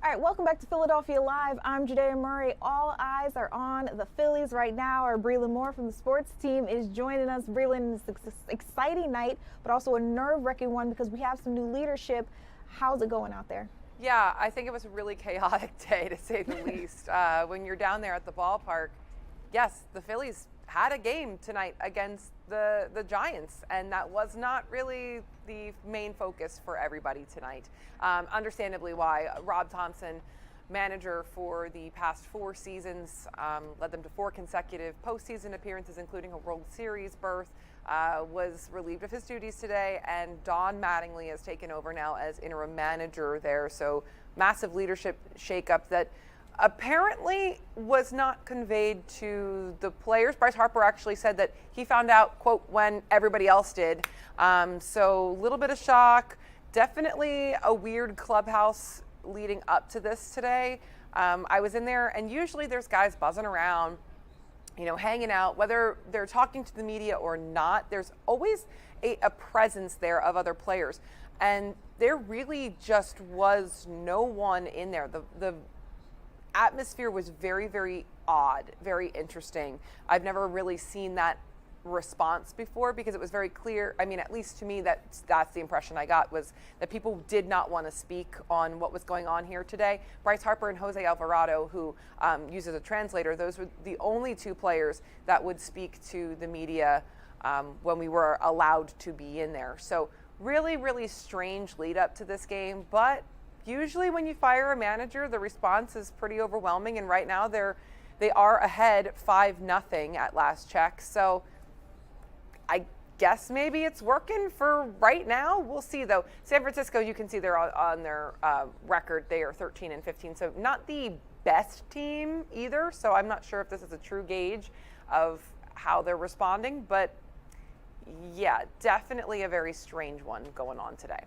All right, welcome back to Philadelphia Live. I'm Judea Murray. All eyes are on the Phillies right now. Our Breland Moore from the sports team is joining us. Breland, it's an exciting night, but also a nerve-wracking one because we have some new leadership. How's it going out there? Yeah, I think it was a really chaotic day, to say the least. When you're down there at the ballpark, yes, the Phillies had a game tonight against the Giants, and that was not really the main focus for everybody tonight. Understandably why. Rob Thompson manager for the past 4 seasons, led them to 4 consecutive postseason appearances, including a World Series berth, was relieved of his duties today, and Don Mattingly has taken over now as interim manager there. So massive leadership shakeup that apparently was not conveyed to the players. Bryce Harper actually said that he found out, quote, when everybody else did. So a little bit of shock, definitely a weird clubhouse leading up to this today. I was in there, and usually there's guys buzzing around, hanging out, whether they're talking to the media or not. There's always a presence there of other players. And there really just was no one in there. The atmosphere was very, very odd, very interesting. I've never really seen that response before, because it was very clear. I mean, at least to me, that's the impression I got, was that people did not want to speak on what was going on here today. Bryce Harper and Jose Alvarado, who uses a translator, those were the only 2 players that would speak to the media when we were allowed to be in there. So really, really strange lead up to this game, but usually when you fire a manager, the response is pretty overwhelming, and right now they are ahead 5-0 at last check. So I guess maybe it's working for right now. We'll see, though. San Francisco, you can see they're on their record. They are 13-15, so not the best team either. So I'm not sure if this is a true gauge of how they're responding, but yeah, definitely a very strange one going on today.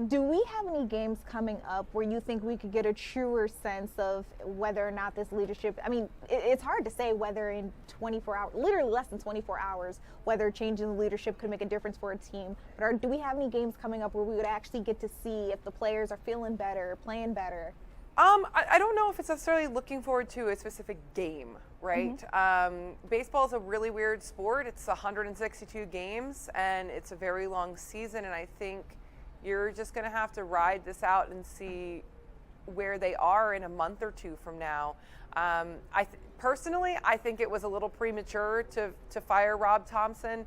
Do we have any games coming up where you think we could get a truer sense of whether or not this leadership, I mean, it's hard to say whether in 24 hours, literally less than 24 hours, whether changing the leadership could make a difference for a team. But do we have any games coming up where we would actually get to see if the players are feeling better, playing better? I don't know if it's necessarily looking forward to a specific game, right? Baseball is a really weird sport. It's 162 games, and it's a very long season, and I think you're just going to have to ride this out and see where they are in a month or 2 from now. Personally, I think it was a little premature to fire Rob Thompson.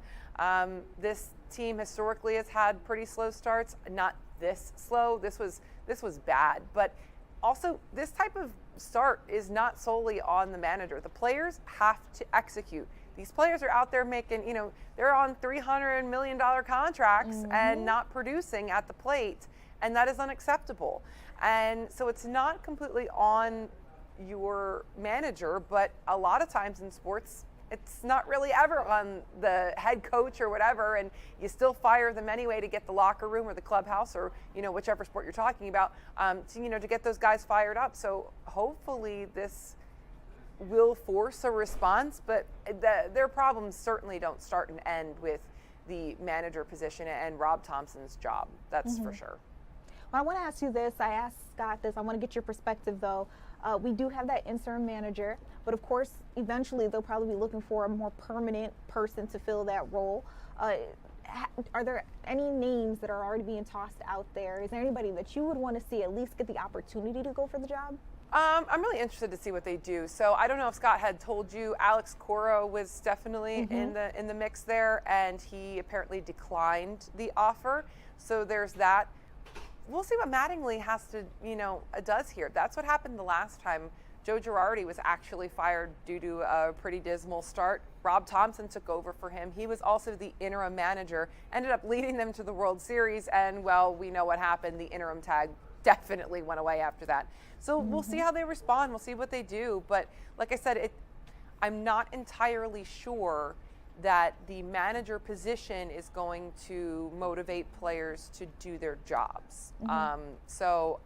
This team historically has had pretty slow starts. Not this slow. This was bad. But also, this type of start is not solely on the manager. The players have to execute. These players are out there making, they're on $300 million contracts and not producing at the plate, and that is unacceptable. And so it's not completely on your manager, but a lot of times in sports, it's not really ever on the head coach or whatever, and you still fire them anyway to get the locker room or the clubhouse or, whichever sport you're talking about, to get those guys fired up. So hopefully this will force a response, but their problems certainly don't start and end with the manager position and Rob Thompson's job. That's for sure. Well, I want to ask you this. I asked Scott this. I want to get your perspective, though. We do have that interim manager, but of course, eventually they'll probably be looking for a more permanent person to fill that role. Are there any names that are already being tossed out there? Is there anybody that you would want to see at least get the opportunity to go for the job? I'm really interested to see what they do. So I don't know if Scott had told you, Alex Cora was definitely in the mix there, and he apparently declined the offer. So there's that. We'll see what Mattingly has to, does here. That's what happened the last time. Joe Girardi was actually fired due to a pretty dismal start. Rob Thompson took over for him. He was also the interim manager, ended up leading them to the World Series, and well, we know what happened. The interim tag definitely went away after that. So we'll see how they respond. We'll see what they do. But like I said, I'm not entirely sure that the manager position is going to motivate players to do their jobs. So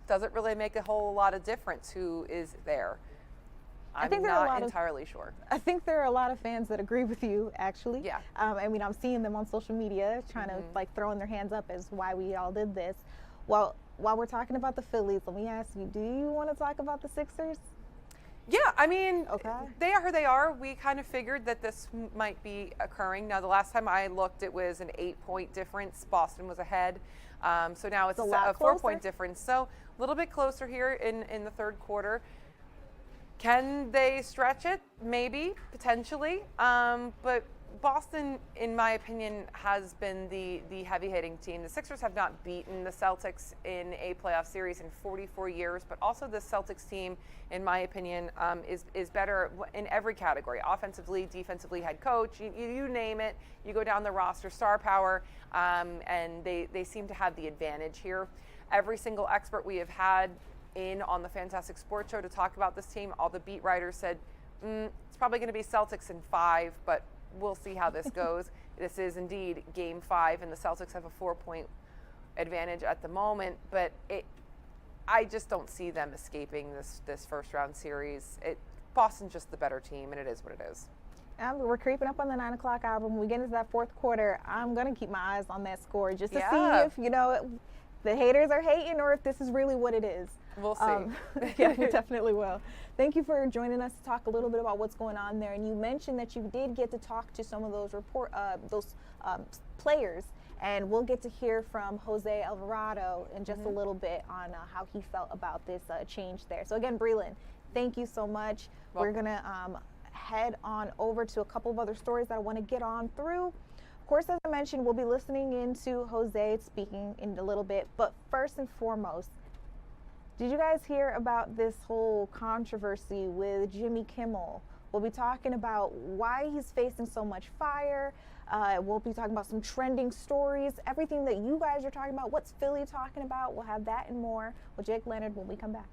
does it really make a whole lot of difference who is there? I'm not entirely sure. I think there are a lot of fans that agree with you, actually. Yeah. I mean, I'm seeing them on social media trying to throwing their hands up as why we all did this. Well, while we're talking about the Phillies, let me ask you, do you want to talk about the Sixers? Yeah, I mean, they are who they are. We kind of figured that this might be occurring. Now, the last time I looked, it was an 8-point difference. Boston was ahead. So now it's a 4-point difference. So a little bit closer here in the third quarter. Can they stretch it? Maybe, potentially. But Boston, in my opinion, has been the heavy-hitting team. The Sixers have not beaten the Celtics in a playoff series in 44 years, but also the Celtics team, in my opinion, is better in every category: offensively, defensively, head coach, you name it. You go down the roster, star power, and they seem to have the advantage here. Every single expert we have had in on the Fantastic Sports Show to talk about this team, all the beat writers said it's probably going to be Celtics in 5, but we'll see how this goes. This is indeed Game 5, and the Celtics have a 4-point advantage at the moment, but I just don't see them escaping this first-round series. Boston's just the better team, and it is what it is. We're creeping up on the 9 o'clock hour. When we get into that fourth quarter, I'm going to keep my eyes on that score just to see if, the haters are hating or if this is really what it is. We'll see. Yeah, we definitely will. Thank you for joining us to talk a little bit about what's going on there. And you mentioned that you did get to talk to some of those players, and we'll get to hear from Jose Alvarado in just a little bit on how he felt about this change there. So again, Breland, thank you so much. We're gonna head on over to a couple of other stories that I want to get on through. Of course, as I mentioned, we'll be listening into Jose speaking in a little bit, but first and foremost, did you guys hear about this whole controversy with Jimmy Kimmel? We'll be talking about why he's facing so much fire. We'll be talking about some trending stories, everything that you guys are talking about. What's Philly talking about? We'll have that and more with Jake Leonard when we come back.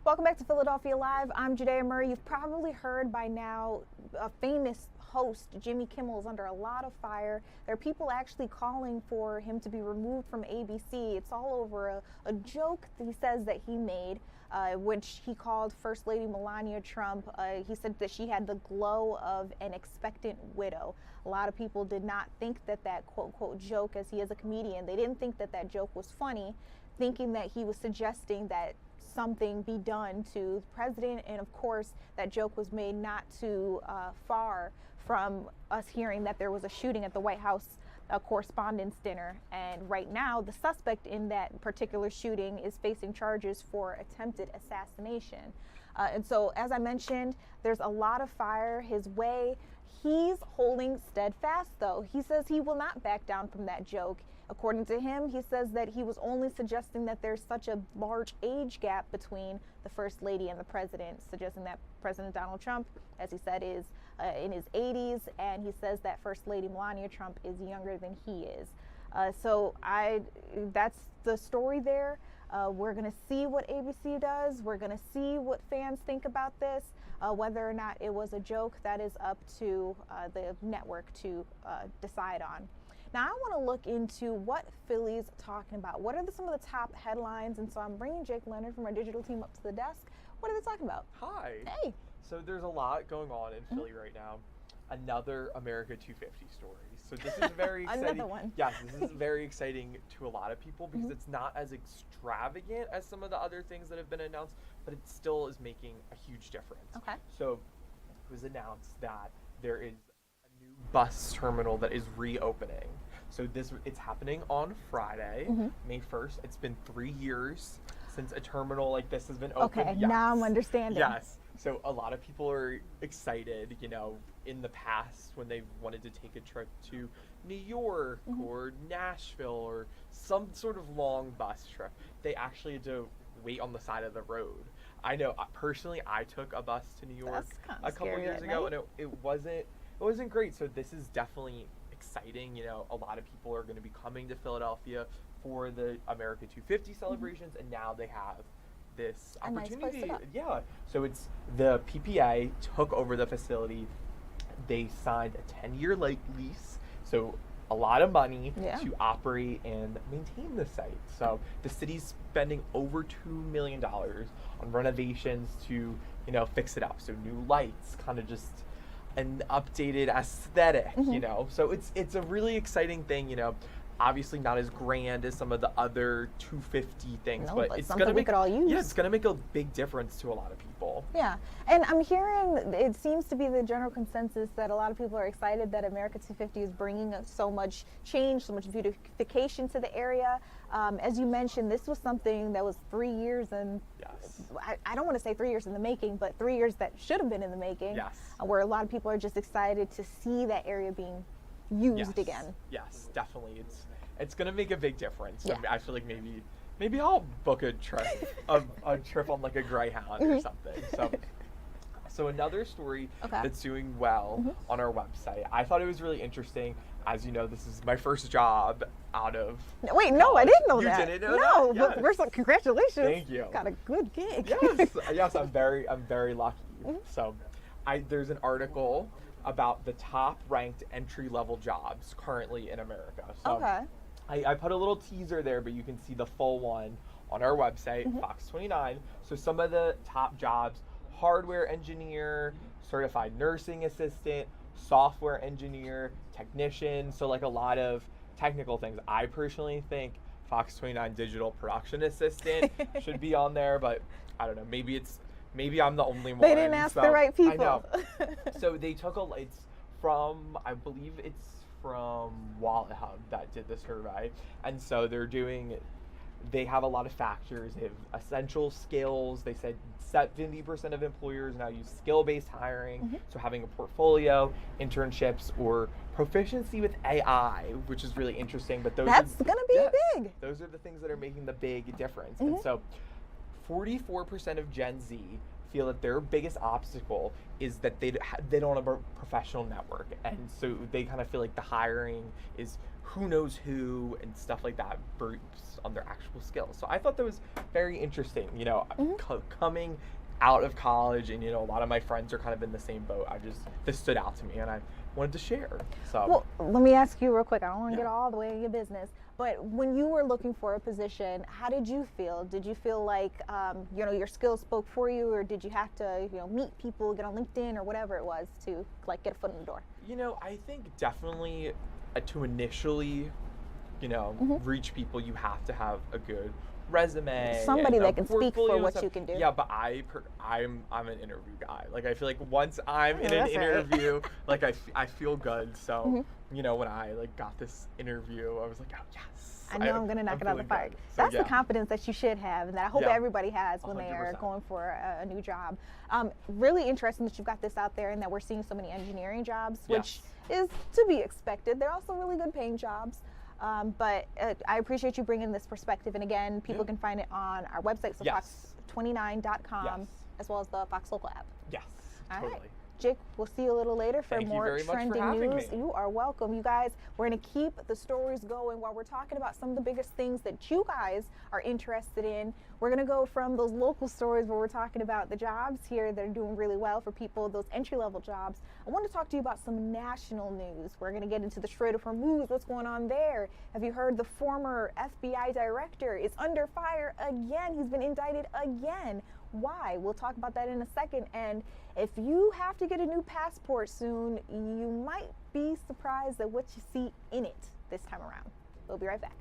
Welcome back to Philadelphia Live. I'm Judea Murray. You've probably heard by now a famous host, Jimmy Kimmel, is under a lot of fire. There are people actually calling for him to be removed from ABC. It's all over a joke that he says that he made, which he called First Lady Melania Trump. He said that she had the glow of an expectant widow. A lot of people did not think that quote-unquote joke, as he is a comedian, they didn't think that joke was funny, thinking that he was suggesting that something be done to the president. And of course, that joke was made not too far from us hearing that there was a shooting at the White House Correspondents' Dinner. And right now, the suspect in that particular shooting is facing charges for attempted assassination. And so, as I mentioned, there's a lot of fire his way. He's holding steadfast, though. He says he will not back down from that joke. According to him, he says that he was only suggesting that there's such a large age gap between the First Lady and the President, suggesting that President Donald Trump, as he said, is in his 80s, and he says that First Lady Melania Trump is younger than he is. That's the story there. We're going to see what ABC does. We're going to see what fans think about this. Whether or not it was a joke, that is up to the network to decide on. Now, I want to look into what Philly's talking about. What are some of the top headlines? And so I'm bringing Jake Leonard from our digital team up to the desk. What are they talking about? Hi. Hey. So there's a lot going on in Philly right now. Another America 250 story. So this is very exciting. Another one. Yes, this is very exciting to a lot of people because it's not as extravagant as some of the other things that have been announced, but it still is making a huge difference. Okay. So it was announced that there is a new bus terminal that is reopening. So it's happening on Friday, May 1st. It's been 3 years since a terminal like this has been open. Okay, now I'm understanding. Yes. So a lot of people are excited, in the past when they wanted to take a trip to New York or Nashville or some sort of long bus trip, they actually had to wait on the side of the road. I know personally, I took a bus to New York a couple years ago, and it wasn't great. So this is definitely exciting. A lot of people are going to be coming to Philadelphia for the America 250 celebrations, and now they have this opportunity. Nice place to go. Yeah. So it's the PPA took over the facility. They signed a 10-year lease, so a lot of money to operate and maintain the site. So the city's spending over $2 million on renovations to, fix it up. So new lights, kind of just an updated aesthetic, So it's a really exciting thing, Obviously not as grand as some of the other 250 things, but it's something gonna we could all use. Yeah, it's gonna make a big difference to a lot of people. Yeah, and I'm hearing it seems to be the general consensus that a lot of people are excited that America 250 is bringing so much change, so much beautification to the area. As you mentioned, this was something that was 3 years and I don't want to say 3 years in the making, but 3 years that should have been in the making. Yes. Where a lot of people are just excited to see that area being used again. Yes, definitely. It's gonna make a big difference. Yeah. I feel like maybe I'll book a trip a trip on like a Greyhound or something. So another story that's doing well on our website. I thought it was really interesting. As you know, this is my first job out of Wait, no, I didn't know you that. Didn't know no, that? but Yes. first of all, congratulations. Thank you. Got a good gig. Yes, I'm very lucky. So there's an article about the top ranked entry-level jobs currently in America. So I put a little teaser there, but you can see the full one on our website, Fox 29. So some of the top jobs: hardware engineer, certified nursing assistant, software engineer, technician. So like a lot of technical things. I personally think Fox 29 digital production assistant should be on there, but I don't know. Maybe I'm the only one. They didn't ask the right people. I know. So they took it's from, I believe it's from Wallet Hub that did the survey. And so they have a lot of factors. They have essential skills. They said 70% of employers now use skill-based hiring. So having a portfolio, internships, or proficiency with AI, which is really interesting. But that's going to be big. Those are the things that are making the big difference. And so 44% of Gen Z feel that their biggest obstacle is that they don't have a professional network, and so they kind of feel like the hiring is who knows who and stuff like that burps on their actual skills. So I thought that was very interesting. Coming out of college, and a lot of my friends are kind of in the same boat. This stood out to me, and I wanted to share. So well, let me ask you real quick. I don't want to get all the way in your business. But when you were looking for a position, how did you feel? Did you feel like, your skills spoke for you, or did you have to, meet people, get on LinkedIn or whatever it was to get a foot in the door? I think definitely to initially, reach people, you have to have a good resume. Somebody and that can speak for portfolio what stuff. you can do. Yeah, but I'm an interview guy. Like I feel like once I'm in an that's right. interview, like I feel good. So Mhm. you know, when I like got this interview, I was like, oh yes. I know I'm going to knock it out of the feeling park. good. So, That's yeah. the confidence that you should have, and that I hope Yeah. everybody has when they are 100%. going for a new job. Really interesting that you've got this out there and that we're seeing so many engineering jobs, which is to be expected. They're also really good paying jobs. But I appreciate you bringing this perspective. And again, people can find it on our website, so fox29.com, as well as the Fox Local app. Yes, All totally. right. Jake, we'll see you a little later for Thank you more very much for trending having news. me. You are welcome. You guys, we're going to keep the stories going while we're talking about some of the biggest things that you guys are interested in. We're going to go from those local stories where we're talking about the jobs here that are doing really well for people, those entry-level jobs. I want to talk to you about some national news. We're going to get into the Strait of Hormuz, what's going on there. Have you heard the former FBI director is under fire again? He's been indicted again. Why? We'll talk about that in a second. And if you have to get a new passport soon, you might be surprised at what you see in it this time around. We'll be right back.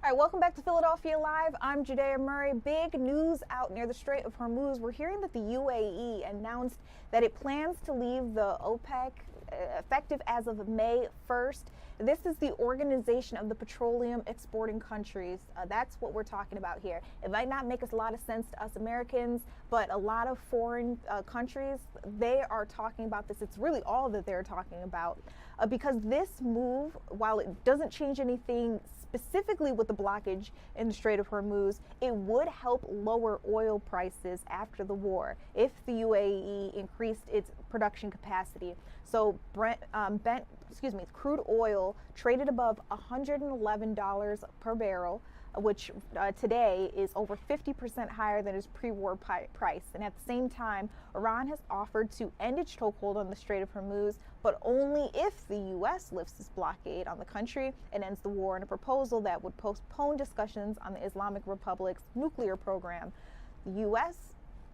All right, welcome back to Philadelphia Live. I'm Judea Murray. Big news out near the Strait of Hormuz. We're hearing that the UAE announced that it plans to leave the OPEC effective as of May 1st. This is the Organization of the Petroleum Exporting Countries. That's what we're talking about here. It might not make a lot of sense to us Americans, but a lot of foreign countries, they are talking about this. It's really all that they're talking about because this move, while it doesn't change anything specifically with the blockage in the Strait of Hormuz, it would help lower oil prices after the war if the UAE increased its production capacity. So crude oil traded above $111 per barrel, which today is over 50% higher than its pre-war price. And at the same time, Iran has offered to end its chokehold on the Strait of Hormuz, but only if the U.S. lifts its blockade on the country and ends the war in a proposal that would postpone discussions on the Islamic Republic's nuclear program. The U.S.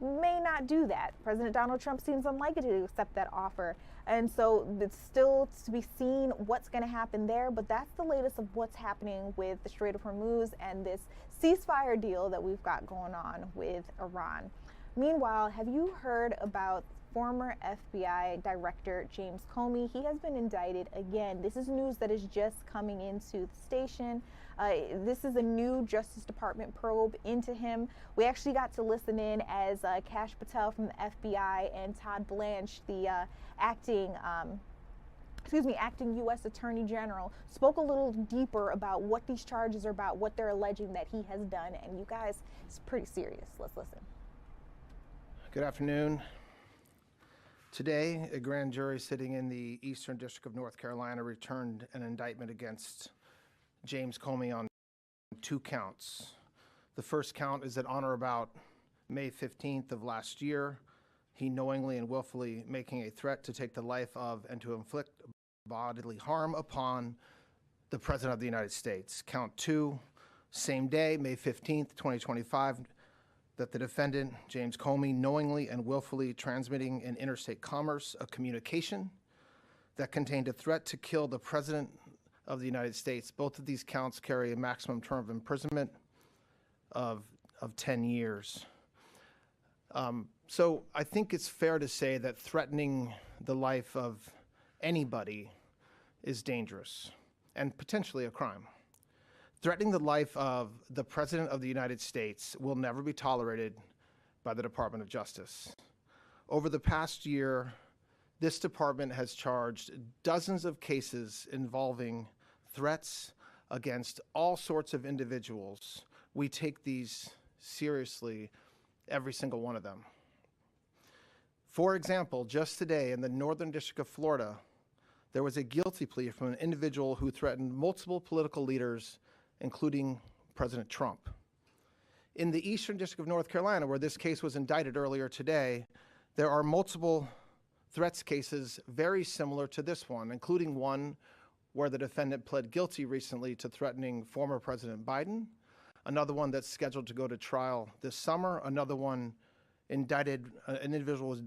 may not do that. President Donald Trump seems unlikely to accept that offer. And so it's still to be seen what's going to happen there, but that's the latest of what's happening with the Strait of Hormuz and this ceasefire deal that we've got going on with Iran. Meanwhile, have you heard about former FBI Director James Comey. He has been indicted again. This is news that is just coming into the station. This is a new Justice Department probe into him. We actually got to listen in as Kash Patel from the FBI and Todd Blanche, the acting U.S. Attorney General, spoke a little deeper about what these charges are about, what they're alleging that he has done. And you guys, it's pretty serious. Let's listen. Good afternoon. Today, a grand jury sitting in the Eastern District of North Carolina returned an indictment against James Comey on 2 counts. The first count is that on or about May 15th of last year, he knowingly and willfully making a threat to take the life of and to inflict bodily harm upon the President of the United States. Count 2, same day, May 15th, 2025, that the defendant, James Comey, knowingly and willfully transmitting in interstate commerce a communication that contained a threat to kill the President of the United States. Both of these counts carry a maximum term of imprisonment of 10 years. So I think it's fair to say that threatening the life of anybody is dangerous and potentially a crime. Threatening the life of the President of the United States will never be tolerated by the Department of Justice. Over the past year, this department has charged dozens of cases involving threats against all sorts of individuals. We take these seriously, every single one of them. For example, just today in the Northern District of Florida, there was a guilty plea from an individual who threatened multiple political leaders, including President Trump. In the Eastern District of North Carolina, where this case was indicted earlier today, there are multiple threats cases very similar to this one, including one where the defendant pled guilty recently to threatening former President Biden, another one that's scheduled to go to trial this summer, another one indicted, an individual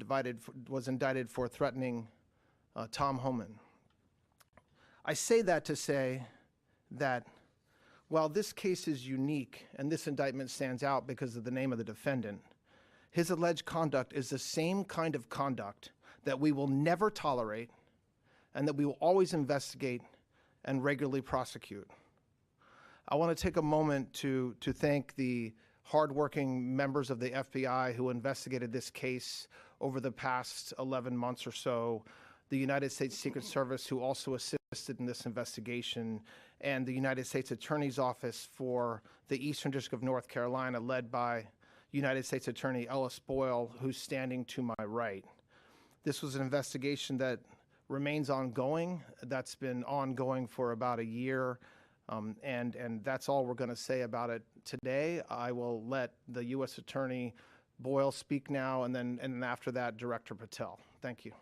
was indicted for threatening Tom Homan. I say that to say that while this case is unique and this indictment stands out because of the name of the defendant, his alleged conduct is the same kind of conduct that we will never tolerate and that we will always investigate and regularly prosecute. I want to take a moment to thank the hardworking members of the FBI who investigated this case over the past 11 months or so, the United States Secret Service who also assisted in this investigation, and the United States Attorney's Office for the Eastern District of North Carolina, led by United States Attorney Ellis Boyle, who's standing to my right. This was an investigation that remains ongoing. That's been ongoing for about a year, and that's all we're going to say about it today. I will let the U.S. Attorney Boyle speak now, and then after that, Director Patel. Thank you.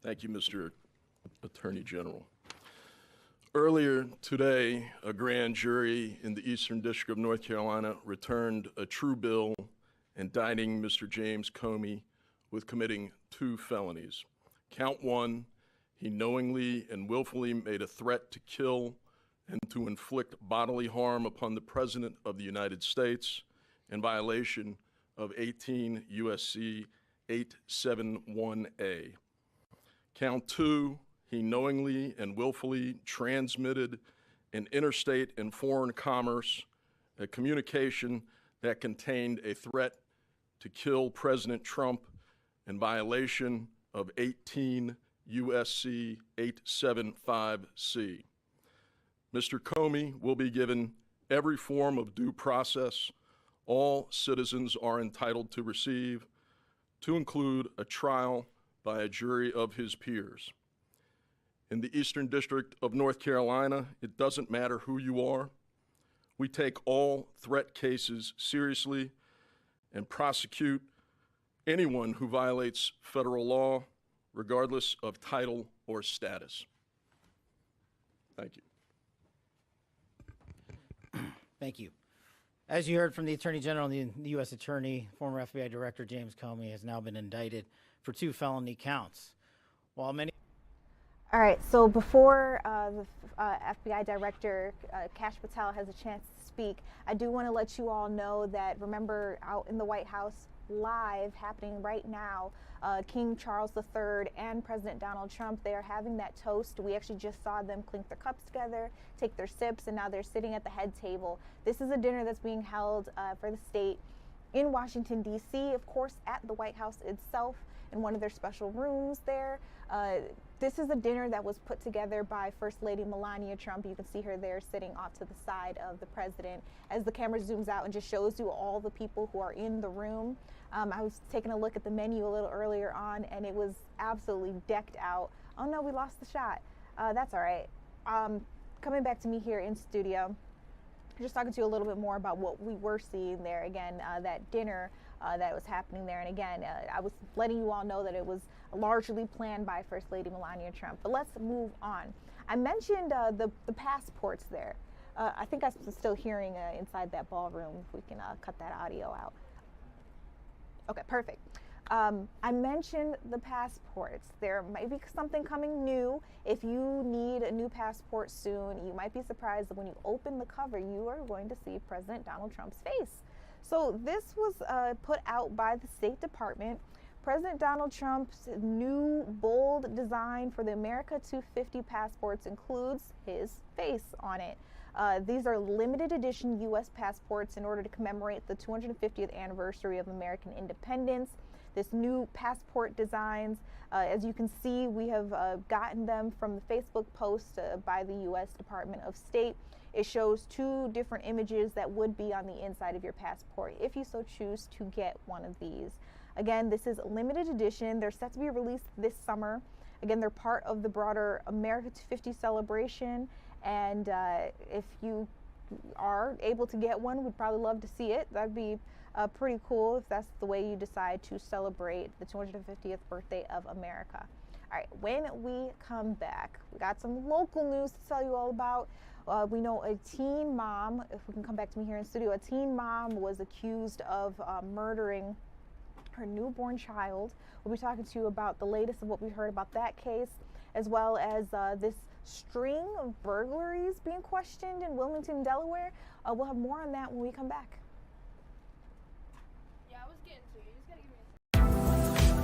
Thank you, Mr. Attorney General. Earlier today, a grand jury in the Eastern District of North Carolina returned a true bill indicting Mr. James Comey with committing 2 felonies. Count 1, he knowingly and willfully made a threat to kill and to inflict bodily harm upon the President of the United States in violation of 18 U.S.C. 871A. Count 2, he knowingly and willfully transmitted in interstate and foreign commerce a communication that contained a threat to kill President Trump in violation of 18 U.S.C. 875C. Mr. Comey will be given every form of due process all citizens are entitled to receive, to include a trial by a jury of his peers. In the Eastern District of North Carolina, it doesn't matter who you are. We take all threat cases seriously and prosecute anyone who violates federal law, regardless of title or status. Thank you. Thank you. As you heard from the Attorney General and the U.S. Attorney, former FBI Director James Comey has now been indicted for 2 felony counts. While many All right, so before the FBI Director Kash Patel has a chance to speak, I do want to let you all know that, remember, out in the White House, live, happening right now, King Charles III and President Donald Trump, they are having that toast. We actually just saw them clink their cups together, take their sips, and now they're sitting at the head table. This is a dinner that's being held for the state in Washington, D.C., of course, at the White House itself, in one of their special rooms there. This is a dinner that was put together by First Lady Melania Trump. You can see her there sitting off to the side of the president as the camera zooms out and just shows you all the people who are in the room. I was taking a look at the menu a little earlier on, and it was absolutely decked out. Oh no, we lost the shot. That's all right. Coming back to me here in studio, just talking to you a little bit more about what we were seeing there. Again, that dinner that was happening there. And again, I was letting you all know that it was largely planned by First Lady Melania Trump. But let's move on. I mentioned the passports there. I think I'm still hearing inside that ballroom. If we can cut that audio out. Okay, perfect. I mentioned the passports. There might be something coming new. If you need a new passport soon, you might be surprised that when you open the cover, you are going to see President Donald Trump's face. So this was put out by the State Department. President Donald Trump's new bold design for the America 250 passports includes his face on it. These are limited edition U.S. passports in order to commemorate the 250th anniversary of American independence. This new passport designs, as you can see, we have gotten them from the Facebook post by the U.S. Department of State. It shows two different images that would be on the inside of your passport if you so choose to get one of these. Again, this is limited edition. They're set to be released this summer. Again, they're part of the broader America 250 celebration. And if you are able to get one, we'd probably love to see it. That'd be pretty cool if that's the way you decide to celebrate the 250th birthday of America. All right, when we come back, we got some local news to tell you all about. We know a teen mom, if we can come back to me here in studio, a teen mom was accused of murdering her newborn child. We'll be talking to you about the latest of what we heard about that case, as well as this string of burglaries being questioned in Wilmington, Delaware. We'll have more on that when we come back. Yeah, I was getting to you. You just gotta give me a second.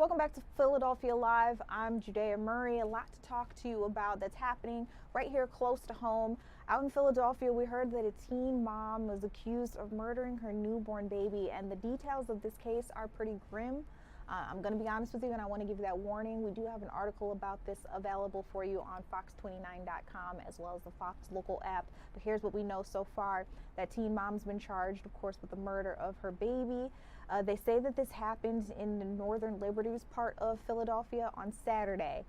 Welcome back to Philadelphia Live. I'm Judea Murray. A lot to talk to you about that's happening right here close to home. Out in Philadelphia, we heard that a teen mom was accused of murdering her newborn baby, and the details of this case are pretty grim. I'm going to be honest with you, and I want to give you that warning. We do have an article about this available for you on fox29.com as well as the Fox local app. But here's what we know so far. That teen mom's been charged, of course, with the murder of her baby. They say that this happened in the Northern Liberties part of Philadelphia on Saturday.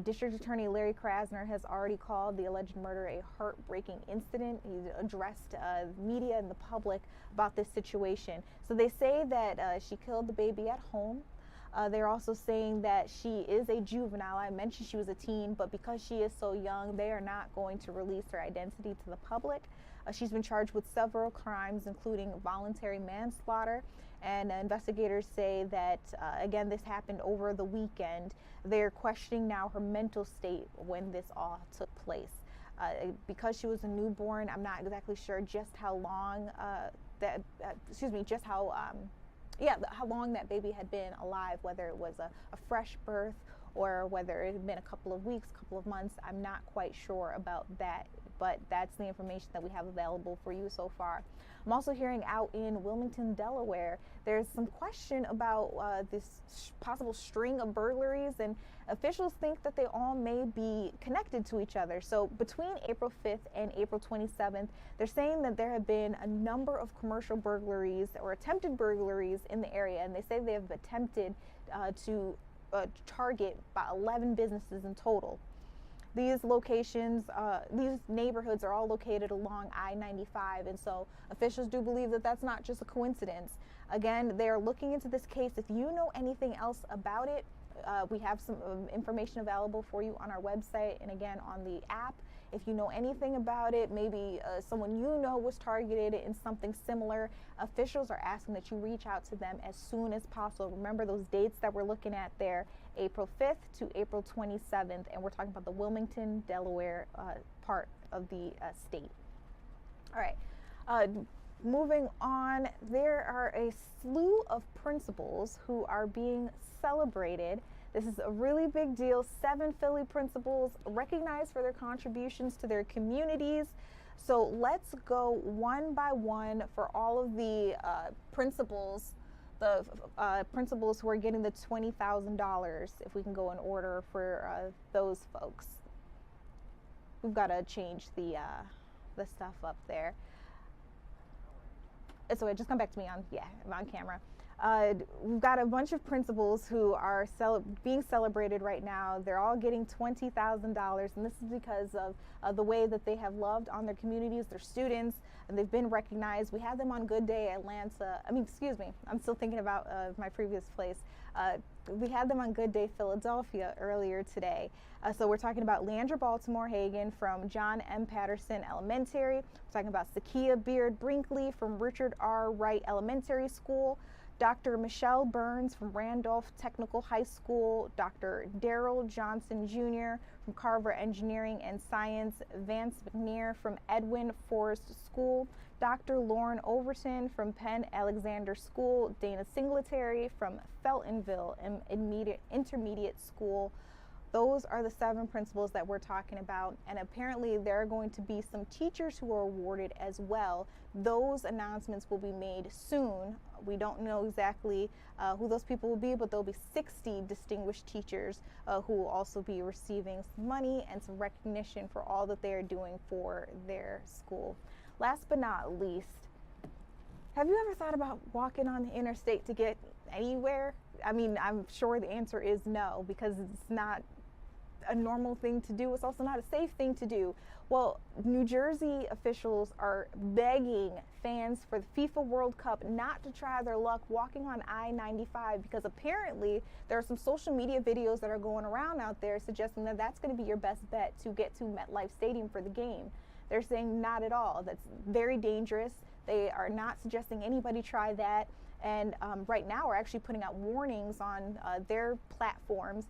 District Attorney Larry Krasner has already called the alleged murder a heartbreaking incident. He's addressed media and the public about this situation. So they say that she killed the baby at home. They're also saying that she is a juvenile. I mentioned she was a teen, but because she is so young, they are not going to release her identity to the public. She's been charged with several crimes, including voluntary manslaughter. And investigators say that, again, this happened over the weekend. They're questioning now her mental state when this all took place. Because she was a newborn, I'm not exactly sure just how long how long that baby had been alive, whether it was a fresh birth or whether it had been a couple of weeks, couple of months. I'm not quite sure about that, but that's the information that we have available for you so far. I'm also hearing out in Wilmington, Delaware, there's some question about this possible string of burglaries, and officials think that they all may be connected to each other. So between April 5th and April 27th, they're saying that there have been a number of commercial burglaries or attempted burglaries in the area, and they say they have attempted to target about 11 businesses in total. These locations, these neighborhoods are all located along I-95, and so officials do believe that that's not just a coincidence. Again, they're looking into this case. If you know anything else about it, we have some information available for you on our website and again on the app. If you know anything about it, maybe someone you know was targeted in something similar, officials are asking that you reach out to them as soon as possible. Remember those dates that we're looking at there, April 5th to April 27th, and we're talking about the Wilmington, Delaware part of the state. All right, moving on, there are a slew of principals who are being celebrated. This is a really big deal. 7 Philly principals recognized for their contributions to their communities. So let's go one by one for all of the principals, principals who are getting the $20,000, if we can go in order for those folks. We've got to change the stuff up there. So just come back to me I'm on camera. We've got a bunch of principals who are being celebrated right now. They're all getting $20,000, and this is because of the way that they have loved on their communities, their students, and they've been recognized. We had them on Good Day Atlanta. I'm still thinking about my previous place. We had them on Good Day Philadelphia earlier today. So we're talking about Leandra Baltimore Hagan from John M. Patterson Elementary. We're talking about Sakia Beard Brinkley from Richard R. Wright Elementary School. Dr. Michelle Burns from Randolph Technical High School, Dr. Daryl Johnson Jr. from Carver Engineering and Science, Vance McNair from Edwin Forrest School, Dr. Lauren Overton from Penn Alexander School, Dana Singletary from Feltonville Intermediate School. Those are the 7 principals that we're talking about, and apparently there are going to be some teachers who are awarded as well. Those announcements will be made soon. We don't know exactly who those people will be, but there'll be 60 distinguished teachers who will also be receiving some money and some recognition for all that they are doing for their school. Last but not least, have you ever thought about walking on the interstate to get anywhere? I mean, I'm sure the answer is no, because it's not a normal thing to do. It's also not a safe thing to do. Well, New Jersey officials are begging fans for the FIFA World Cup not to try their luck walking on I-95, because apparently there are some social media videos that are going around out there suggesting that that's going to be your best bet to get to MetLife Stadium for the game. They're saying not at all. That's very dangerous. They are not suggesting anybody try that. And right now we're actually putting out warnings on their platforms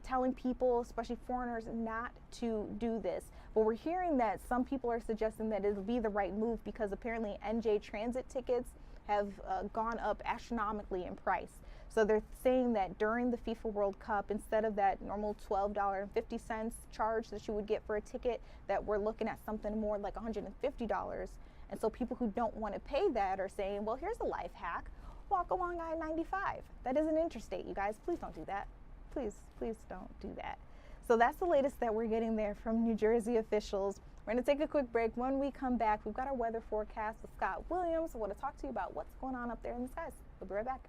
telling people, especially foreigners, not to do this. But we're hearing that some people are suggesting that it'll be the right move because apparently NJ Transit tickets have gone up astronomically in price. So they're saying that during the FIFA World Cup, instead of that normal $12.50 charge that you would get for a ticket, that we're looking at something more like $150. And so people who don't want to pay that are saying, well, here's a life hack. Walk along I-95. That is an interstate, you guys. Please don't do that. Please don't do that. So that's the latest that we're getting there from New Jersey officials. We're going to take a quick break. When we come back, we've got our weather forecast with Scott Williams. I want to talk to you about what's going on up there in the skies. We'll be right back.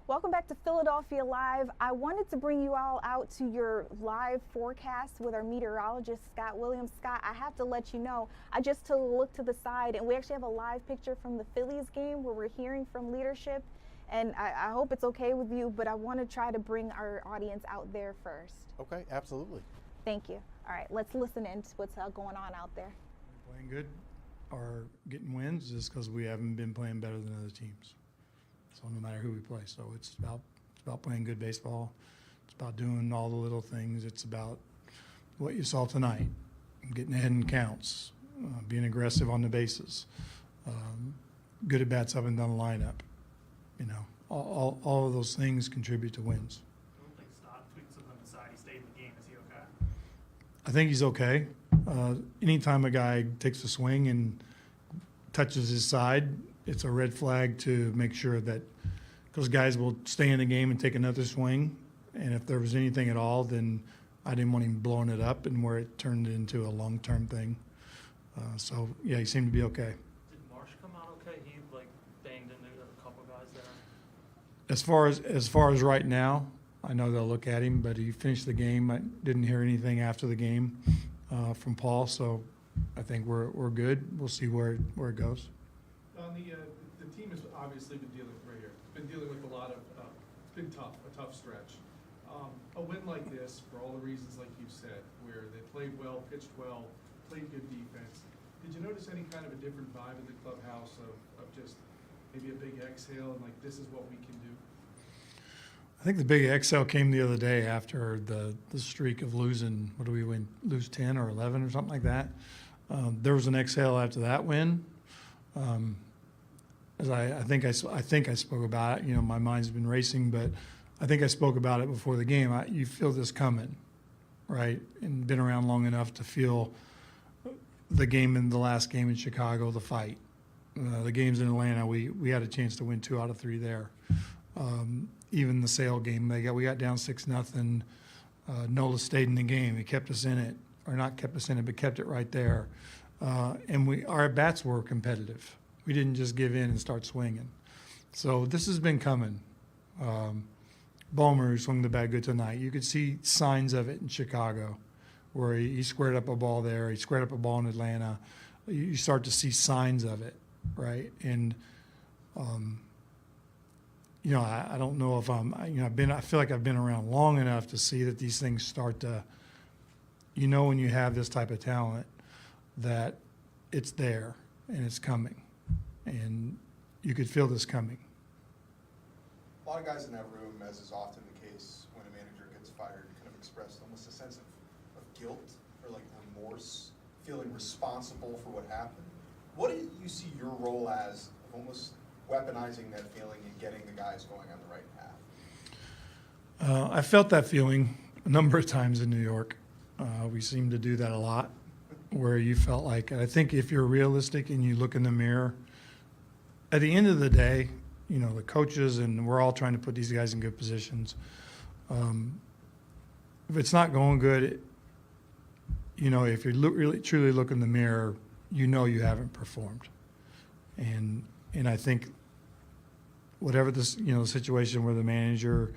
Welcome back to Philadelphia Live. I wanted to bring you all out to your live forecast with our meteorologist, Scott Williams. Scott, I have to let you know, I just took a look to the side, and we actually have a live picture from the Phillies game where we're hearing from leadership. And I hope it's okay with you, but I want to try to bring our audience out there first. Okay, absolutely. Thank you. All right, let's listen in to what's going on out there. Playing good or getting wins is because we haven't been playing better than other teams. So no matter who we play, so it's about playing good baseball. It's about doing all the little things. It's about what you saw tonight, getting ahead in counts, being aggressive on the bases, good at bats up and down the lineup. You know, all of those things contribute to wins. I don't think Stott tweaked something on the side. He stayed in the game. Is he okay? I think he's okay. Anytime a guy takes a swing and touches his side, it's a red flag to make sure that those guys will stay in the game and take another swing. And if there was anything at all, then I didn't want him blowing it up and where it turned into a long-term thing. So, yeah, he seemed to be okay. Did Marsh come out okay? He, banged into a couple guys there. As far as right now, I know they'll look at him, but he finished the game. I didn't hear anything after the game from Paul, so I think we're good. We'll see where it goes. The team has obviously been dealing with a lot of, it's been tough, a tough stretch. A win like this, for all the reasons like you said, where they played well, pitched well, played good defense, did you notice any kind of a different vibe in the clubhouse of just maybe a big exhale and this is what we can do? I think the big exhale came the other day after the streak of losing, what do we win, lose 10 or 11 or something like that. There was an exhale after that win. As I think I spoke about it. You know, my mind's been racing, but I think I spoke about it before the game. You feel this coming, right? And been around long enough to feel the game in the last game in Chicago, the fight. The games in Atlanta, we had a chance to win 2 out of 3 there. Even the Sale game, we got down 6-0. Nola stayed in the game. He kept us in it, or not kept us in it, but kept it right there. And our at-bats were competitive. We didn't just give in and start swinging. So this has been coming. Ballmer swung the bat good tonight. You could see signs of it in Chicago, where he squared up a ball there. He squared up a ball in Atlanta. You start to see signs of it, right? And I don't know if I feel like I've been around long enough to see that these things start to, when you have this type of talent, that it's there and it's coming, and you could feel this coming. A lot of guys in that room, as is often the case when a manager gets fired, kind of expressed almost a sense of guilt or like remorse, feeling responsible for what happened. What do you see your role as of almost weaponizing that feeling and getting the guys going on the right path? I felt that feeling a number of times in New York. We seem to do that a lot, where you felt like, I think if you're realistic and you look in the mirror, at the end of the day, the coaches and we're all trying to put these guys in good positions. If it's not going good, if you really truly look in the mirror, you haven't performed. And I think whatever this, the situation where the manager,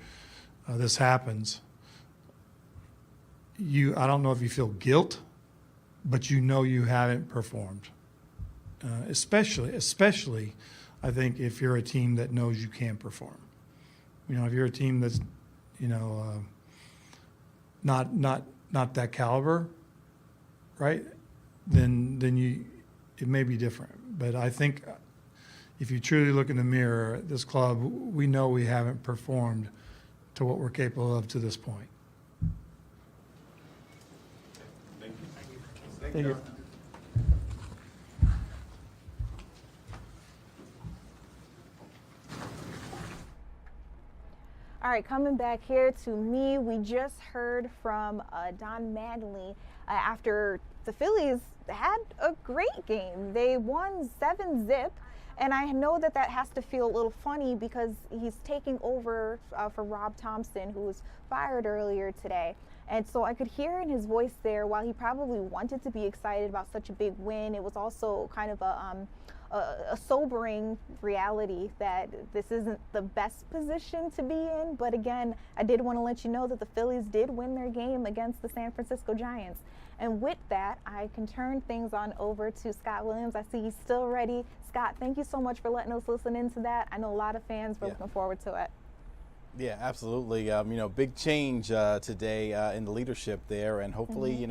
this happens, I don't know if you feel guilt, but you haven't performed. Especially, I think if you're a team that knows you can perform. If you're a team that's, not that caliber, right? Then it may be different. But I think if you truly look in the mirror, this club, we know we haven't performed to what we're capable of to this point. Thank you. All right, coming back here to me, we just heard from Don Mattingly after the Phillies had a great game. They won 7-0, and I know that has to feel a little funny because he's taking over for Rob Thompson, who was fired earlier today. And so I could hear in his voice there, while he probably wanted to be excited about such a big win, it was also kind of a sobering reality that this isn't the best position to be in. But again, I did want to let you know that the Phillies did win their game against the San Francisco Giants. And with that, I can turn things on over to Scott Williams. I see he's still ready. Scott, thank you so much for letting us listen into that. I know a lot of fans were looking forward to it. Yeah, absolutely. Big change today in the leadership there, and hopefully,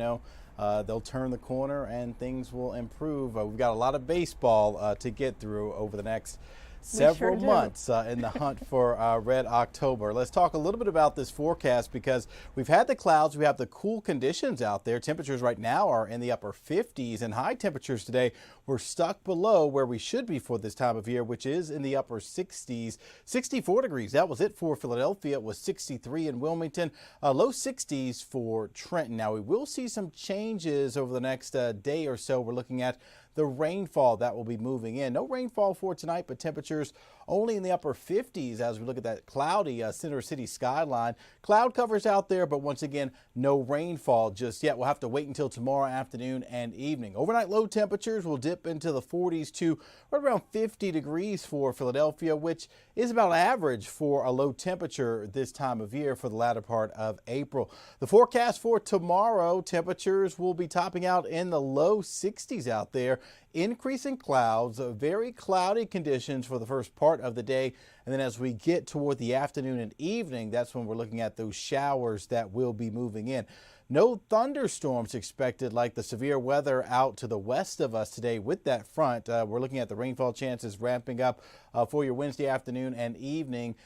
they'll turn the corner and things will improve. We've got a lot of baseball to get through over the next several months in the hunt for Red October. Let's talk a little bit about this forecast, because we've had the clouds, we have the cool conditions out there. Temperatures right now are in the upper 50s, and high temperatures today we're stuck below where we should be for this time of year, which is in the upper 60s. 64 degrees, that was it for Philadelphia. It was 63 in Wilmington, low 60s for Trenton. Now we will see some changes over the next day or so. We're looking at the rainfall that will be moving in. No rainfall for tonight, but temperatures only in the upper 50s as we look at that cloudy Center City skyline. Cloud covers out there, but once again, no rainfall just yet. We'll have to wait until tomorrow afternoon and evening. Overnight low temperatures will dip into the 40s to right around 50 degrees for Philadelphia, which is about average for a low temperature this time of year for the latter part of April. The forecast for tomorrow, temperatures will be topping out in the low 60s out there. Increasing clouds, very cloudy conditions for the first part of the day. And then as we get toward the afternoon and evening, that's when we're looking at those showers that will be moving in. No thunderstorms expected like the severe weather out to the west of us today with that front. We're looking at the rainfall chances ramping up for your Wednesday afternoon and evening.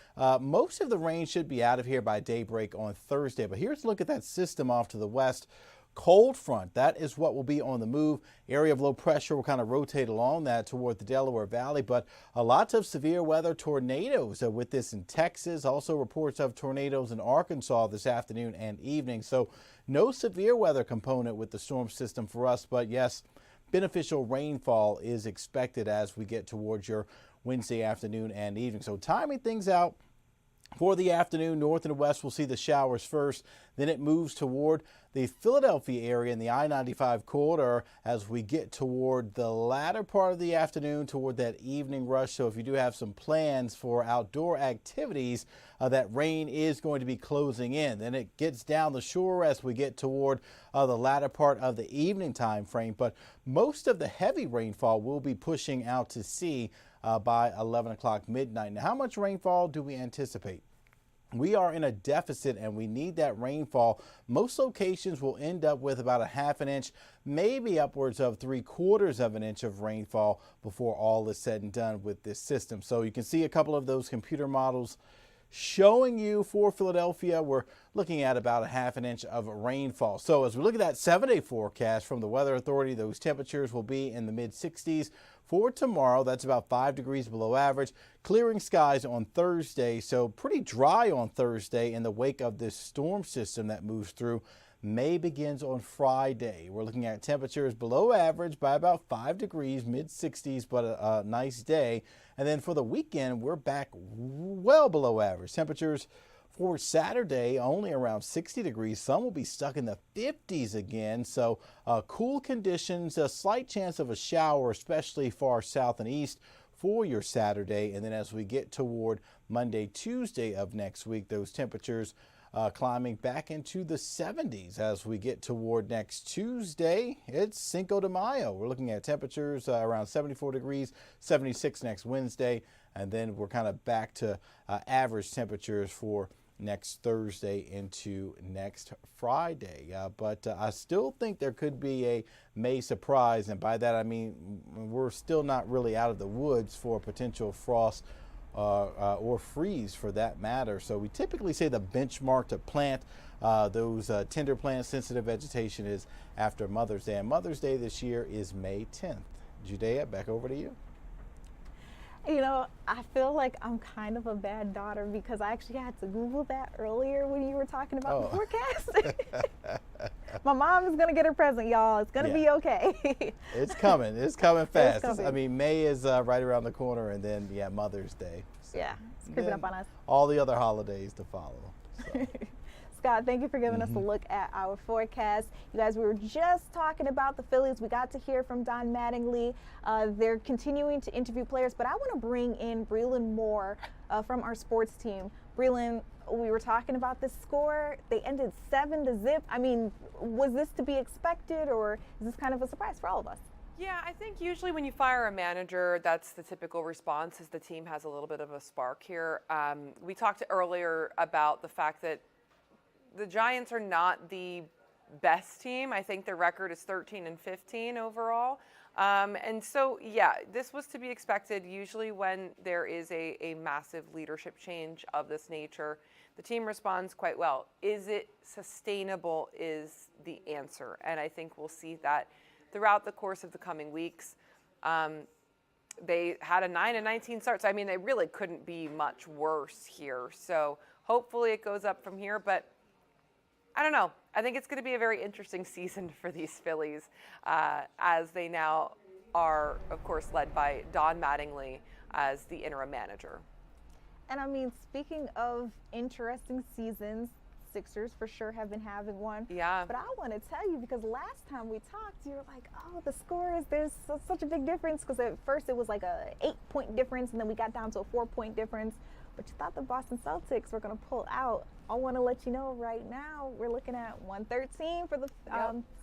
Most of the rain should be out of here by daybreak on Thursday. But here's a look at that system off to the west. Cold front, that is what will be on the move. Area of low pressure will kind of rotate along that toward the Delaware Valley, but lots of severe weather tornadoes with this in Texas. Also reports of tornadoes in Arkansas this afternoon and evening. So no severe weather component with the storm system for us, but yes, beneficial rainfall is expected as we get towards your Wednesday afternoon and evening. So timing things out For the afternoon, north and west will see the showers first. Then it moves toward the Philadelphia area in the I-95 corridor as we get toward the latter part of the afternoon, toward that evening rush. So if you do have some plans for outdoor activities, that rain is going to be closing in. Then it gets down the shore as we get toward the latter part of the evening time frame. But most of the heavy rainfall will be pushing out to sea by 11 o'clock midnight. Now, how much rainfall do we anticipate? We are in a deficit and we need that rainfall. Most locations will end up with about a half an inch, maybe upwards of 3/4 of an inch of rainfall before all is said and done with this system. So you can see a couple of those computer models showing you for Philadelphia, we're looking at about a half an inch of rainfall. So as we look at that 7-day forecast from the Weather Authority, those temperatures will be in the mid-60s. For tomorrow, that's about 5 degrees below average. Clearing skies on Thursday, so pretty dry on Thursday in the wake of this storm system that moves through. May begins on Friday. We're looking at temperatures below average by about 5 degrees, mid-60s, but a nice day. And then for the weekend, we're back well below average. Temperatures for Saturday, only around 60 degrees. Some will be stuck in the 50s again. So cool conditions, a slight chance of a shower, especially far south and east for your Saturday. And then as we get toward Monday, Tuesday of next week, those temperatures climbing back into the 70s as we get toward next Tuesday. It's Cinco de Mayo. We're looking at temperatures around 74 degrees, 76 next Wednesday. And then we're kind of back to average temperatures for next Thursday into next Friday. But I still think there could be a May surprise. And by that, I mean, we're still not really out of the woods for potential frost or freeze for that matter. So we typically say the benchmark to plant those tender plant sensitive vegetation is after Mother's Day. And Mother's Day this year is May 10th. Judea, back over to you. You know, I feel like I'm kind of a bad daughter because I actually had to Google that earlier when you were talking about the forecast. My mom is going to get her present, y'all. It's going to be okay. It's coming. It's coming fast. It's coming. I mean, May is right around the corner, and then, Mother's Day. So, yeah, it's creeping up on us. All the other holidays to follow. So. Scott, thank you for giving us a look at our forecast. You guys, we were just talking about the Phillies. We got to hear from Don Mattingly. They're continuing to interview players, but I want to bring in Breland Moore from our sports team. Breland, we were talking about this score. They ended 7-0. I mean, was this to be expected, or is this kind of a surprise for all of us? Yeah, I think usually when you fire a manager, that's the typical response is the team has a little bit of a spark here. We talked earlier about the fact that the Giants are not the best team. I think their record is 13-15 overall. And so, yeah, this was to be expected. Usually when there is a massive leadership change of this nature, the team responds quite well. Is it sustainable is the answer. And I think we'll see that throughout the course of the coming weeks. They had a 9-19 start. So, I mean, they really couldn't be much worse here. So hopefully it goes up from here. But I don't know. I think it's going to be a very interesting season for these Phillies as they now are, of course, led by Don Mattingly as the interim manager. And I mean, speaking of interesting seasons, Sixers for sure have been having one. Yeah. But I want to tell you, because last time we talked, you were like, oh, the score is, there's such a big difference. Because at first it was like a 8-point difference, and then we got down to a 4-point difference. But you thought the Boston Celtics were going to pull out. I want to let you know right now, we're looking at 113 for the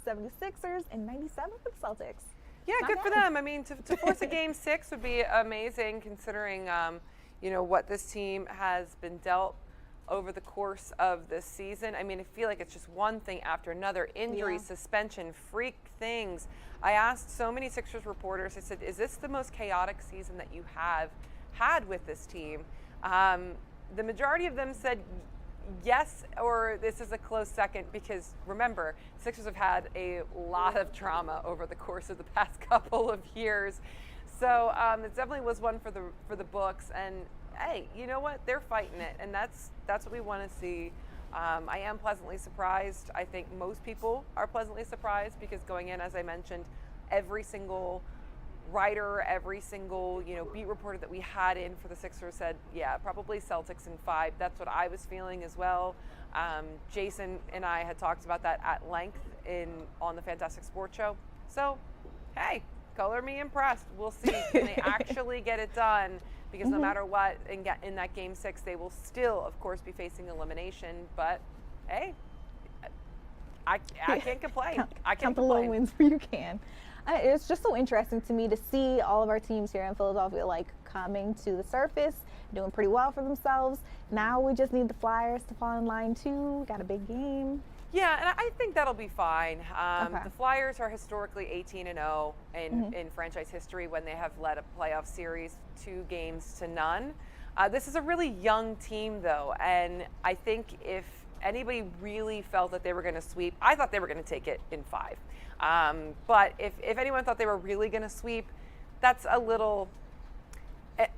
76ers and 97 for the Celtics. Yeah, good for them. I mean, to force a game 6 would be amazing considering, what this team has been dealt over the course of this season. I mean, I feel like it's just one thing after another. Injury, suspension, freak things. I asked so many Sixers reporters, I said, is this the most chaotic season that you have had with this team? The majority of them said yes, or this is a close second, because remember, Sixers have had a lot of drama over the course of the past couple of years. So it definitely was one for the books. And hey, you know what? They're fighting it, and that's what we want to see. I am pleasantly surprised. I think most people are pleasantly surprised because going in, as I mentioned, every single writer, every single, beat reporter that we had in for the Sixers said, yeah, probably Celtics in 5. That's what I was feeling as well. Jason and I had talked about that at length on the Fantastic Sports Show. So, hey, color me impressed. We'll see. Can they actually get it done? Because no matter what, in that Game 6, they will still, of course, be facing elimination. But, hey, I can't complain. I can't Count the complain. little wins where you can. It's just so interesting to me to see all of our teams here in Philadelphia coming to the surface, doing pretty well for themselves. Now we just need the Flyers to fall in line too. Got a big game. Yeah, and I think that'll be fine. Okay. The Flyers are historically 18-0 in franchise history when they have led a playoff series 2 games to none. This is a really young team, though, and I think if anybody really felt that they were going to sweep, I thought they were going to take it in 5. But if anyone thought they were really going to sweep, that's a little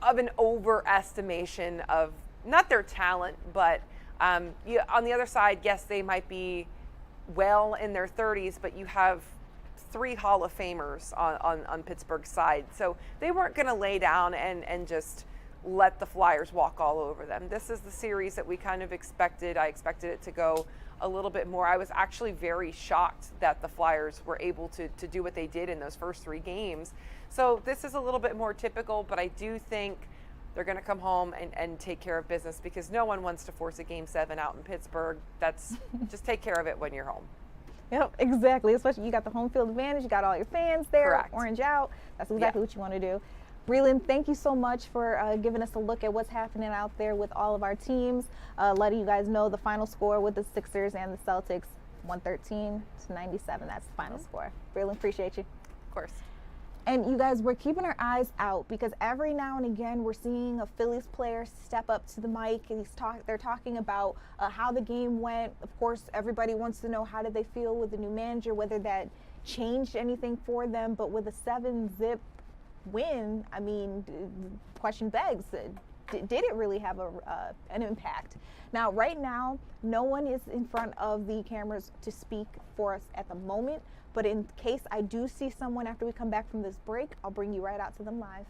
of an overestimation of not their talent, but on the other side, yes, they might be well in their 30s, but you have 3 Hall of Famers on Pittsburgh's side. So they weren't going to lay down and just let the Flyers walk all over them. This is the series that we kind of expected. I expected it to go a little bit more. I was actually very shocked that the Flyers were able to do what they did in those first 3 games. So this is a little bit more typical, but I do think they're going to come home and take care of business because no one wants to force a Game 7 out in Pittsburgh. That's just take care of it when you're home. Yep, exactly. Especially you got the home field advantage. You got all your fans there. Correct. Orange out. That's exactly what you want to do. Breland, thank you so much for giving us a look at what's happening out there with all of our teams. Letting you guys know the final score with the Sixers and the Celtics, 113-97. That's the final score. Breland, appreciate you. Of course. And you guys, we're keeping our eyes out because every now and again we're seeing a Phillies player step up to the mic and they're talking about how the game went. Of course, everybody wants to know how did they feel with the new manager, whether that changed anything for them. But with a 7-zip win, I mean, question begs, did it really have an impact? Now, right now, no one is in front of the cameras to speak for us at the moment. But in case I do see someone after we come back from this break, I'll bring you right out to them live.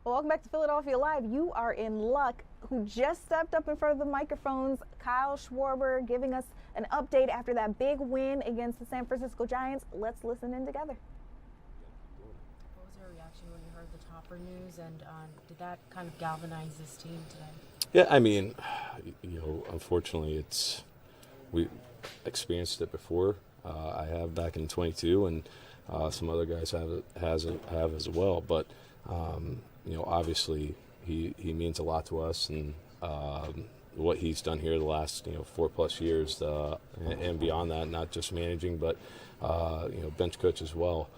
Well, welcome back to Philadelphia Live. You are in luck. Who just stepped up in front of the microphones, Kyle Schwarber, giving us an update after that big win against the San Francisco Giants. Let's listen in together. What was your reaction when you heard the top paper news, and did that kind of galvanize this team today? Yeah, I mean, unfortunately, we experienced it before. I have back in 22, and some other guys have as well. But obviously, he means a lot to us, and what he's done here the last 4+ years, and beyond that, not just managing, but bench coach as well.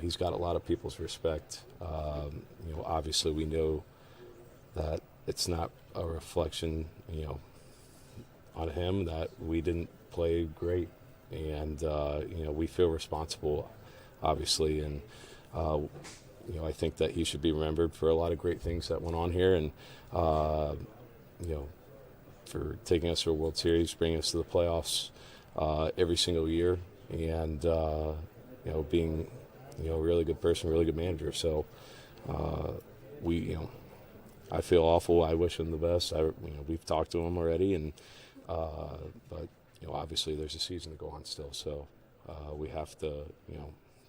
He's got a lot of people's respect. Obviously, we know that it's not a reflection, on him that we didn't play great, and we feel responsible, obviously, and I think that he should be remembered for a lot of great things that went on here, and for taking us to a World Series, bringing us to the playoffs every single year, and being a really good person, really good manager. So I feel awful. I wish him the best. We've talked to him already, and but obviously there's a season to go on still. So we have to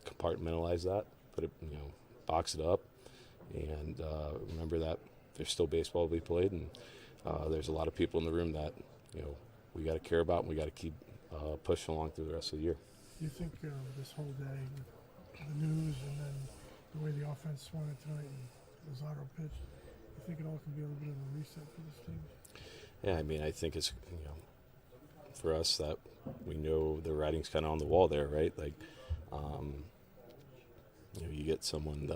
compartmentalize that, put it box it up, and remember that there's still baseball to be played, and there's a lot of people in the room that we got to care about, and we got to keep pushing along through the rest of the year. Do you think this whole day with the news and then the way the offense went tonight and Lozado pitched, you think it all can be a little bit of a reset for this team? Yeah, I mean, I think it's for us that we know the writing's kind of on the wall there, right? Like, you get someone,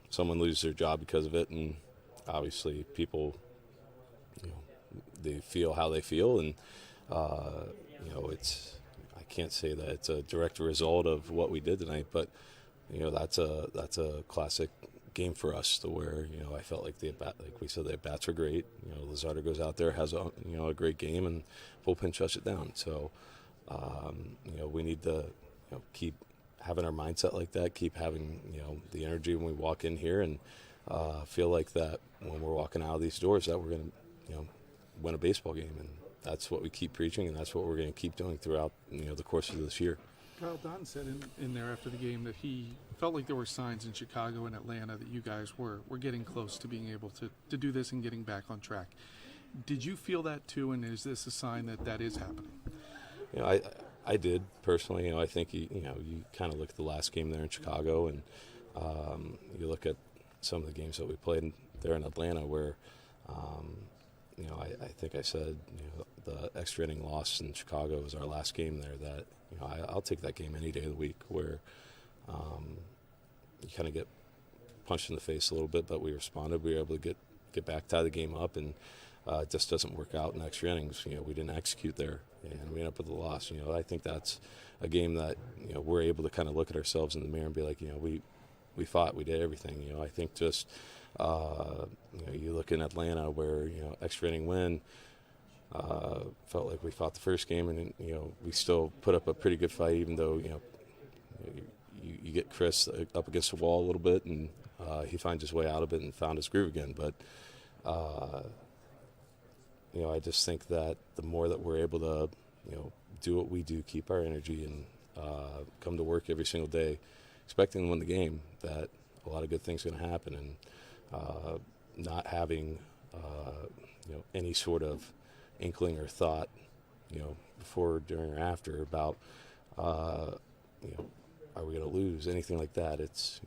someone loses their job because of it, and obviously people, they feel how they feel, and I can't say that it's a direct result of what we did tonight, but that's a classic game for us, to where I felt like like we said, the bats were great. Lozardo goes out there, has a great game, and bullpen shuts it down. So we need to keep having our mindset like that, keep having the energy when we walk in here, and feel like that when we're walking out of these doors that we're going to win a baseball game, and that's what we keep preaching, and that's what we're going to keep doing throughout the course of this year. Kyle, Don said in there after the game that he felt like there were signs in Chicago and Atlanta that you guys were getting close to being able to do this and getting back on track. Did you feel that too, and is this a sign that is happening? I did personally. I think you kind of look at the last game there in Chicago, and you look at some of the games that we played there in Atlanta, where I think I said the extra inning loss in Chicago was our last game there. That I'll take that game any day of the week, where you kind of get punched in the face a little bit, but we responded. We were able to get back, tie the game up, and it just doesn't work out in extra innings. We didn't execute there, and we ended up with a loss. I think that's a game that we're able to kind of look at ourselves in the mirror and be like, we fought, we did everything. I think just you look in Atlanta where extra inning win. Felt like we fought the first game, and we still put up a pretty good fight, even though you get Chris up against the wall a little bit, and he finds his way out of it and found his groove again. But I just think that the more that we're able to do what we do, keep our energy, and come to work every single day expecting to win the game, that a lot of good things are going to happen, and not having any sort of inkling or thought, before, during, or after about, are we going to lose, anything like that. It's,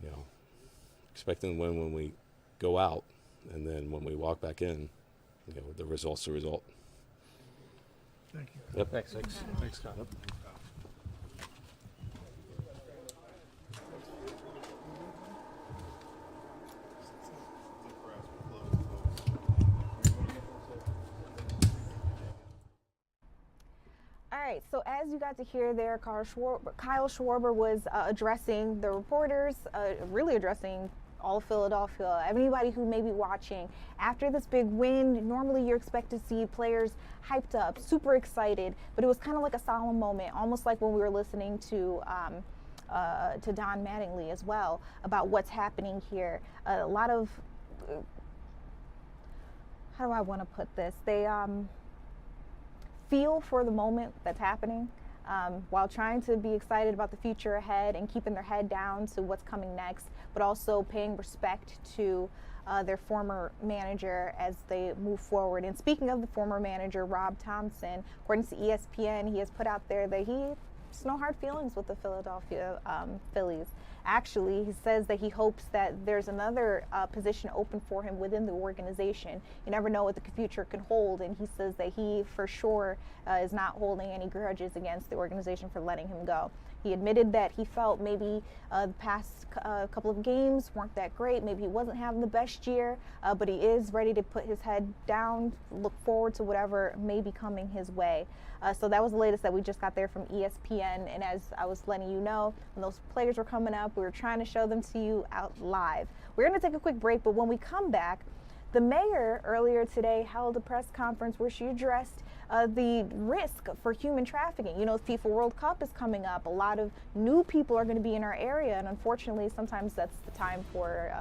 expecting to win when we go out, and then when we walk back in, the result's the result. Thank you. Yep. Thanks, Scott. Yep. All right, so as you got to hear there, Kyle Schwarber was addressing the reporters, really addressing all of Philadelphia, anybody who may be watching. After this big win, normally you're expected to see players hyped up, super excited, but it was kind of like a solemn moment, almost like when we were listening to Don Mattingly as well about what's happening here. A lot of, how do I want to put this? They feel for the moment that's happening. while trying to be excited about the future ahead and keeping their head down to what's coming next, but also paying respect to their former manager as they move forward. And speaking of the former manager, Rob Thompson, according to ESPN, he has put out there that he has no hard feelings with the Philadelphia Phillies. Actually, he says that he hopes that there's another position open for him within the organization. You never know what the future can hold, and he says that he, for sure, is not holding any grudges against the organization for letting him go. He admitted that he felt maybe the past couple of games weren't that great. Maybe he wasn't having the best year, but he is ready to put his head down, look forward to whatever may be coming his way. So that was the latest that we just got there from ESPN. And as I was letting you know, when those players were coming up, we were trying to show them to you out live. We're going to take a quick break, but when we come back, the mayor earlier today held a press conference where she addressed the risk for human trafficking. You know, FIFA World Cup is coming up. A lot of new people are going to be in our area, and unfortunately, sometimes that's the time for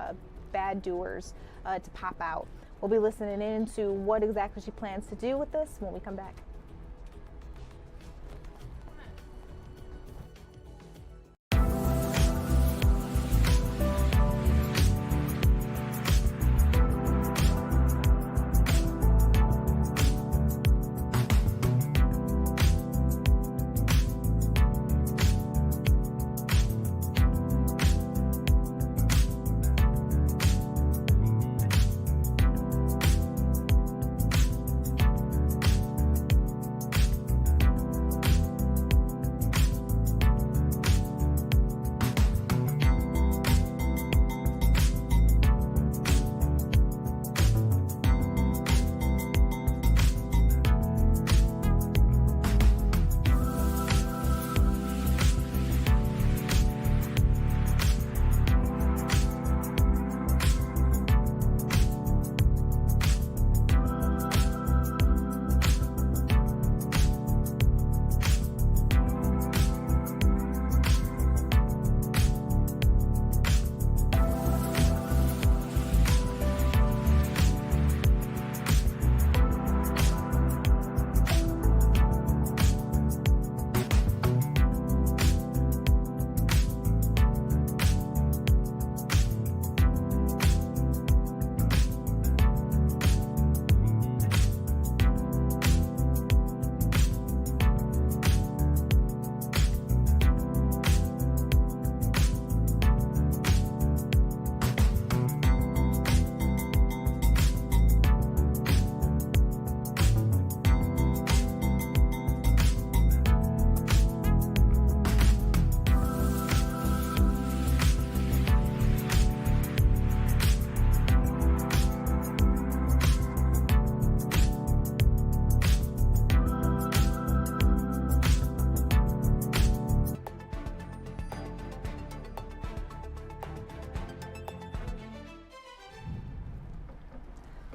bad doers to pop out. We'll be listening in to what exactly she plans to do with this when we come back.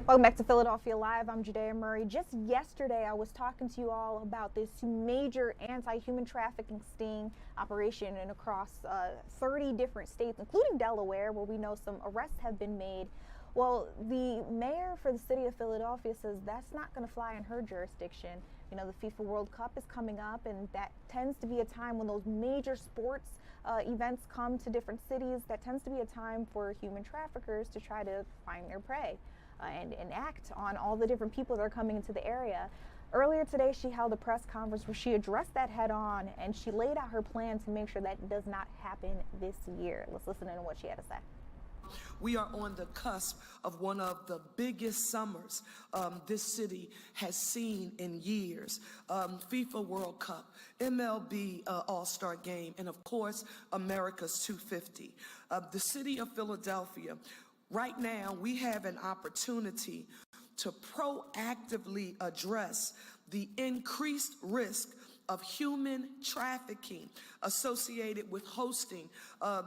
Welcome back to Philadelphia Live. I'm Judea Murray. Just yesterday, I was talking to you all about this major anti-human trafficking sting operation and across 30 different states, including Delaware, where we know some arrests have been made. Well, the mayor for the city of Philadelphia says that's not going to fly in her jurisdiction. You know, the FIFA World Cup is coming up, and that tends to be a time when those major sports events come to different cities. That tends to be a time for human traffickers to try to find their prey. And act on all the different people that are coming into the area. Earlier today, she held a press conference where she addressed that head on, and she laid out her plan to make sure that does not happen this year. Let's listen in to what she had to say. We are on the cusp of one of the biggest summers this city has seen in years. FIFA World Cup, MLB All-Star Game, and of course, America's 250. The city of Philadelphia, right now, we have an opportunity to proactively address the increased risk of human trafficking associated with hosting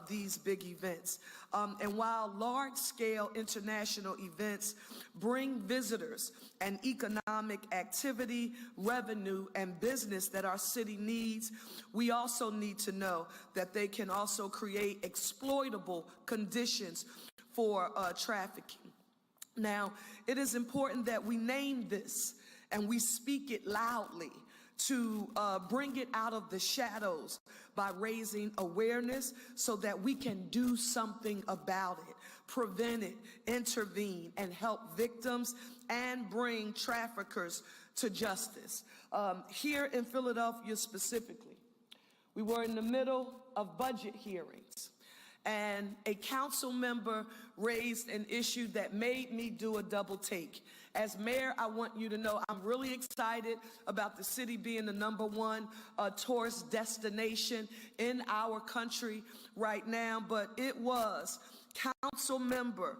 these big events. And while large-scale international events bring visitors and economic activity, revenue, and business that our city needs, we also need to know that they can also create exploitable conditions for trafficking. Now, it is important that we name this and we speak it loudly, to bring it out of the shadows by raising awareness so that we can do something about it, prevent it, intervene, and help victims and bring traffickers to justice. Here in Philadelphia specifically, we were in the middle of budget hearings, and a council member raised an issue that made me do a double take. As mayor, I want you to know I'm really excited about the city being the #1 tourist destination in our country right now, but it was Council Member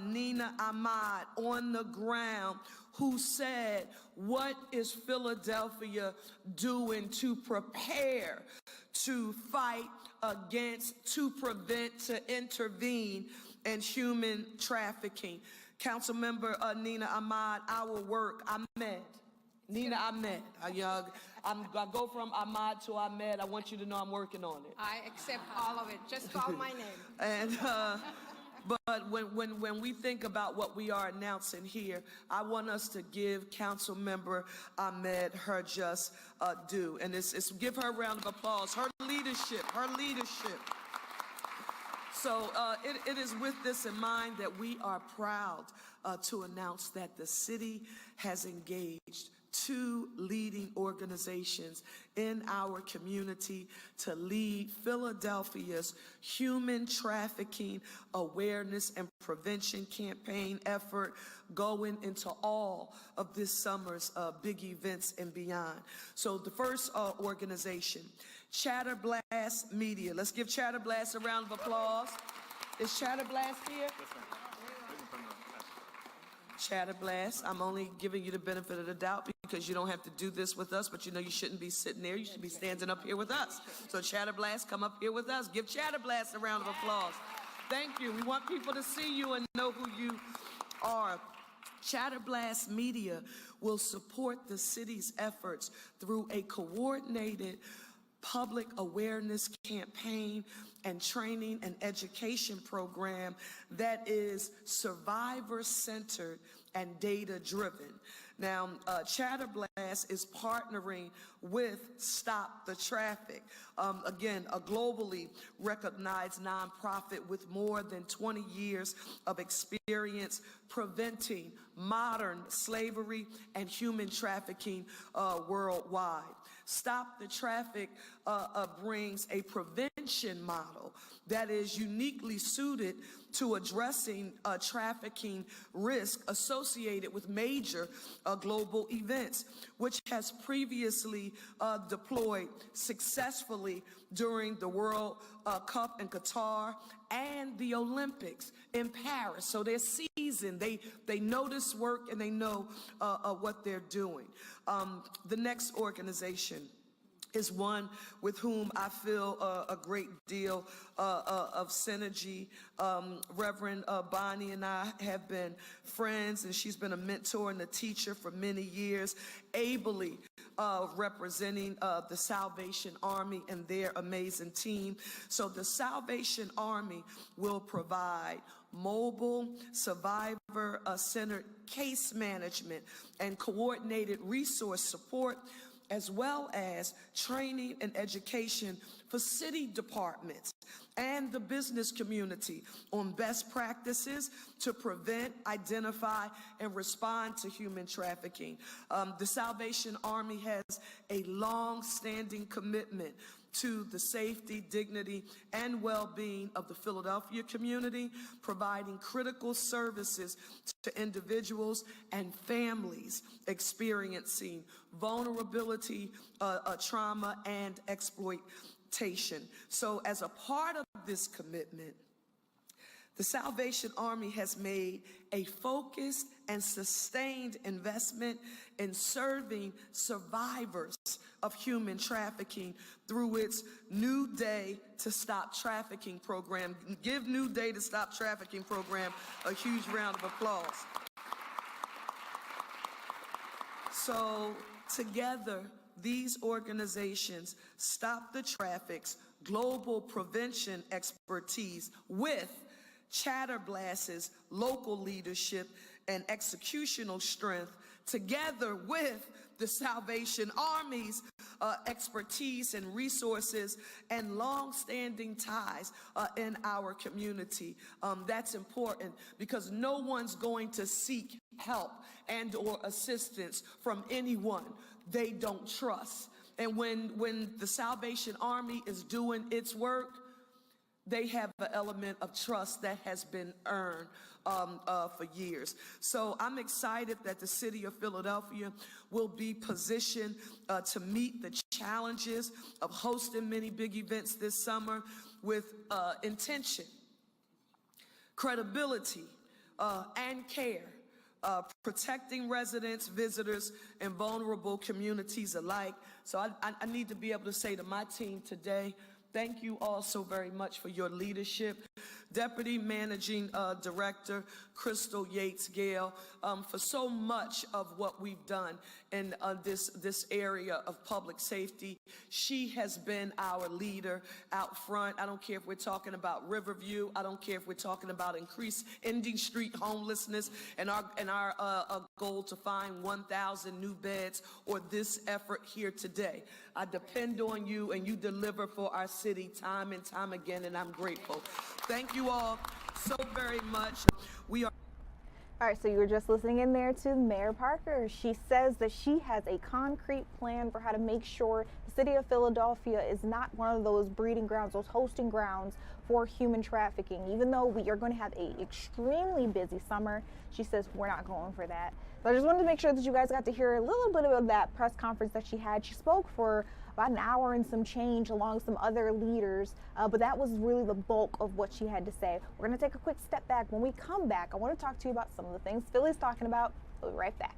Nina Ahmad on the ground who said, what is Philadelphia doing to prepare to fight against, to prevent, to intervene in human trafficking? Council Member Nina Ahmad, our work, Ahmed. Nina Ahmed. I go from Ahmad to Ahmed. I want you to know I'm working on it. I accept all of it. Just call my name. And but when we think about what we are announcing here, I want us to give Council Member Ahmed her just due. And it's give her a round of applause. Her leadership. So it is with this in mind that we are proud to announce that the city has engaged 2 leading organizations in our community to lead Philadelphia's human trafficking awareness and prevention campaign effort going into all of this summer's big events and beyond. So the first organization, Chatterblast Media. Let's give Chatterblast a round of applause. Is Chatterblast here? Chatterblast, I'm only giving you the benefit of the doubt because you don't have to do this with us, but you know you shouldn't be sitting there. You should be standing up here with us. So Chatterblast, come up here with us. Give Chatterblast a round of applause. Thank you. We want people to see you and know who you are. Chatterblast Media will support the city's efforts through a coordinated public awareness campaign and training and education program that is survivor-centered and data-driven. Now, Chatterblast is partnering with Stop the Traffic, again, a globally recognized nonprofit with more than 20 years of experience preventing modern slavery and human trafficking worldwide. Stop the Traffic brings a prevention model that is uniquely suited to addressing trafficking risk associated with major global events, which has previously deployed successfully during the World Cup in Qatar and the Olympics in Paris. So they're seasoned, they know this work and they know what they're doing. The next organization is one with whom I feel a great deal of synergy. Reverend Bonnie and I have been friends, and she's been a mentor and a teacher for many years, ably representing the Salvation Army and their amazing team. So the Salvation Army will provide mobile, survivor-centered case management and coordinated resource support, as well as training and education for city departments and the business community on best practices to prevent, identify, and respond to human trafficking. The Salvation Army has a long-standing commitment to the safety, dignity, and well-being of the Philadelphia community, providing critical services to individuals and families experiencing vulnerability, trauma, and exploitation. So as a part of this commitment, the Salvation Army has made a focused and sustained investment in serving survivors of human trafficking through its New Day to Stop Trafficking program. Give New Day to Stop Trafficking program a huge round of applause. So together, these organizations stop the traffic's global prevention expertise with Chatterblast's local leadership and executional strength, together with the Salvation Army's expertise and resources and long-standing ties in our community. That's important because no one's going to seek help and or assistance from anyone they don't trust. And when the Salvation Army is doing its work, they have an element of trust that has been earned for years. So I'm excited that the city of Philadelphia will be positioned to meet the challenges of hosting many big events this summer with intention, credibility, and care, protecting residents, visitors, and vulnerable communities alike. So I need to be able to say to my team today, thank you all so very much for your leadership. Deputy Managing Director Crystal Yates-Gale, for so much of what we've done in this area of public safety. She has been our leader out front. I don't care if we're talking about Riverview. I don't care if we're talking about ending street homelessness and our goal to find 1,000 new beds, or this effort here today. I depend on you, and you deliver for our city time and time again, and I'm grateful. Thank you all so very much. We are. All right, so you were just listening in there to Mayor Parker. She says that she has a concrete plan for how to make sure the city of Philadelphia is not one of those breeding grounds, those hosting grounds for human trafficking. Even though we are going to have an extremely busy summer, she says we're not going for that. So I just wanted to make sure that you guys got to hear a little bit of that press conference that she had. She spoke for about an hour and some change along some other leaders, but that was really the bulk of what she had to say. We're going to take a quick step back. When we come back, I want to talk to you about some of the things Philly's talking about. We'll be right back.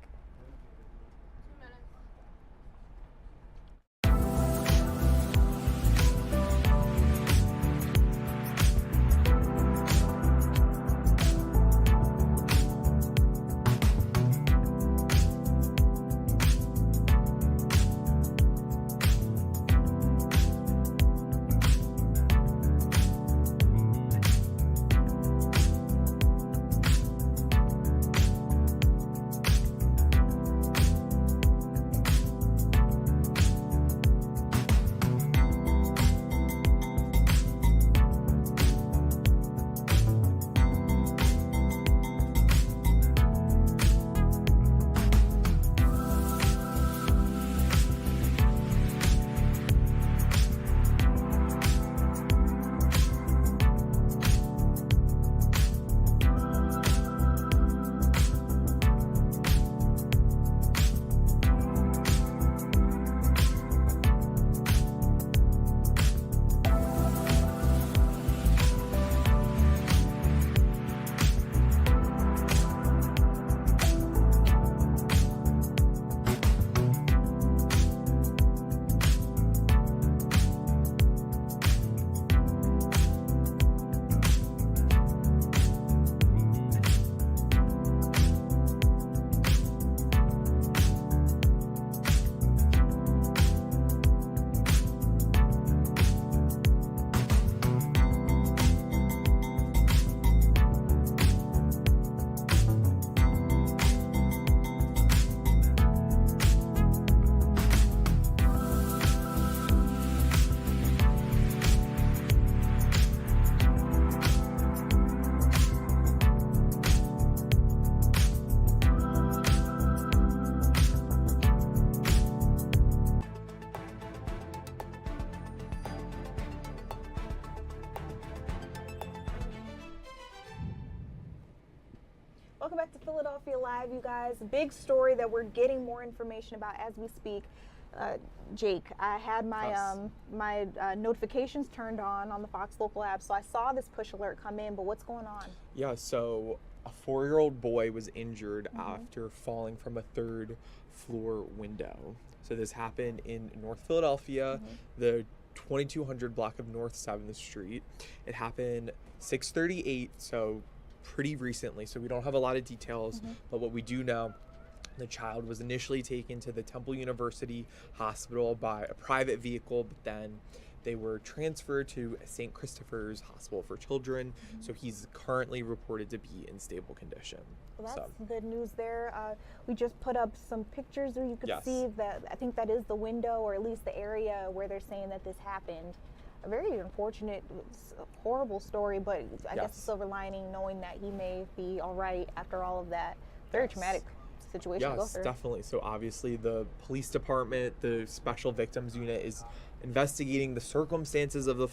Welcome back to Philadelphia Live, you guys. Big story that we're getting more information about as we speak. Jake, I had my notifications turned on the Fox Local app, so I saw this push alert come in, but what's going on? Yeah, so a 4-year-old boy was injured after falling from a 3rd floor window. So this happened in North Philadelphia, the 2200 block of North 7th Street. It happened 6:38, so pretty recently, so we don't have a lot of details, but what we do know, the child was initially taken to the Temple University Hospital by a private vehicle, but then They were transferred to St. Christopher's Hospital for Children, so he's currently reported to be in stable condition. Well, that's good news there. We just put up some pictures where you could see that. I think that is the window, or at least the area where they're saying that this happened. A very unfortunate, horrible story, but I guess the silver lining, knowing that he may be all right after all of that. Very traumatic situation to go through. Yes, definitely. So obviously the police department, the special victims unit is investigating the circumstances of the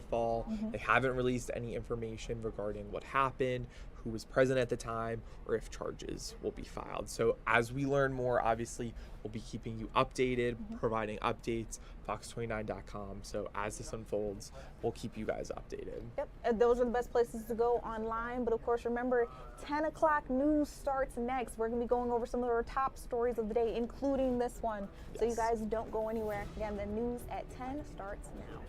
fall. They haven't released any information regarding what happened, who was present at the time, or if charges will be filed. So as we learn more, obviously we'll be keeping you updated, providing updates, fox29.com. So as this unfolds, we'll keep you guys updated. Yep, and those are the best places to go online. But of course, remember, 10 o'clock news starts next. We're going to be going over some of our top stories of the day, including this one. So you guys don't go anywhere. Again, the news at 10 starts now.